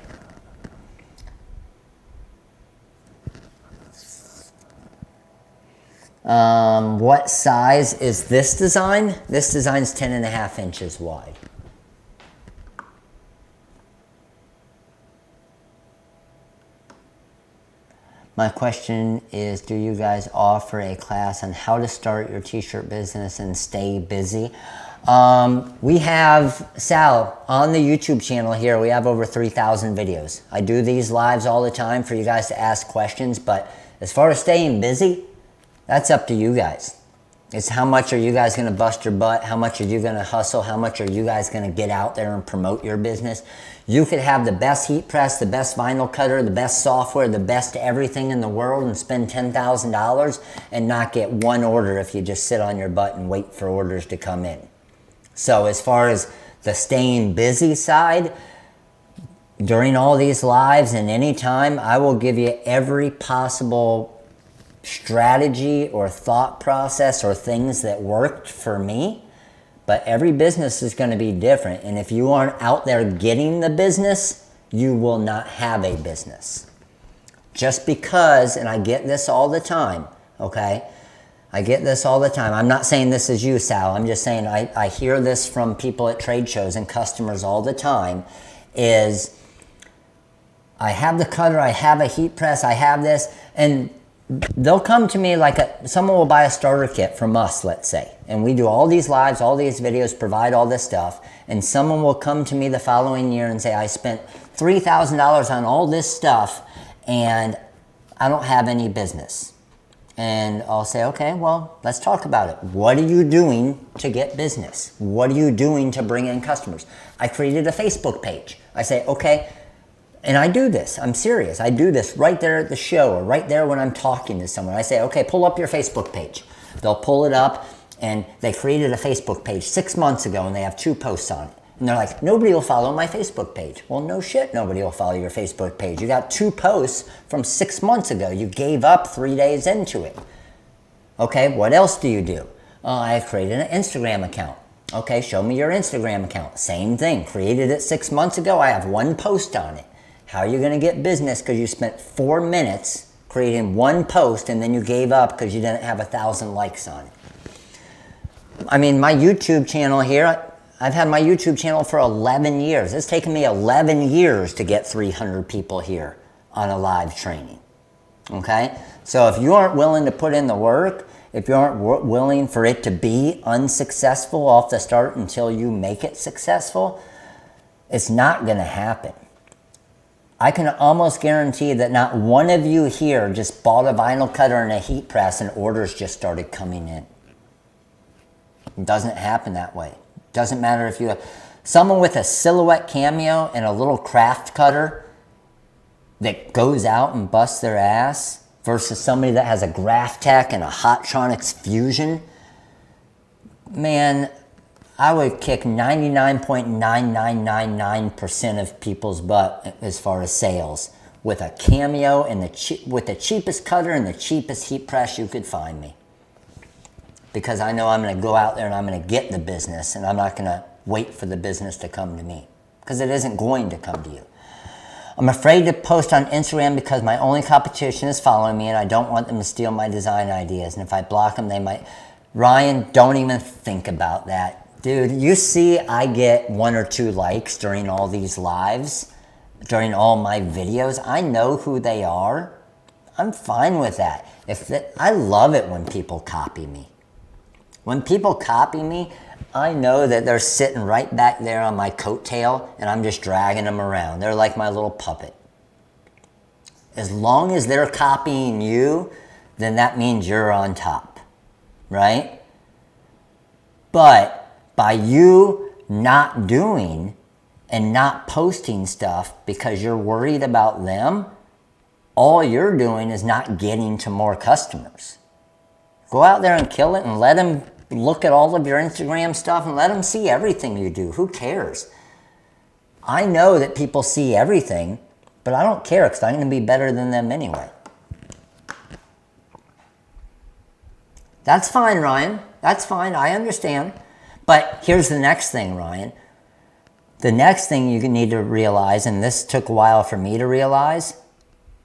What size is this design? This design's 10.5 inches wide. My question is, do you guys offer a class on how to start your t-shirt business and stay busy? We have, Sal, on the YouTube channel here, we have over 3,000 videos. I do these lives all the time for you guys to ask questions, but as far as staying busy, that's up to you guys. It's how much are you guys going to bust your butt? How much are you going to hustle? How much are you guys going to get out there and promote your business? You could have the best heat press, the best vinyl cutter, the best software, the best everything in the world and spend $10,000 and not get one order if you just sit on your butt and wait for orders to come in. So as far as the staying busy side, during all these lives and any time, I will give you every possible strategy or thought process or things that worked for me. But every business is going to be different. And if you aren't out there getting the business, you will not have a business. Just because, and I get this all the time, okay? I get this all the time. I'm not saying this is you, Sal. I'm just saying I hear this from people at trade shows and customers all the time is, I have the cutter, I have a heat press, I have this, and they'll come to me like someone will buy a starter kit from us, let's say, and we do all these lives, all these videos, provide all this stuff, and someone will come to me the following year and say, I spent $3,000 on all this stuff and I don't have any business. And I'll say, okay, well, let's talk about it. What are you doing to get business? What are you doing to bring in customers? I created a Facebook page. I say, okay, and I do this, I'm serious. I do this right there at the show or right there when I'm talking to someone. I say, okay, pull up your Facebook page. They'll pull it up and they created a Facebook page 6 months ago and they have 2 posts on it. And they're like, nobody will follow my Facebook page. Well, no shit, nobody will follow your Facebook page. You got 2 posts from 6 months ago. You gave up 3 days into it. Okay, what else do you do? I created an Instagram account. Okay, show me your Instagram account. Same thing. Created it 6 months ago. I have one post on it. How are you going to get business because you spent 4 minutes creating one post and then you gave up because you didn't have 1,000 likes on it? I mean, my YouTube channel here, I've had my YouTube channel for 11 years. It's taken me 11 years to get 300 people here on a live training. Okay? So if you aren't willing to put in the work, if you aren't willing for it to be unsuccessful off the start until you make it successful, it's not going to happen. I can almost guarantee that not one of you here just bought a vinyl cutter and a heat press and orders just started coming in. It doesn't happen that way. It doesn't matter if you have someone with a silhouette CAMEO and a little craft cutter that goes out and busts their ass versus somebody that has a Graph Tech and a Hotronix Fusion. Man, I would kick 99.9999% of people's butt as far as sales with a CAMEO and with the cheapest cutter and the cheapest heat press you could find me. Because I know I'm going to go out there and I'm going to get the business, and I'm not going to wait for the business to come to me, because it isn't going to come to you. I'm afraid to post on Instagram because my only competition is following me and I don't want them to steal my design ideas. And if I block them, they might. Ryan, don't even think about that. Dude, you see I get 1 or 2 likes during all these lives, during all my videos. I know who they are. I'm fine with that. I love it when people copy me. When people copy me, I know that they're sitting right back there on my coattail and I'm just dragging them around. They're like my little puppet. As long as they're copying you, then that means you're on top, right? But by you not doing and not posting stuff because you're worried about them, all you're doing is not getting to more customers. Go out there and kill it and let them look at all of your Instagram stuff and let them see everything you do. Who cares? I know that people see everything, but I don't care because I'm going to be better than them anyway. That's fine, Ryan. That's fine. I understand. But here's the next thing, Ryan. The next thing you need to realize, and this took a while for me to realize,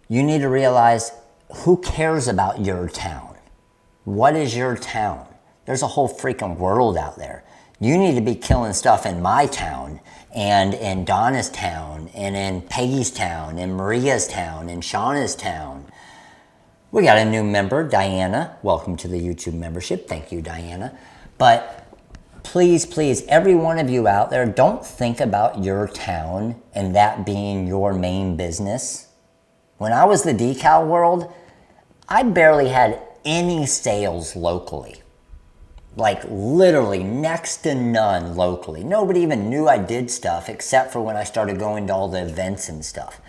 you need to realize who cares about your town. What is your town? There's a whole freaking world out there. You need to be killing stuff in my town and in Donna's town and in Peggy's town and Maria's town and Shauna's town. We got a new member, Diana. Welcome to the YouTube membership. Thank you, Diana. But please, please, every one of you out there, don't think about your town and that being your main business. When I was the decal world, I barely had any sales locally. Like literally next to none locally. Nobody even knew I did stuff except for when I started going to all the events and stuff.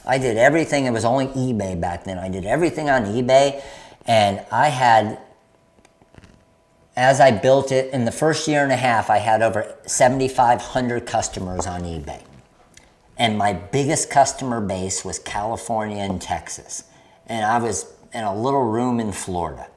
I did everything. It was only eBay back then. I did everything on eBay, and I had, as I built it, in the first year and a half, I had over 7,500 customers on eBay. And my biggest customer base was California and Texas. And I was in a little room in Florida.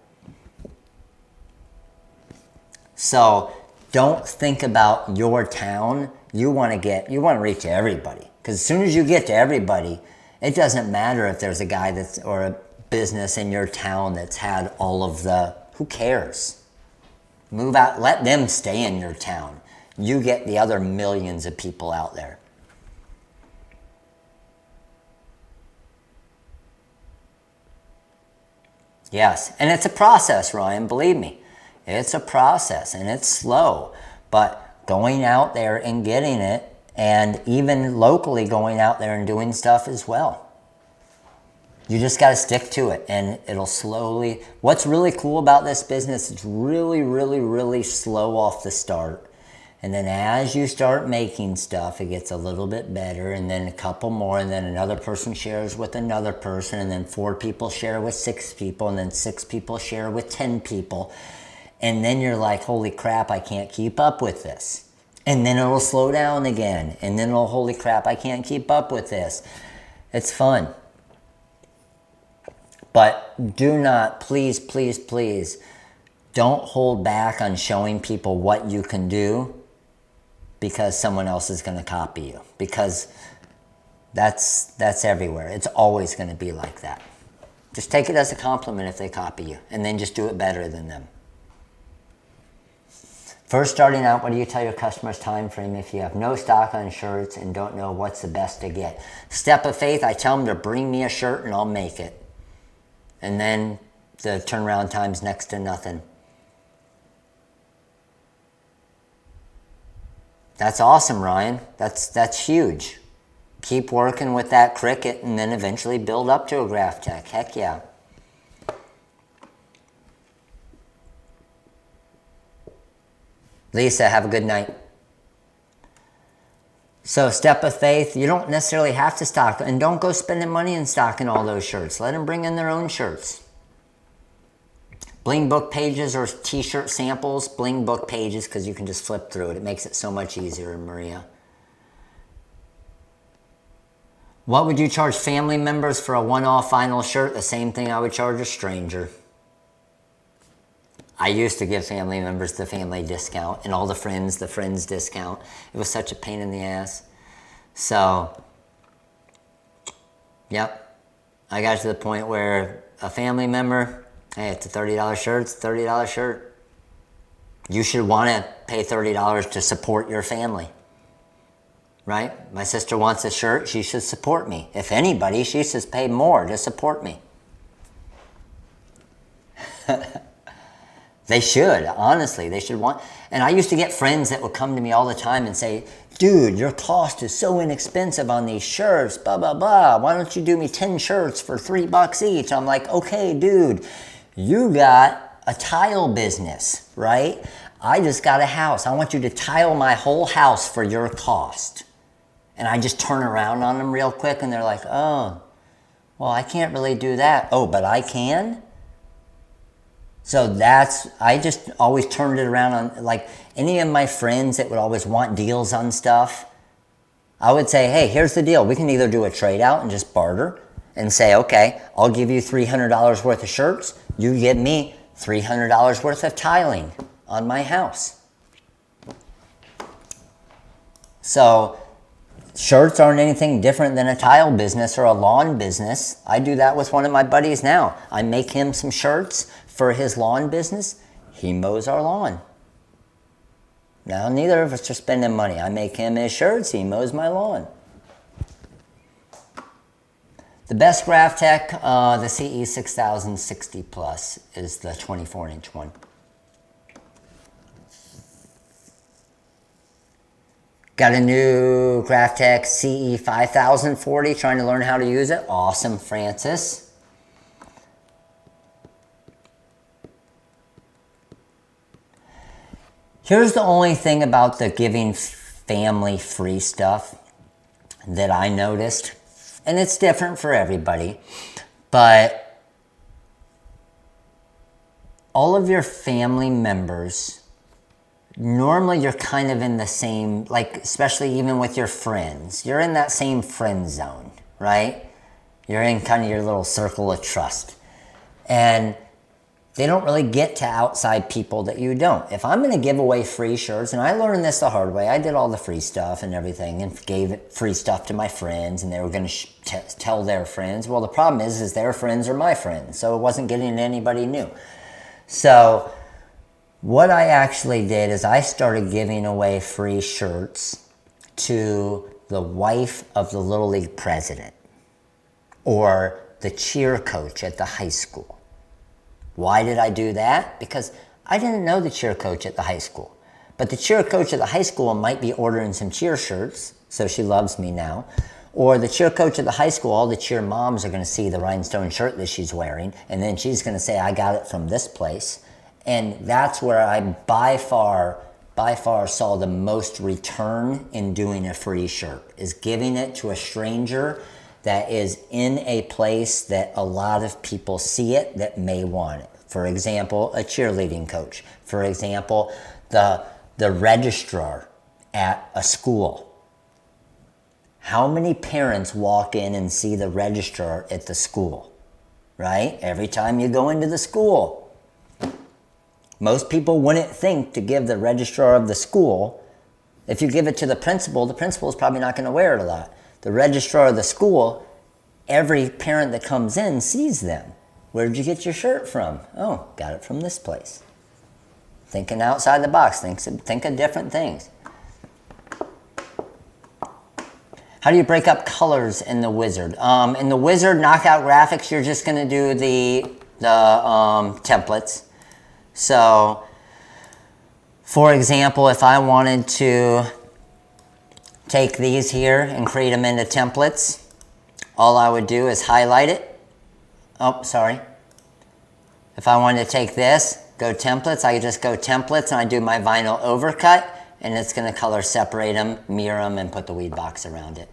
So don't think about your town. You want to reach everybody. Because as soon as you get to everybody, it doesn't matter if there's a guy or a business in your town that's had all of who cares? Move out, let them stay in your town. You get the other millions of people out there. Yes, and it's a process, Ryan, believe me. It's a process and it's slow, but going out there and getting it, and even locally going out there and doing stuff as well. You just got to stick to it and it'll slowly. What's really cool about this business, it's really, really, really slow off the start. And then as you start making stuff, it gets a little bit better, and then a couple more, and then another person shares with another person, and then 4 people share with 6 people, and then 6 people share with 10 people. And then you're like, holy crap, I can't keep up with this. And then it'll slow down again. And then it'll, holy crap, I can't keep up with this. It's fun. But do not, please, please, please, Don't hold back on showing people what you can do because someone else is going to copy you. Because that's everywhere. It's always going to be like that. Just take it as a compliment if they copy you, and then just do it better than them. First starting out, what do you tell your customers' time frame if you have no stock on shirts and don't know what's the best to get? Step of faith, I tell them to bring me a shirt and I'll make it. And then the turnaround time's next to nothing. That's awesome, Ryan. That's huge. Keep working with that Cricut and then eventually build up to a Graph Tech. Heck yeah. Lisa, have a good night. So step of faith, you don't necessarily have to stock, and don't go spending money in stocking all those shirts. Let them bring in their own shirts. Bling book pages or t-shirt samples. Bling book pages because you can just flip through it. It makes it so much easier, Maria. What would you charge family members for a one-off vinyl shirt? The same thing I would charge a stranger. I used to give family members the family discount and all the friends discount. It was such a pain in the ass. So, yep. I got to the point where a family member, hey, it's a $30 shirt, it's a $30 shirt. You should want to pay $30 to support your family. Right? My sister wants a shirt, she should support me. If anybody, she should pay more to support me. They should, honestly, they should want. And I used to get friends that would come to me all the time and say, dude, your cost is so inexpensive on these shirts, blah, blah, blah. Why don't you do me 10 shirts for $3 each? I'm like, okay, dude, you got a tile business, right? I just got a house. I want you to tile my whole house for your cost. And I just turn around on them real quick and they're like, oh, well, I can't really do that. Oh, but I can? So I just always turned it around on, like, any of my friends that would always want deals on stuff, I would say, hey, here's the deal. We can either do a trade out and just barter and say, okay, I'll give you $300 worth of shirts. You give me $300 worth of tiling on my house. So shirts aren't anything different than a tile business or a lawn business. I do that with one of my buddies now. I make him some shirts for his lawn business. He mows our lawn. Now, neither of us are spending money. I make him his shirts, he mows my lawn. The best Graph Tech, the CE 6060 Plus is the 24-inch one. Got a new Graph Tech CE 5040, trying to learn how to use it. Awesome, Francis. Here's the only thing about the giving family free stuff that I noticed, and it's different for everybody, but all of your family members, normally you're kind of in the same, like, especially even with your friends, you're in that same friend zone, right? You're in kind of your little circle of trust. And they don't really get to outside people that you don't. If I'm going to give away free shirts, and I learned this the hard way, I did all the free stuff and everything and gave free stuff to my friends, and they were going to tell their friends. Well, the problem is their friends are my friends, so it wasn't getting to anybody new. So what I actually did is I started giving away free shirts to the wife of the Little League president or the cheer coach at the high school. Why did I do that? Because I didn't know the cheer coach at the high school. But the cheer coach at the high school might be ordering some cheer shirts, so she loves me now. Or the cheer coach at the high school, all the cheer moms are going to see the rhinestone shirt that she's wearing, and then she's going to say, I got it from this place. And that's where I by far saw the most return in doing a free shirt, is giving it to a stranger that is in a place that a lot of people see it that may want it. For example, a cheerleading coach. For example, the registrar at a school. How many parents walk in and see the registrar at the school, right? Every time you go into the school. Most people wouldn't think to give the registrar of the school. If you give it to the principal is probably not going to wear it a lot. The registrar of the school, every parent that comes in sees them. Where did you get your shirt from? Oh, got it from this place. Thinking outside the box, think of different things. How do you break up colors in the Wizard? In the Wizard Knockout Graphics, you're just going to do the templates. So, for example, if I wanted to take these here and create them into templates, all I would do is highlight it. Oh, sorry. If I wanted to take this, go templates, I could just go templates and I do my vinyl overcut, and it's going to color separate them, mirror them, and put the weed box around it.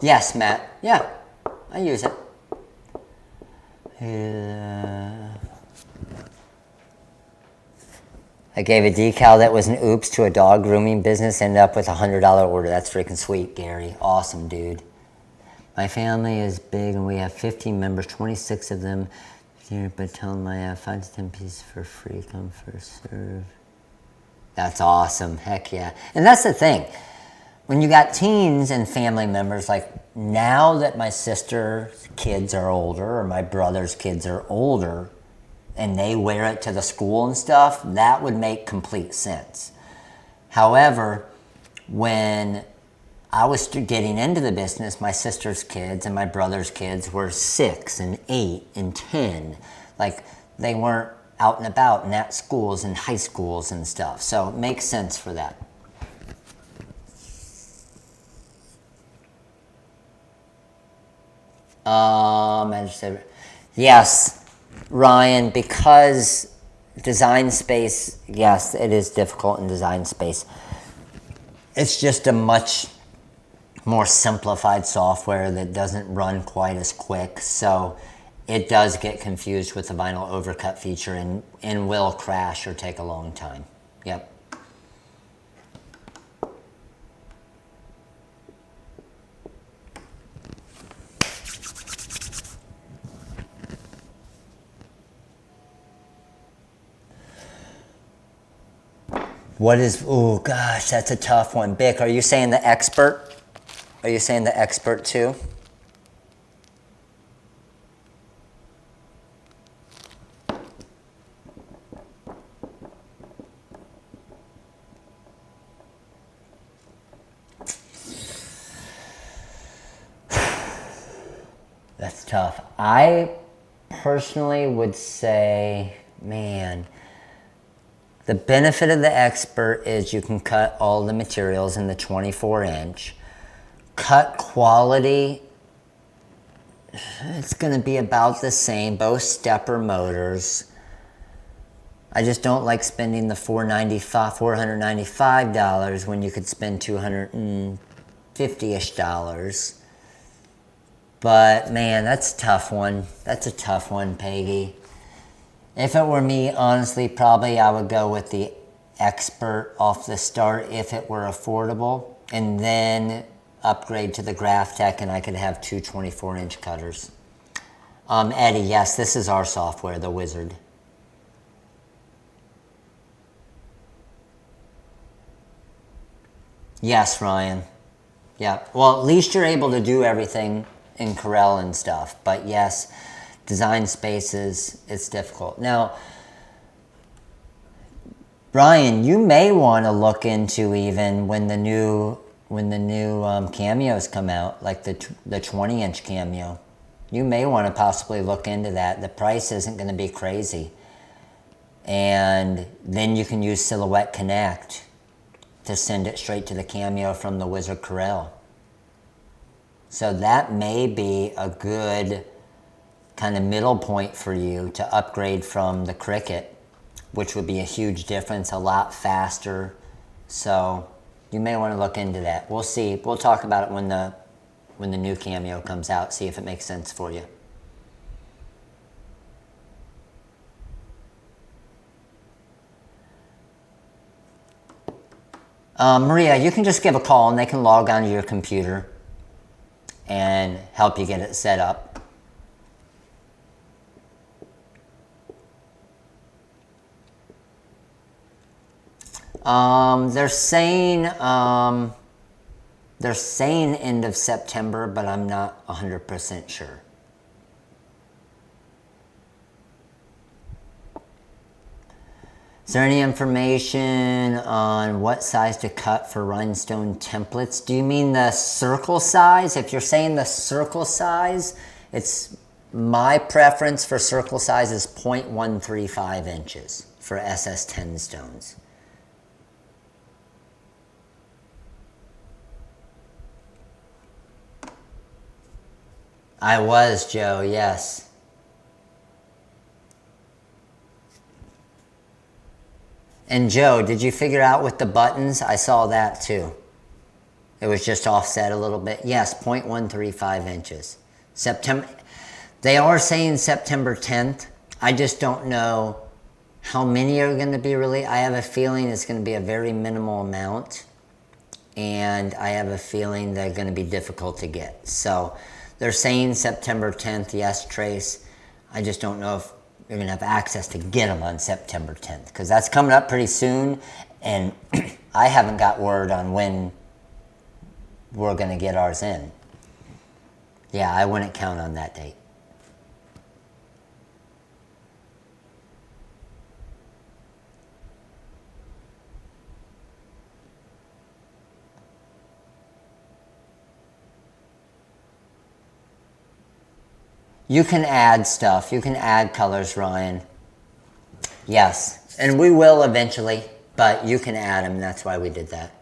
Yes, Matt. Yeah, I use it. I gave a decal that was an oops to a dog grooming business, ended up with a $100 order. That's freaking sweet, Gary. Awesome, dude. My family is big and we have 15 members, 26 of them. But tell them I have 5 to 10 pieces for free, come first serve. That's awesome. Heck yeah. And that's the thing. When you got teens and family members, like now that my sister's kids are older or my brother's kids are older and they wear it to the school and stuff, that would make complete sense. However, when I was getting into the business, my sister's kids and my brother's kids were 6 and 8 and 10. Like they weren't out and about and at schools and high schools and stuff. So it makes sense for that. Yes, Ryan, because design space, yes, it is difficult in design space. It's just a much more simplified software that doesn't run quite as quick, so it does get confused with the vinyl overcut feature and will crash or take a long time. Yep. What is, oh gosh, that's a tough one. Bick, are you saying the expert? Are you saying the expert too? That's tough. I personally would say, man, the benefit of the expert is you can cut all the materials in the 24-inch. Cut quality, it's going to be about the same, both stepper motors. I just don't like spending the $495 when you could spend $250-ish dollars. But man, that's a tough one. That's a tough one, Peggy. If it were me, honestly, probably I would go with the expert off the start if it were affordable, and then upgrade to the GraphTech and I could have two 24-inch cutters. Eddie, yes, this is our software, the Wizard. Yes, Ryan. Yeah, well, at least you're able to do everything in Corel and stuff, but yes, design spaces, it's difficult. Now, Brian, you may want to look into even when the new cameos come out, like the 20-inch cameo. You may want to possibly look into that. The price isn't going to be crazy. And then you can use Silhouette Connect to send it straight to the cameo from the Wizard Corel. So that may be a good kind of middle point for you to upgrade from the Cricut, which would be a huge difference, a lot faster. So you may want to look into that. We'll see. We'll talk about it when the new cameo comes out, see if it makes sense for you. Maria, you can just give a call and they can log onto your computer and help you get it set up. They're saying end of September, but I'm not 100% sure. Is there any information on what size to cut for rhinestone templates? Do you mean the circle size? If you're saying the circle size, it's my preference for circle size is 0.135 inches for SS10 stones. I was, Joe, yes. And Joe, did you figure out with the buttons? I saw that too. It was just offset a little bit. Yes, 0.135 inches. September. They are saying September 10th. I just don't know how many are going to be released. I have a feeling it's going to be a very minimal amount. And I have a feeling they're going to be difficult to get. So they're saying September 10th. Yes, Trace. I just don't know if you're going to have access to get them on September 10th, because that's coming up pretty soon, and I haven't got word on when we're going to get ours in. Yeah, I wouldn't count on that date. You can add stuff. You can add colors, Ryan. Yes, and we will eventually, but you can add them. That's why we did that.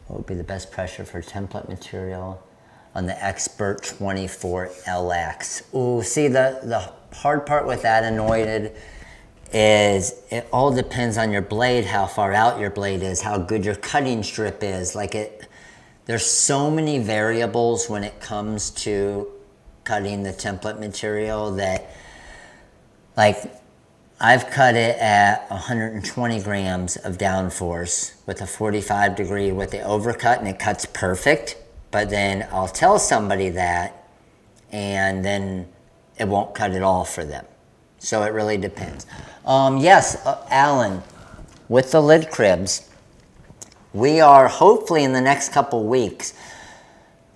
What would be the best pressure for template material on the Expert 24LX? Ooh, see, the hard part with that, Anointed, is it all depends on your blade, how far out your blade is, how good your cutting strip is. There's so many variables when it comes to cutting the template material that, I've cut it at 120 grams of downforce with a 45 degree with the overcut, and it cuts perfect. But then I'll tell somebody that, and then it won't cut at all for them. So it really depends. Yes, Alan, with the lid cribs, we are hopefully in the next couple weeks,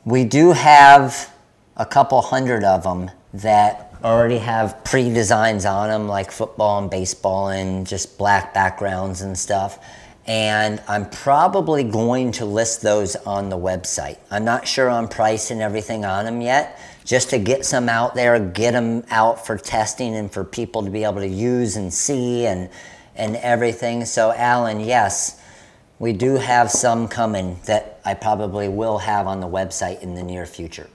we do have a couple hundred of them that already have pre-designs on them, like football and baseball and just black backgrounds and stuff. And I'm probably going to list those on the website. I'm not sure on price and everything on them yet, just to get some out there, get them out for testing and for people to be able to use and see and everything. So Alan, yes, we do have some coming that I probably will have on the website in the near future.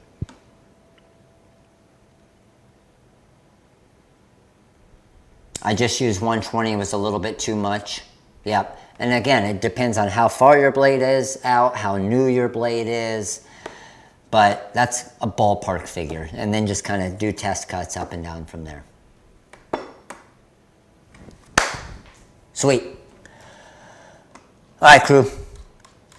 I just used 120, it was a little bit too much. Yep. And again, it depends on how far your blade is out, how new your blade is. But that's a ballpark figure. And then just kind of do test cuts up and down from there. Sweet. All right, crew.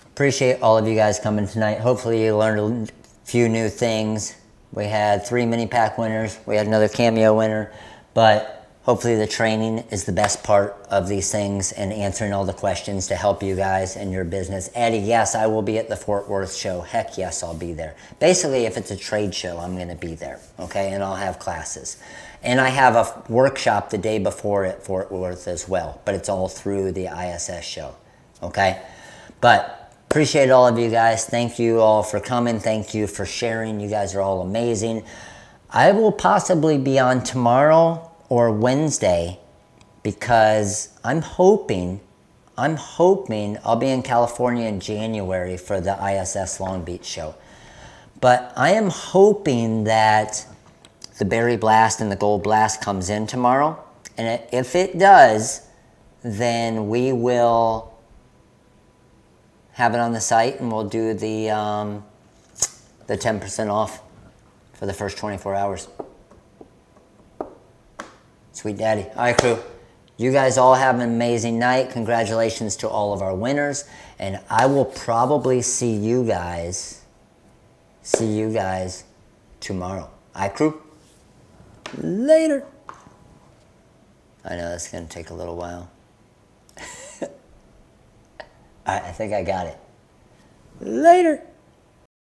Appreciate all of you guys coming tonight. Hopefully you learned a few new things. We had 3 mini pack winners. We had another CAMEO winner. But hopefully the training is the best part of these things and answering all the questions to help you guys and your business. Eddie, yes, I will be at the Fort Worth show. Heck yes, I'll be there. Basically, if it's a trade show, I'm going to be there, okay? And I'll have classes. And I have a workshop the day before at Fort Worth as well, but it's all through the ISS show, okay? But appreciate all of you guys. Thank you all for coming. Thank you for sharing. You guys are all amazing. I will possibly be on tomorrow or Wednesday, because I'm hoping I'll be in California in January for the ISS Long Beach show. But I am hoping that the Berry Blast and the Gold Blast comes in tomorrow. And if it does, then we will have it on the site and we'll do the 10% off for the first 24 hours. Sweet daddy. All right, crew. You guys all have an amazing night. Congratulations to all of our winners. And I will probably see you guys tomorrow. iCrew, later. I know that's going to take a little while. All right, I think I got it. Later.